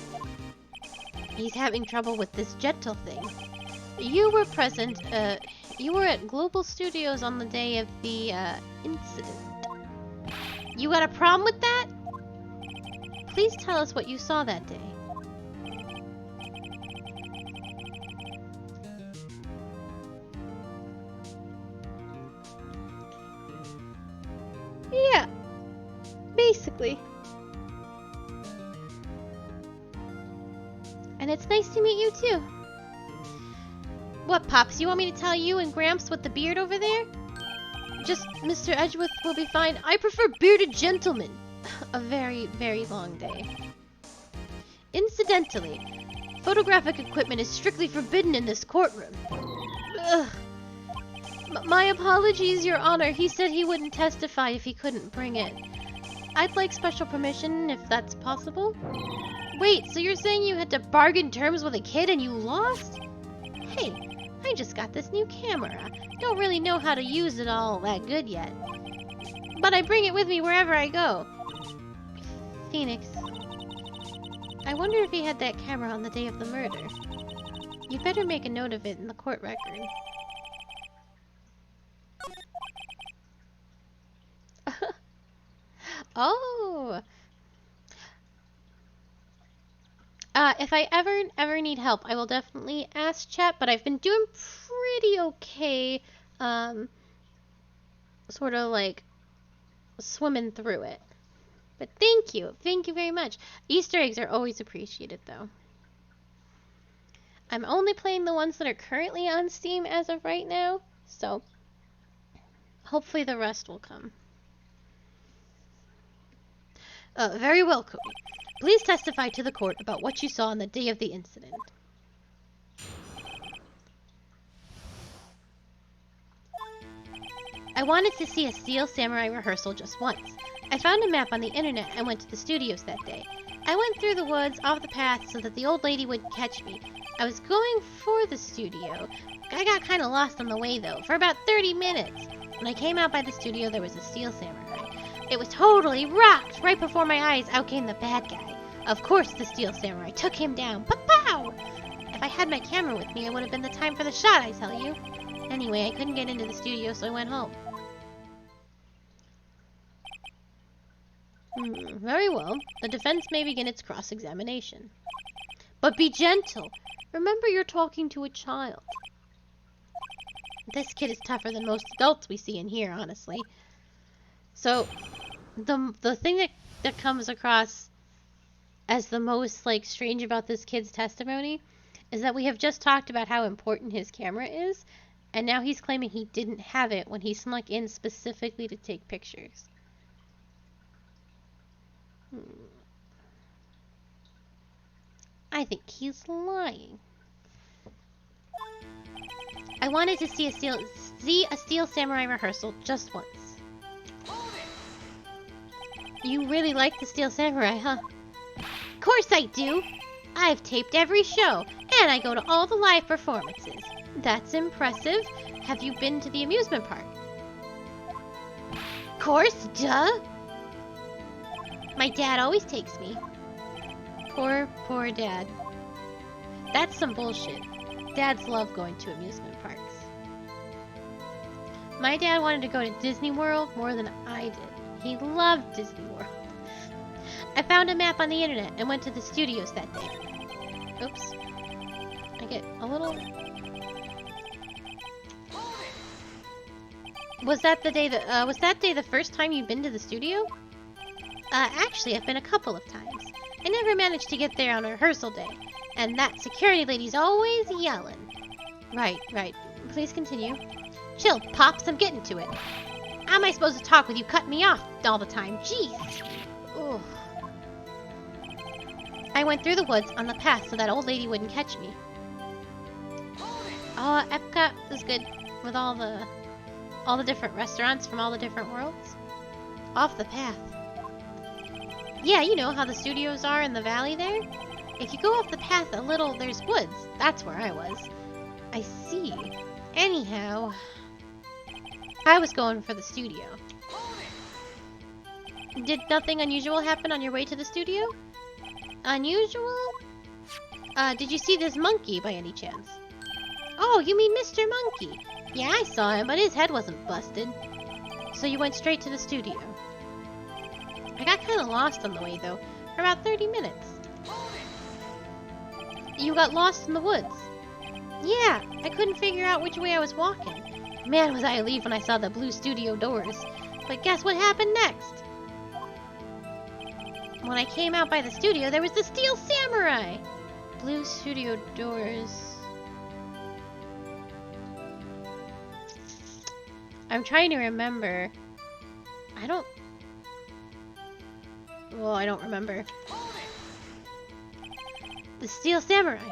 He's having trouble with this gentle thing. You were present, you were at Global Studios on the day of the, incident. You got a problem with that? Please tell us what you saw that day. Yeah. Basically. And it's nice to meet you too. What, Pops? You want me to tell you and Gramps with the beard over there? Just Mr. Edgeworth will be fine. I prefer bearded gentlemen. A very, very long day. Incidentally, photographic equipment is strictly forbidden in this courtroom. Ugh. My apologies, Your Honor. He said he wouldn't testify if he couldn't bring it. I'd like special permission if that's possible. Wait, so you're saying you had to bargain terms with a kid and you lost? Hey, I just got this new camera. Don't really know how to use it all that good yet. But I bring it with me wherever I go. Phoenix. I wonder if he had that camera on the day of the murder. You'd better make a note of it in the court record. Oh! If I ever need help, I will definitely ask chat, but I've been doing pretty okay, sort of like swimming through it. But thank you very much. Easter eggs are always appreciated though. I'm only playing the ones that are currently on Steam as of right now, so hopefully the rest will come. Very well, Cody. Please testify to the court about what you saw on the day of the incident. I wanted to see a Steel Samurai rehearsal just once. I found a map on the internet and went to the studios that day. I went through the woods off the path so that the old lady wouldn't catch me. I was going for the studio. I got kind of lost on the way though, for about 30 minutes. When I came out by the studio, there was a steel samurai. It was totally rocked! Right before my eyes, out came the bad guy. Of course, the steel samurai took him down. Pa-pow! If I had my camera with me, it would have been the time for the shot, I tell you. Anyway, I couldn't get into the studio, so I went home. Very well. The defense may begin its cross-examination. But be gentle. Remember, you're talking to a child. This kid is tougher than most adults we see in here, honestly. So, the thing that comes across as the most, like, strange about this kid's testimony is that we have just talked about how important his camera is, and now he's claiming he didn't have it when he snuck in specifically to take pictures. I think he's lying. I wanted to see a Steel Samurai rehearsal just once. You really like the Steel Samurai, huh? Of course I do! I've taped every show, and I go to all the live performances. That's impressive. Have you been to the amusement park? Course, duh! My dad always takes me. Poor dad. That's some bullshit. Dads love going to amusement parks. My dad wanted to go to Disney World more than I did. He loved Disney World. I found a map on the internet and went to the studios that day. Oops. I get a little... Was that day the first time you've been to the studio? Actually, I've been a couple of times. I never managed to get there on rehearsal day. And that security lady's always yelling. Right. Please continue. Chill, Pops, I'm getting to it. How am I supposed to talk with you cutting me off all the time? Jeez. Ugh. I went through the woods on the path so that old lady wouldn't catch me. Oh, Epcot was good with all the different restaurants from all the different worlds. Off the path. Yeah, you know how the studios are in the valley there? If you go off the path a little, there's woods. That's where I was. I see. Anyhow, I was going for the studio. Did nothing unusual happen on your way to the studio? Unusual? Did you see this monkey by any chance? Oh, you mean Mr. Monkey? Yeah, I saw him, but his head wasn't busted. So you went straight to the studio. I got kind of lost on the way, though, for about 30 minutes. You got lost in the woods? Yeah, I couldn't figure out which way I was walking. Man, was I relieved when I saw the blue studio doors. But guess what happened next? When I came out by the studio, there was the Steel Samurai! Blue studio doors... I'm trying to remember. I don't remember. The Steel Samurai.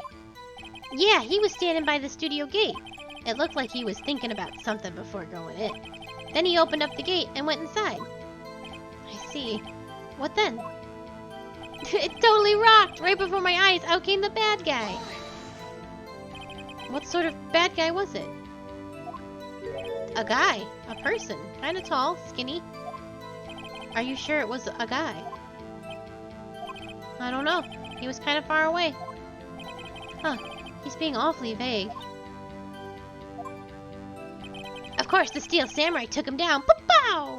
Yeah, he was standing by the studio gate. It looked like he was thinking about something before going in. Then he opened up the gate and went inside. I see. What then? It totally rocked! Right before my eyes, out came the bad guy. What sort of bad guy was it? A guy. A person. Kinda tall, skinny. Are you sure it was a guy? I don't know. He was kind of far away. Huh. He's being awfully vague. Of course, the Steel Samurai took him down. Pow!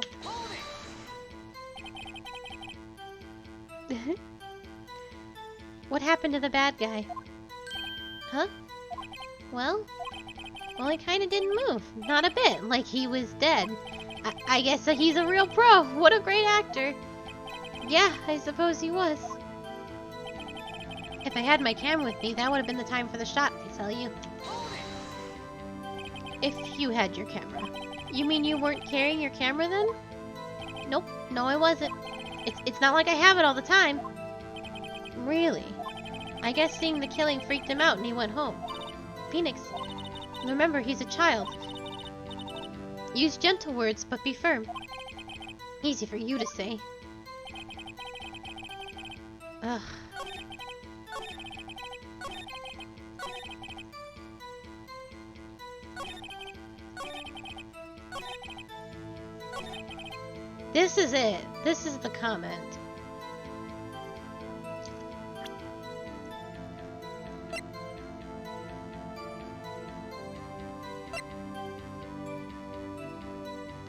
What happened to the bad guy? Huh? Well, he kind of didn't move. Not a bit. Like he was dead. I guess he's a real pro. What a great actor. Yeah, I suppose he was. If I had my camera with me, that would have been the time for the shot, I tell you. If you had your camera. You mean you weren't carrying your camera then? Nope. No, I wasn't. It's not like I have it all the time. Really? I guess seeing the killing freaked him out and he went home. Phoenix, remember he's a child. Use gentle words, but be firm. Easy for you to say. Ugh. This is it. This is the comment.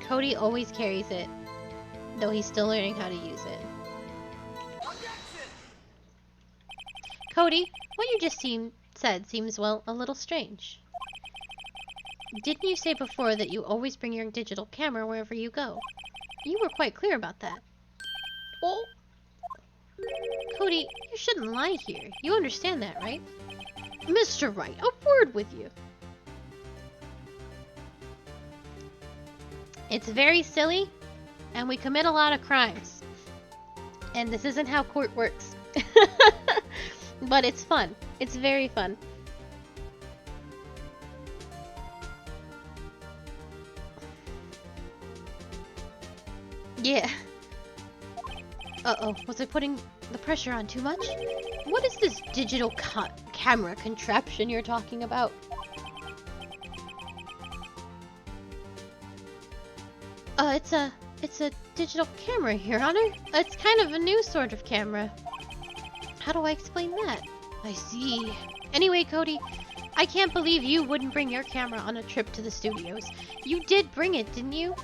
Cody always carries it, though he's still learning how to use it. Cody, what you just said seems, well, a little strange. Didn't you say before that you always bring your digital camera wherever you go? You were quite clear about that. Oh! Cody, you shouldn't lie here. You understand that, right? Mr. Wright, a word with you. It's very silly, and we commit a lot of crimes. And this isn't how court works. But it's fun. It's very fun. Yeah. Uh-oh, was I putting the pressure on too much? What is this digital camera contraption you're talking about? It's a digital camera, Your Honor. It's kind of a new sort of camera. How do I explain that? I see. Anyway, Cody, I can't believe you wouldn't bring your camera on a trip to the studios. You did bring it, didn't you?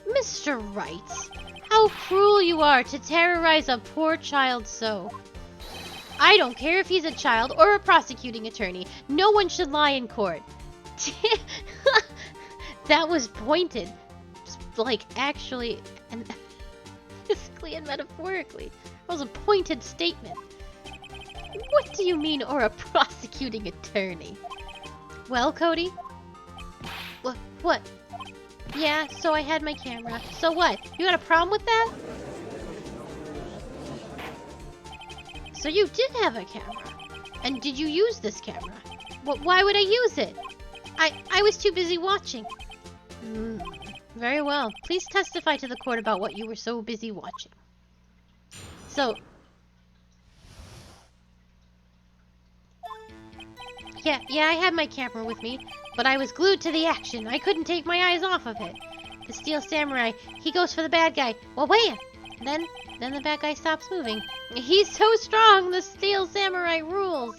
Mr. Wright, how cruel you are to terrorize a poor child so. I don't care if he's a child or a prosecuting attorney. No one should lie in court. That was pointed. Like, actually, and physically and metaphorically. That was a pointed statement. What do you mean, or a prosecuting attorney? Well, Cody? What? Yeah, so I had my camera. So what? You got a problem with that? So you did have a camera. And did you use this camera? Why would I use it? I was too busy watching. Very well. Please testify to the court about what you were so busy watching. So... Yeah, I had my camera with me, but I was glued to the action. I couldn't take my eyes off of it. The Steel Samurai, he goes for the bad guy. Well, wham! Then the bad guy stops moving. He's so strong, the Steel Samurai rules.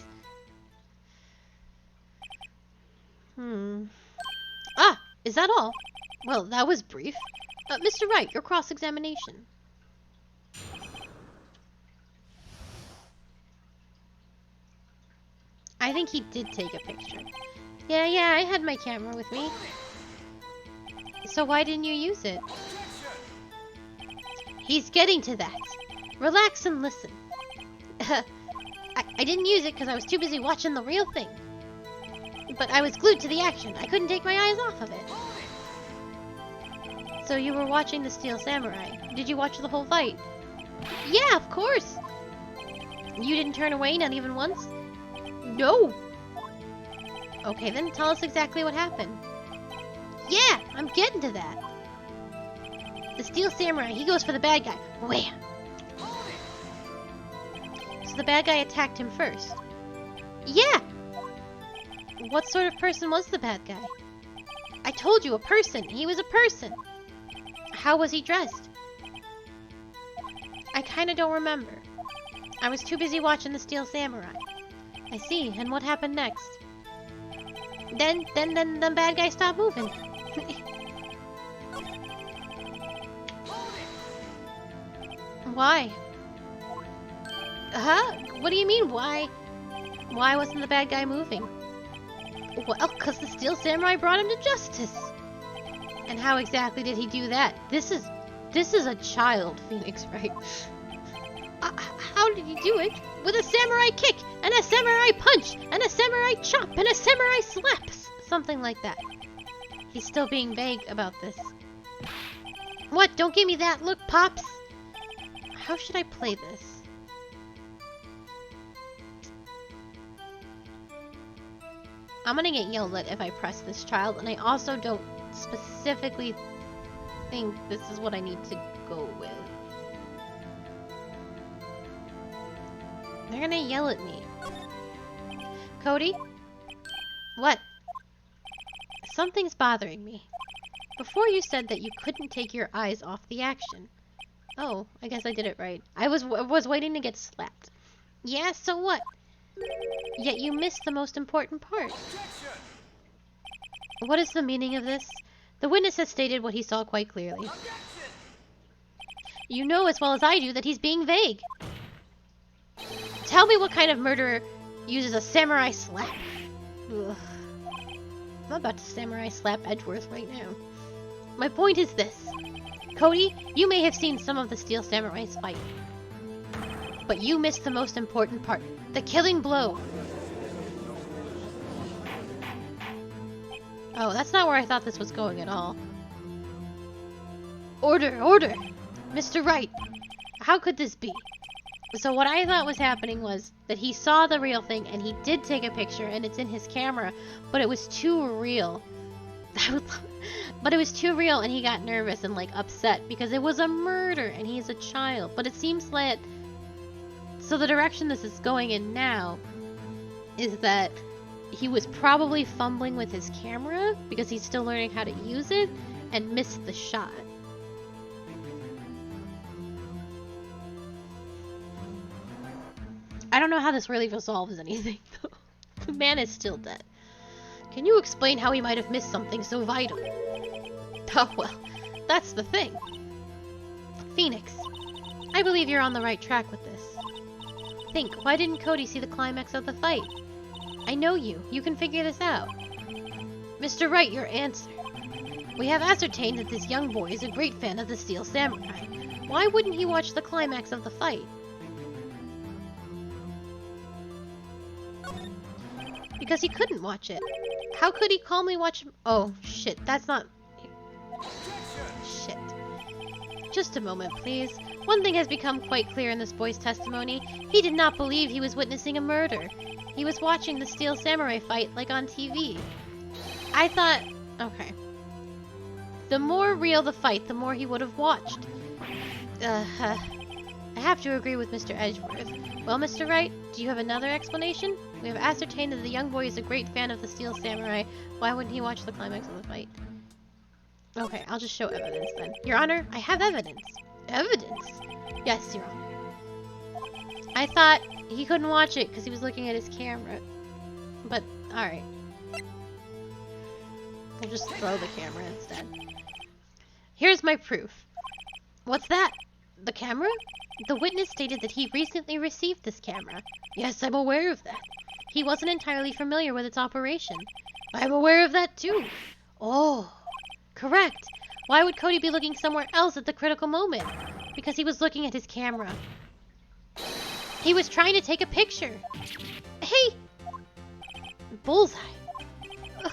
Ah, is that all? Well, that was brief. Mr. Wright, your cross-examination. I think he did take a picture. Yeah, I had my camera with me. So why didn't you use it? He's getting to that. Relax and listen. I didn't use it because I was too busy watching the real thing. But I was glued to the action. I couldn't take my eyes off of it. So you were watching the Steel Samurai. Did you watch the whole fight? Yeah, of course. You didn't turn away, not even once? No. Okay, then tell us exactly what happened. Yeah, I'm getting to that. The Steel Samurai, he goes for the bad guy. Wham! So the bad guy attacked him first. Yeah! What sort of person was the bad guy? I told you, a person. He was a person. How was he dressed? I kinda don't remember. I was too busy watching the Steel Samurai. I see, and what happened next? Then the bad guy stopped moving. Why? Huh? What do you mean, why? Why wasn't the bad guy moving? Well, because the Steel Samurai brought him to justice. And how exactly did he do that? This is a child, Phoenix, right? How did he do it? With a samurai kick, and a samurai punch, and a samurai chop, and a samurai slap. Something like that. He's still being vague about this. What? Don't give me that look, Pops. How should I play this? I'm gonna get yelled at if I press this child, and I also don't specifically think this is what I need to go with. They're gonna yell at me. Cody? What? Something's bothering me. Before you said that you couldn't take your eyes off the action. Oh, I guess I did it right. I was waiting to get slapped. Yeah, so what? Yet you missed the most important part. What is the meaning of this? The witness has stated what he saw quite clearly. You know as well as I do that he's being vague. Tell me what kind of murderer uses a samurai slap. Ugh. I'm about to samurai slap Edgeworth right now. My point is this. Cody, you may have seen some of the Steel Samurais fight. But you missed the most important part. The killing blow. Oh, that's not where I thought this was going at all. Order, order! Mr. Wright, how could this be? So what I thought was happening was that he saw the real thing and he did take a picture and it's in his camera, but it was too real. But it was too real and he got nervous and like upset because it was a murder and he's a child. But it seems that... So the direction this is going in now is that he was probably fumbling with his camera because he's still learning how to use it and missed the shot. I don't know how this really resolves anything, though. The man is still dead. Can you explain how he might have missed something so vital? Oh, well, that's the thing. Phoenix, I believe you're on the right track with this. Think, why didn't Cody see the climax of the fight? I know you. You can figure this out. Mr. Wright, your answer. We have ascertained that this young boy is a great fan of the Steel Samurai. Why wouldn't he watch the climax of the fight? Because he couldn't watch it. How could he calmly watch... Oh, shit. That's not... Shit. Just a moment, please. One thing has become quite clear in this boy's testimony. He did not believe he was witnessing a murder. He was watching the Steel Samurai fight like on TV. I thought... Okay. The more real the fight, the more he would have watched. I have to agree with Mr. Edgeworth. Well, Mr. Wright, do you have another explanation? We have ascertained that the young boy is a great fan of the Steel Samurai. Why wouldn't he watch the climax of the fight? Okay, I'll just show evidence then. Your Honor, I have evidence. Evidence? Yes, Your Honor. I thought he couldn't watch it because he was looking at his camera. But, alright. We'll just throw the camera instead. Here's my proof. What's that? The camera? The witness stated that he recently received this camera. Yes, I'm aware of that. He wasn't entirely familiar with its operation. I'm aware of that too. Oh, correct. Why would Cody be looking somewhere else at the critical moment? Because he was looking at his camera. He was trying to take a picture. Hey! Bullseye.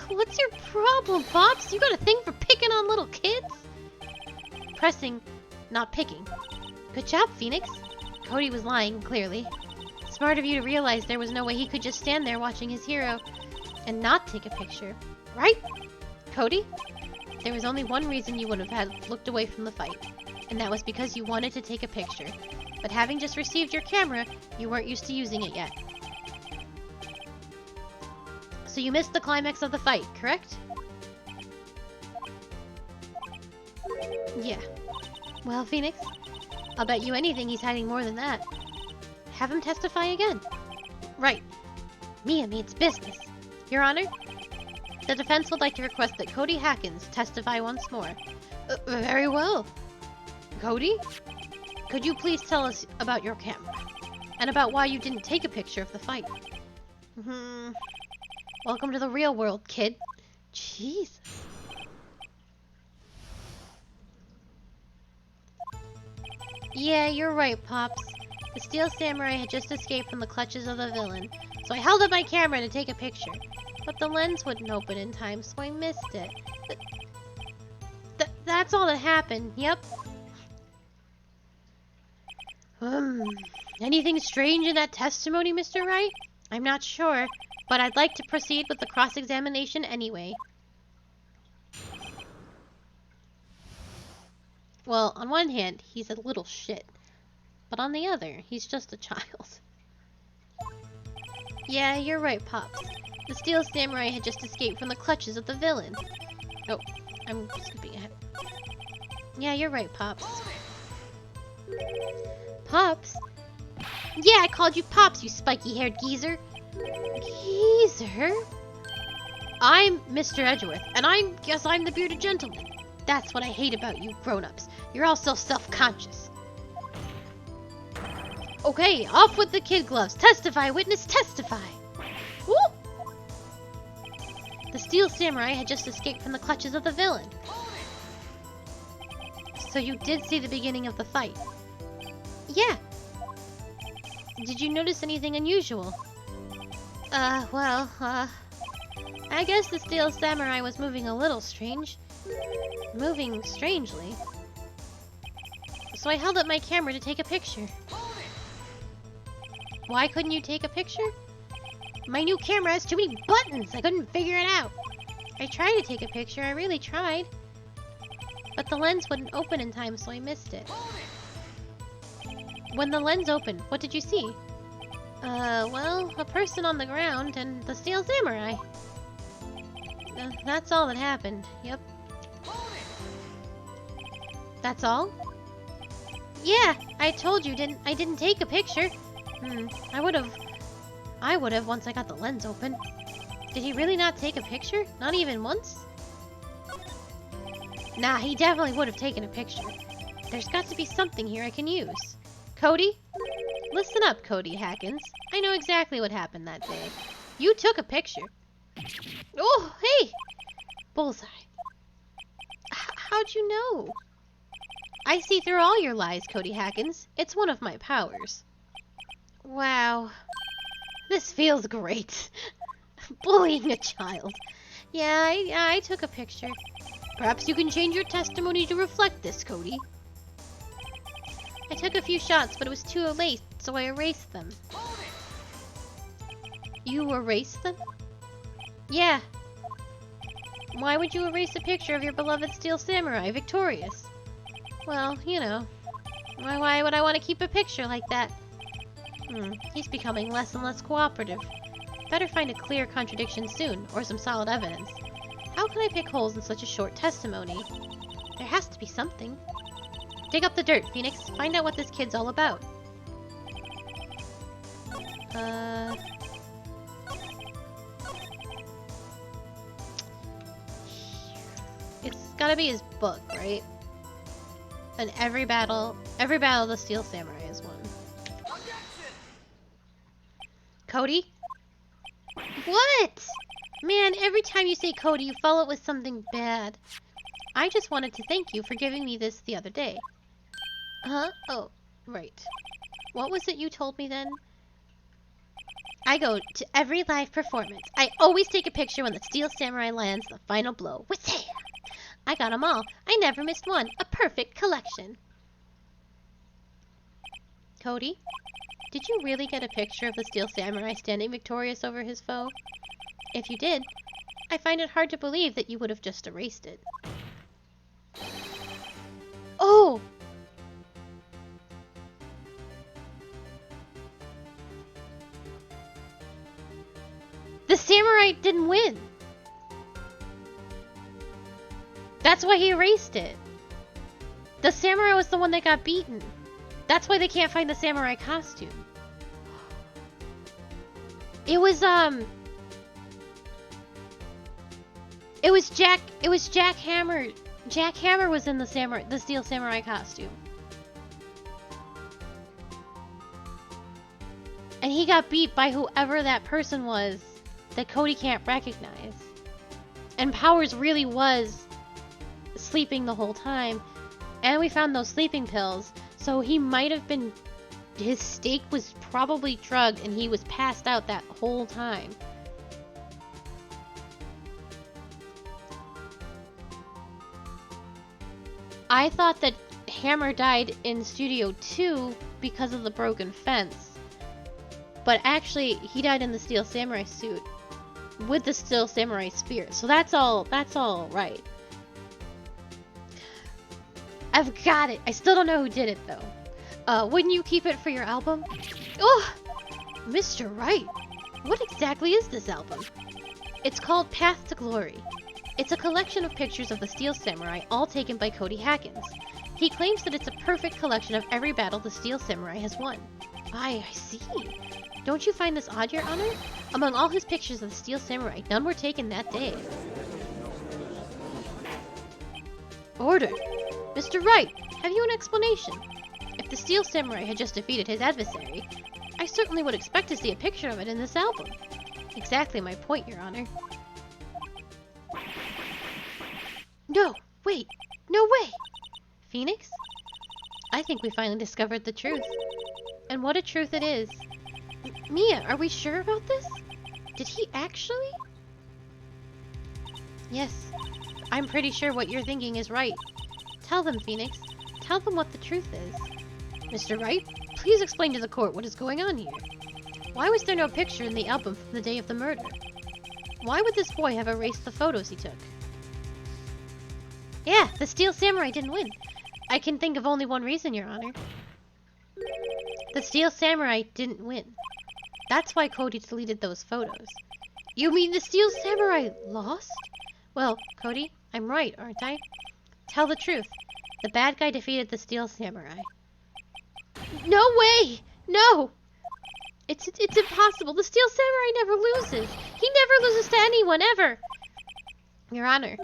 What's your problem, Pops? You got a thing for picking on little kids? Pressing, not picking. Good job, Phoenix. Cody was lying, clearly. Smart of you to realize there was no way he could just stand there watching his hero and not take a picture. Right? Cody? There was only one reason you would have had looked away from the fight, and that was because you wanted to take a picture. But having just received your camera, you weren't used to using it yet. So you missed the climax of the fight, correct? Yeah. Well, Phoenix, I'll bet you anything he's hiding more than that. Have him testify again. Right. Mia means business. Your Honor, the defense would like to request that Cody Hackins testify once more. Very well. Cody, could you please tell us about your camera? And about why you didn't take a picture of the fight? Welcome to the real world, kid. Jesus. Yeah, you're right, Pops. The Steel Samurai had just escaped from the clutches of the villain, so I held up my camera to take a picture. But the lens wouldn't open in time, so I missed it. That's all that happened, yep. Anything strange in that testimony, Mr. Wright? I'm not sure, but I'd like to proceed with the cross-examination anyway. Well, on one hand, he's a little shit. But on the other, he's just a child. Yeah, you're right, Pops. The Steel Samurai had just escaped from the clutches of the villain. Oh, I'm skipping ahead. Yeah, you're right, Pops. Pops? Yeah, I called you Pops, you spiky-haired geezer. Geezer? I'm Mr. Edgeworth, and guess I'm the bearded gentleman. That's what I hate about you grown-ups. You're all so self-conscious. Okay, off with the kid gloves. Testify, witness, testify. Woo! The Steel Samurai had just escaped from the clutches of the villain. So you did see the beginning of the fight? Yeah. Did you notice anything unusual? I guess the Steel Samurai was moving a little strange. Moving strangely. So I held up my camera to take a picture. Why couldn't you take a picture? My new camera has too many buttons! I couldn't figure it out! I tried to take a picture, I really tried. But the lens wouldn't open in time, so I missed it. When the lens opened, what did you see? Well, a person on the ground and the Steel Samurai. That's all that happened, yep. That's all? Yeah, I told you I didn't take a picture. I would have once I got the lens open. Did he really not take a picture? Not even once? Nah, he definitely would have taken a picture. There's got to be something here I can use. Cody? Listen up, Cody Hackins. I know exactly what happened that day. You took a picture. Oh, hey! Bullseye. How'd you know? I see through all your lies, Cody Hackins. It's one of my powers. Wow. This feels great. Bullying a child. Yeah, I took a picture. Perhaps you can change your testimony to reflect this, Cody. I took a few shots, but it was too late, so I erased them. You erased them? Yeah. Why would you erase a picture of your beloved Steel Samurai victorious? Well, you know. Why would I want to keep a picture like that? He's becoming less and less cooperative. Better find a clear contradiction soon, or some solid evidence. How can I pick holes in such a short testimony? There has to be something. Dig up the dirt, Phoenix. Find out what this kid's all about. It's gotta be his book, right? And every battle the Steel Samurai has won. Cody? What? Man, every time you say Cody, you follow it with something bad. I just wanted to thank you for giving me this the other day. Huh? Oh, right. What was it you told me then? I go to every live performance. I always take a picture when the Steel Samurai lands the final blow. What's I got 'em all. I never missed one. A perfect collection. Cody? Did you really get a picture of the Steel Samurai standing victorious over his foe? If you did, I find it hard to believe that you would have just erased it. Oh! The samurai didn't win! That's why he erased it. The samurai was the one that got beaten. That's why they can't find the samurai costume. It was Jack Hammer. Jack Hammer was in the Steel Samurai costume. And he got beat by whoever that person was that Cody can't recognize. And Powers really was sleeping the whole time. And we found those sleeping pills. So he might have been... His stake was probably drugged and he was passed out that whole time. I thought that Hammer died in Studio 2 because of the broken fence. But actually, he died in the Steel Samurai suit with the Steel Samurai spear. So that's all right. I've got it. I still don't know who did it though. Wouldn't you keep it for your album? Oh, Mr. Wright. What exactly is this album? It's called Path to Glory. It's a collection of pictures of the Steel Samurai, all taken by Cody Hackins. He claims that it's a perfect collection of every battle the Steel Samurai has won. I see. Don't you find this odd, Your Honor? Among all his pictures of the Steel Samurai, none were taken that day. Order! Mr. Wright, have you an explanation? If the Steel Samurai had just defeated his adversary, I certainly would expect to see a picture of it in this album. Exactly my point, Your Honor. No! Wait! No way! Phoenix? I think we finally discovered the truth. And what a truth it is. Mia, are we sure about this? Did he actually? Yes. I'm pretty sure what you're thinking is right. Tell them, Phoenix. Tell them what the truth is. Mr. Wright, please explain to the court what is going on here. Why was there no picture in the album from the day of the murder? Why would this boy have erased the photos he took? Yeah, the Steel Samurai didn't win. I can think of only one reason, Your Honor. The Steel Samurai didn't win. That's why Cody deleted those photos. You mean the Steel Samurai lost? Well, Cody, I'm right, aren't I? Tell the truth. The bad guy defeated the Steel Samurai. No way! No! It's impossible. The Steel Samurai never loses. He never loses to anyone, ever! Your Honor,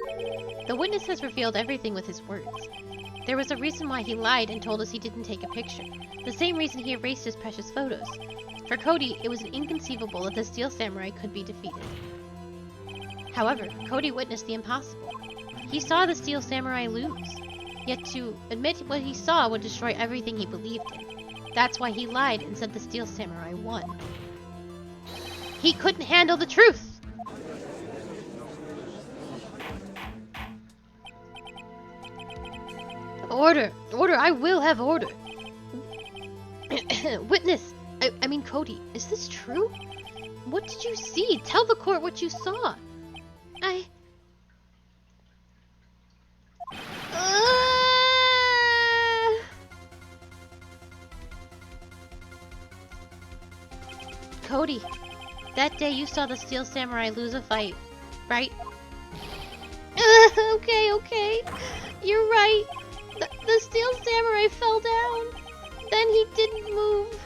the witness has revealed everything with his words. There was a reason why he lied and told us he didn't take a picture. The same reason he erased his precious photos. For Cody, it was inconceivable that the Steel Samurai could be defeated. However, Cody witnessed the impossible. He saw the Steel Samurai lose. Yet to admit what he saw would destroy everything he believed in. That's why he lied and said the Steel Samurai won. He couldn't handle the truth! Order! Order! I will have order! Witness! I mean Cody, is this true? What did you see? Tell the court what you saw! Cody, that day you saw the Steel Samurai lose a fight, right? Okay. You're right. The Steel Samurai fell down. Then he didn't move.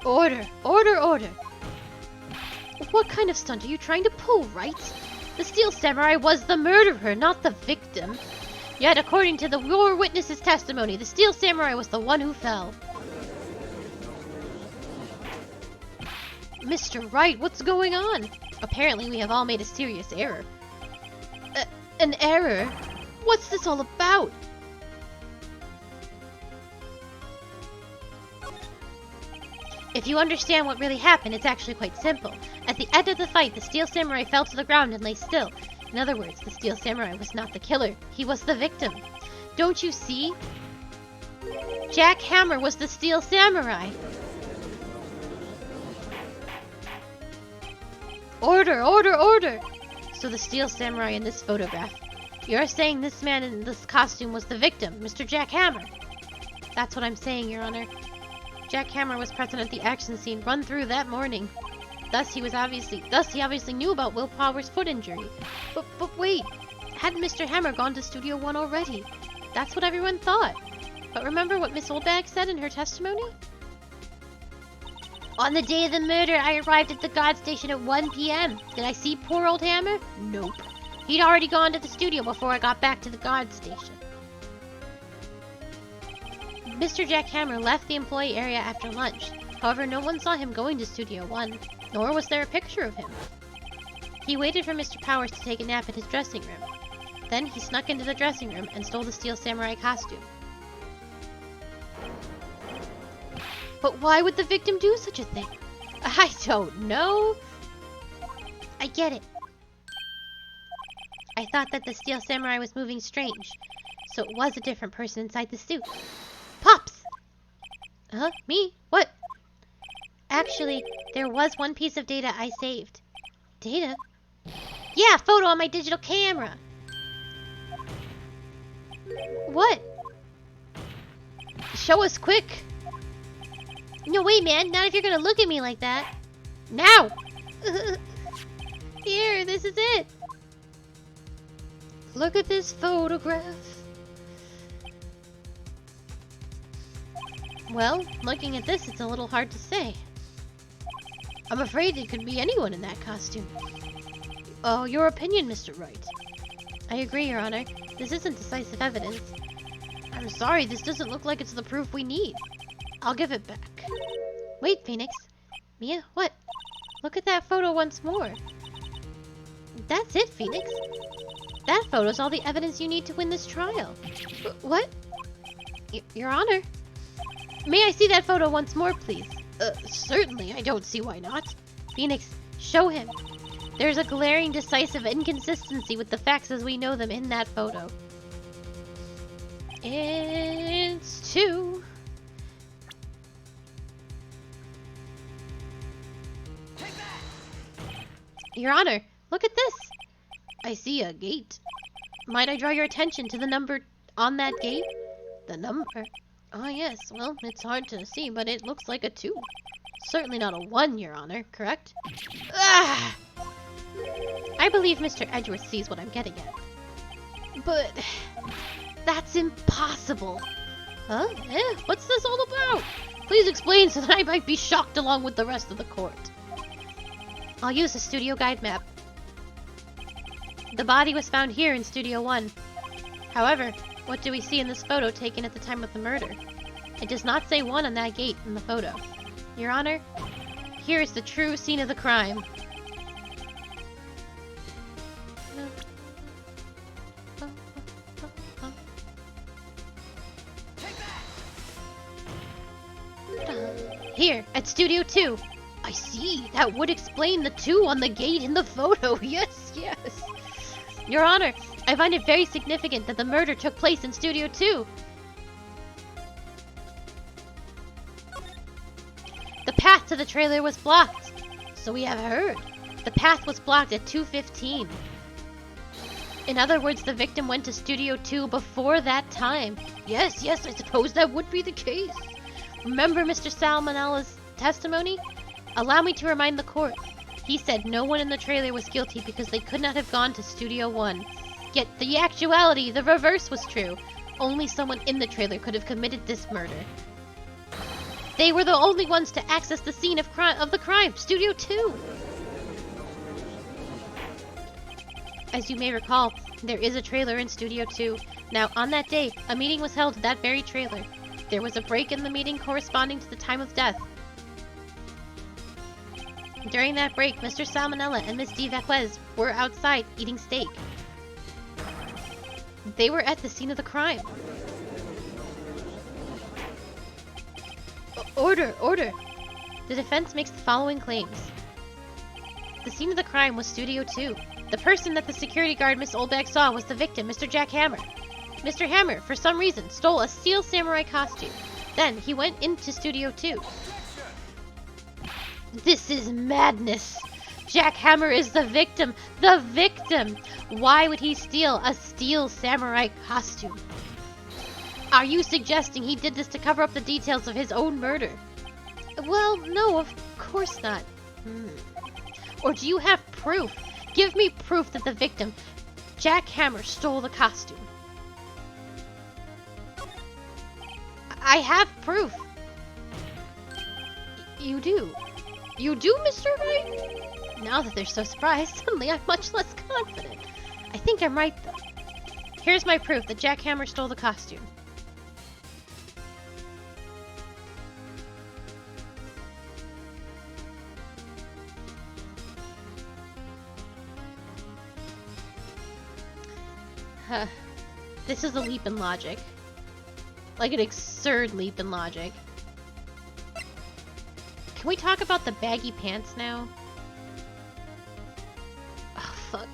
Order! What kind of stunt are you trying to pull, right? The Steel Samurai was the murderer, not the victim. Yet, according to your witness's testimony, the Steel Samurai was the one who fell. Mr. Wright, what's going on? Apparently, we have all made a serious error. An error? What's this all about? If you understand what really happened, it's actually quite simple. At the end of the fight, the Steel Samurai fell to the ground and lay still. In other words, the Steel Samurai was not the killer. He was the victim. Don't you see? Jack Hammer was the Steel Samurai. Order! So the Steel Samurai in this photograph. You're saying this man in this costume was the victim, Mr. Jack Hammer. That's what I'm saying, Your Honor. Jack Hammer was present at the action scene run through that morning. Thus he obviously knew about Will Power's foot injury. But wait, hadn't Mr. Hammer gone to Studio One already? That's what everyone thought. But remember what Miss Oldbag said in her testimony? On the day of the murder, I arrived at the guard station at 1 p.m. Did I see poor old Hammer? Nope. He'd already gone to the studio before I got back to the guard station. Mr. Jack Hammer left the employee area after lunch. However, no one saw him going to Studio One, nor was there a picture of him. He waited for Mr. Powers to take a nap in his dressing room. Then he snuck into the dressing room and stole the Steel Samurai costume. But why would the victim do such a thing? I don't know. I get it. I thought that the Steel Samurai was moving strange, so it was a different person inside the suit. Pops! Huh? Me? What? Actually, there was one piece of data I saved. Data? Yeah, a photo on my digital camera. What? Show us quick. No way, man. Not if you're gonna look at me like that. Now! Here, this is it. Look at this photograph. Well, looking at this, it's a little hard to say. I'm afraid it could be anyone in that costume. Oh, your opinion, Mr. Wright. I agree, Your Honor. This isn't decisive evidence. I'm sorry, this doesn't look like it's the proof we need. I'll give it back. Wait, Phoenix. Mia, what? Look at that photo once more. That's it, Phoenix. That photo's all the evidence you need to win this trial. What? Your Honor? May I see that photo once more, please? Certainly. I don't see why not. Phoenix, show him. There's a glaring, decisive inconsistency with the facts as we know them in that photo. It's 2. Your Honor, look at this. I see a gate. Might I draw your attention to the number on that gate? The number? Ah, yes. Well, it's hard to see, but it looks like a 2. Certainly not a 1, Your Honor, correct? Ah! I believe Mr. Edgeworth sees what I'm getting at. But that's impossible. Huh? What's this all about? Please explain so that I might be shocked along with the rest of the court. I'll use the studio guide map. The body was found here in Studio 1. However, what do we see in this photo taken at the time of the murder? It does not say 1 on that gate in the photo. Your Honor, here is the true scene of the crime. Here, at Studio 2. I see. That would explain the 2 on the gate in the photo. Yes, yes. Your Honor, I find it very significant that the murder took place in Studio 2. The path to the trailer was blocked. So we have heard. The path was blocked at 2:15. In other words, the victim went to Studio 2 before that time. Yes, I suppose that would be the case. Remember Mr. Salmonella's testimony? Allow me to remind the court. He said no one in the trailer was guilty because they could not have gone to Studio 1. Yet the actuality, the reverse was true. Only someone in the trailer could have committed this murder. They were the only ones to access the scene of the crime, Studio 2. As you may recall, there is a trailer in Studio 2. Now, on that day, a meeting was held at that very trailer. There was a break in the meeting corresponding to the time of death. During that break, Mr. Salmonella and Miss D. Vaquez were outside eating steak. They were at the scene of the crime. Order! The defense makes the following claims. The scene of the crime was Studio 2. The person that the security guard Miss Oldbag saw was the victim, Mr. Jack Hammer. Mr. Hammer, for some reason, stole a steel samurai costume. Then he went into Studio 2. This is madness! Jack Hammer is the victim! The victim! Why would he steal a steel samurai costume? Are you suggesting he did this to cover up the details of his own murder? Well, no, of course not. Or do you have proof? Give me proof that the victim, Jack Hammer, stole the costume. I have proof. You do? You do, Mr. Wright? Now that they're so surprised, suddenly I'm much less confident. I think I'm right, though. Here's my proof that Jack Hammer stole the costume. This is a leap in logic. Like an absurd leap in logic. Can we talk about the baggy pants now? Oh, fuck.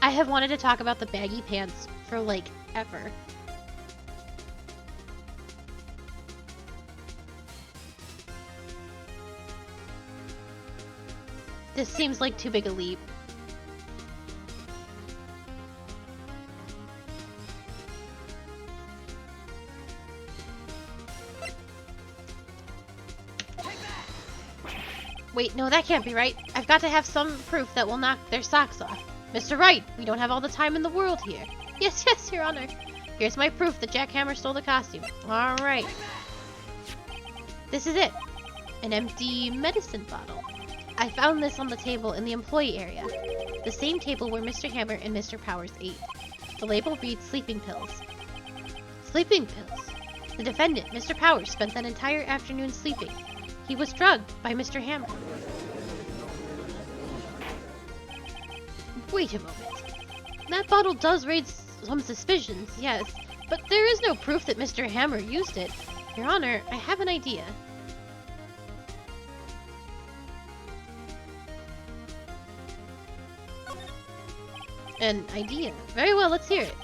I have wanted to talk about the baggy pants for, like, ever. This seems like too big a leap. Wait, no, that can't be right. I've got to have some proof that will knock their socks off. Mr. Wright, we don't have all the time in the world here. Yes, yes, Your Honor. Here's my proof that Jack Hammer stole the costume. Alright. This is it. An empty medicine bottle. I found this on the table in the employee area. The same table where Mr. Hammer and Mr. Powers ate. The label reads sleeping pills. Sleeping pills? The defendant, Mr. Powers, spent that entire afternoon sleeping. He was drugged by Mr. Hammer. Wait a moment. That bottle does raise some suspicions, yes, but there is no proof that Mr. Hammer used it. Your Honor, I have an idea. An idea? Very well, let's hear it.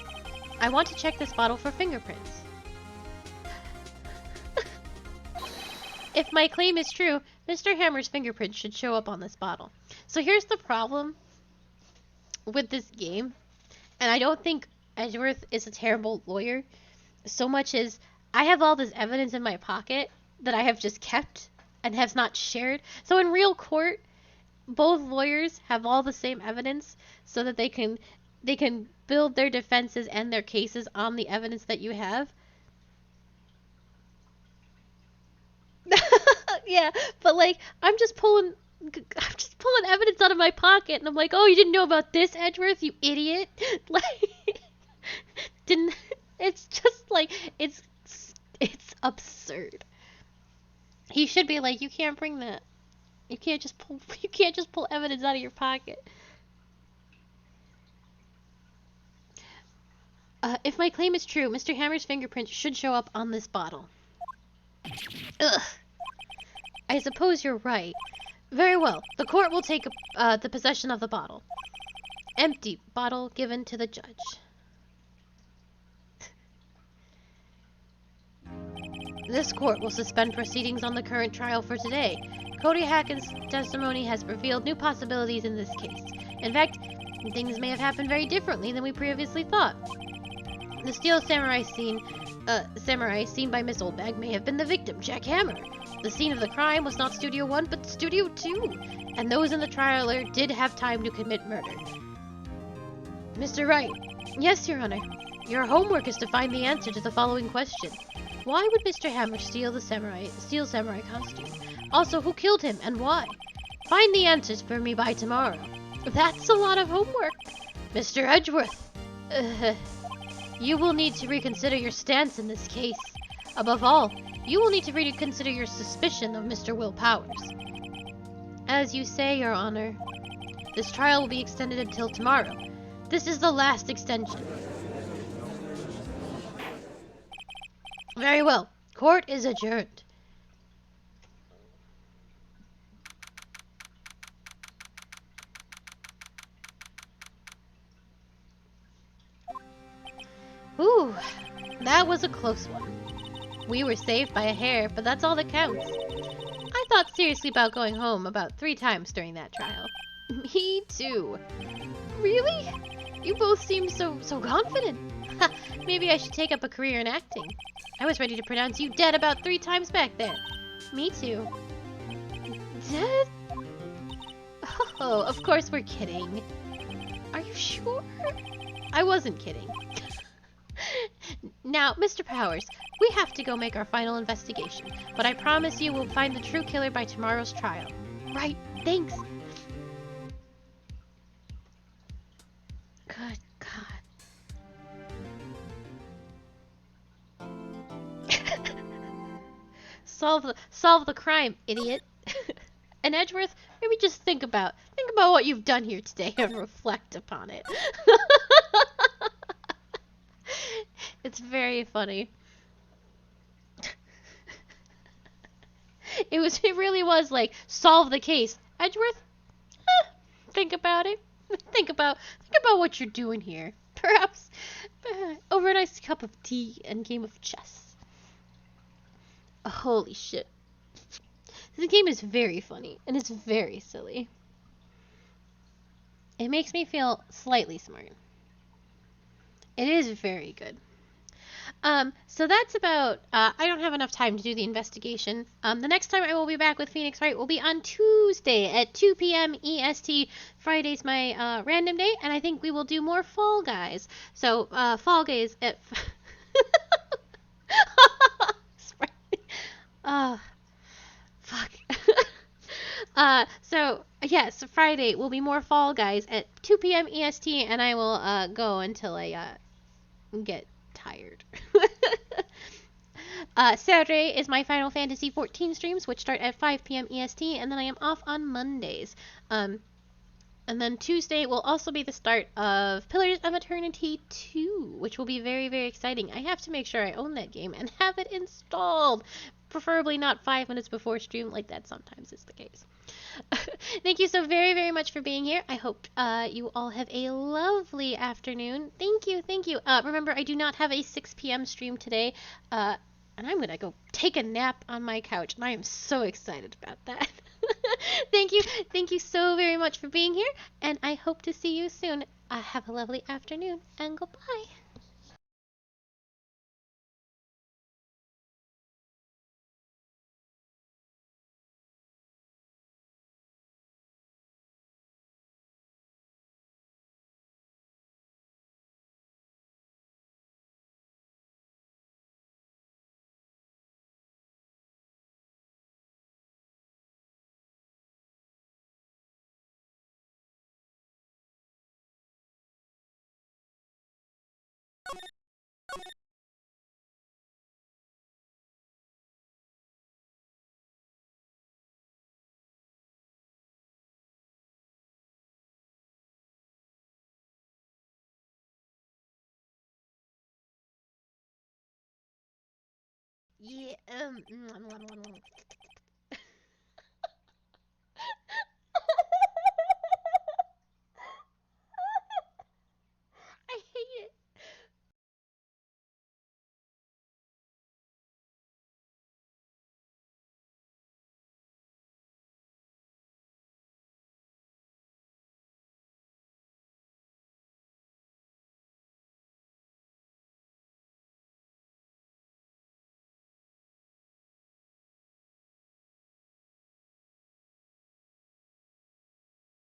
I want to check this bottle for fingerprints. If my claim is true, Mr. Hammer's fingerprints should show up on this bottle. So here's the problem with this game, and I don't think Edgeworth is a terrible lawyer so much as I have all this evidence in my pocket that I have just kept and have not shared. So in real court, both lawyers have all the same evidence so that they can build their defenses and their cases on the evidence that you have. Yeah, but like I'm just pulling evidence out of my pocket, and I'm like, oh, you didn't know about this, Edgeworth, you idiot. Like, it's just like, it's absurd. He should be like, you can't bring that. You can't just pull evidence out of your pocket. If my claim is true, Mr. Hammer's fingerprints should show up on this bottle. Ugh. I suppose you're right. Very well. The court will take the possession of the bottle. Empty bottle given to the judge. This court will suspend proceedings on the current trial for today. Cody Hacken's testimony has revealed new possibilities in this case. In fact, things may have happened very differently than we previously thought. The Steel Samurai seen by Miss Oldbag may have been the victim, Jack Hammer. The scene of the crime was not Studio 1, but Studio 2, and those in the trailer did have time to commit murder. Mr. Wright. Yes, Your Honor. Your homework is to find the answer to the following question. Why would Mr. Hammer steal the Steel Samurai costume? Also, who killed him and why? Find the answers for me by tomorrow. That's a lot of homework. Mr. Edgeworth. You will need to reconsider your stance in this case. Above all, you will need to reconsider your suspicion of Mr. Will Powers. As you say, Your Honor, this trial will be extended until tomorrow. This is the last extension. Very well. Court is adjourned. Ooh, that was a close one. We were saved by a hair, but that's all that counts. I thought seriously about going home about 3 times during that trial. Me too. Really? You both seem so confident. Maybe I should take up a career in acting. I was ready to pronounce you dead about 3 times back there. Me too. Dead? Oh, of course we're kidding. Are you sure? I wasn't kidding. Now, Mr. Powers, we have to go make our final investigation, but I promise you we'll find the true killer by tomorrow's trial. Right, thanks. Good God. Solve the crime, idiot. And Edgeworth, maybe just think about what you've done here today and reflect upon it. It's very funny. It really was like, solve the case. Edgeworth, think about it. Think about what you're doing here. Perhaps over a nice cup of tea and game of chess. Holy shit. This game is very funny and it's very silly. It makes me feel slightly smart. It is very good. So that's about, I don't have enough time to do the investigation. The next time I will be back with Phoenix Wright will be on Tuesday at 2 p.m. EST. Friday's my, random day, and I think we will do more Fall Guys. So, Fall Guys at... uh, fuck. So yes, Friday will be more Fall Guys at 2 p.m. EST, and I will go until I get tired. Saturday is my Final Fantasy 14 streams, which start at 5 p.m. EST, and then I am off on Mondays. And then Tuesday will also be the start of Pillars of Eternity 2, which will be very, very exciting. I have to make sure I own that game and have it installed. Preferably not 5 minutes before stream, like that sometimes is the case. Thank you so very, very much for being here. I hope you all have a lovely afternoon. Thank you, thank you. Remember, I do not have a 6 p.m. stream today, and I'm gonna go take a nap on my couch, and I am so excited about that. Thank you so very much for being here, and I hope to see you soon. Have a lovely afternoon, and goodbye. Yeah,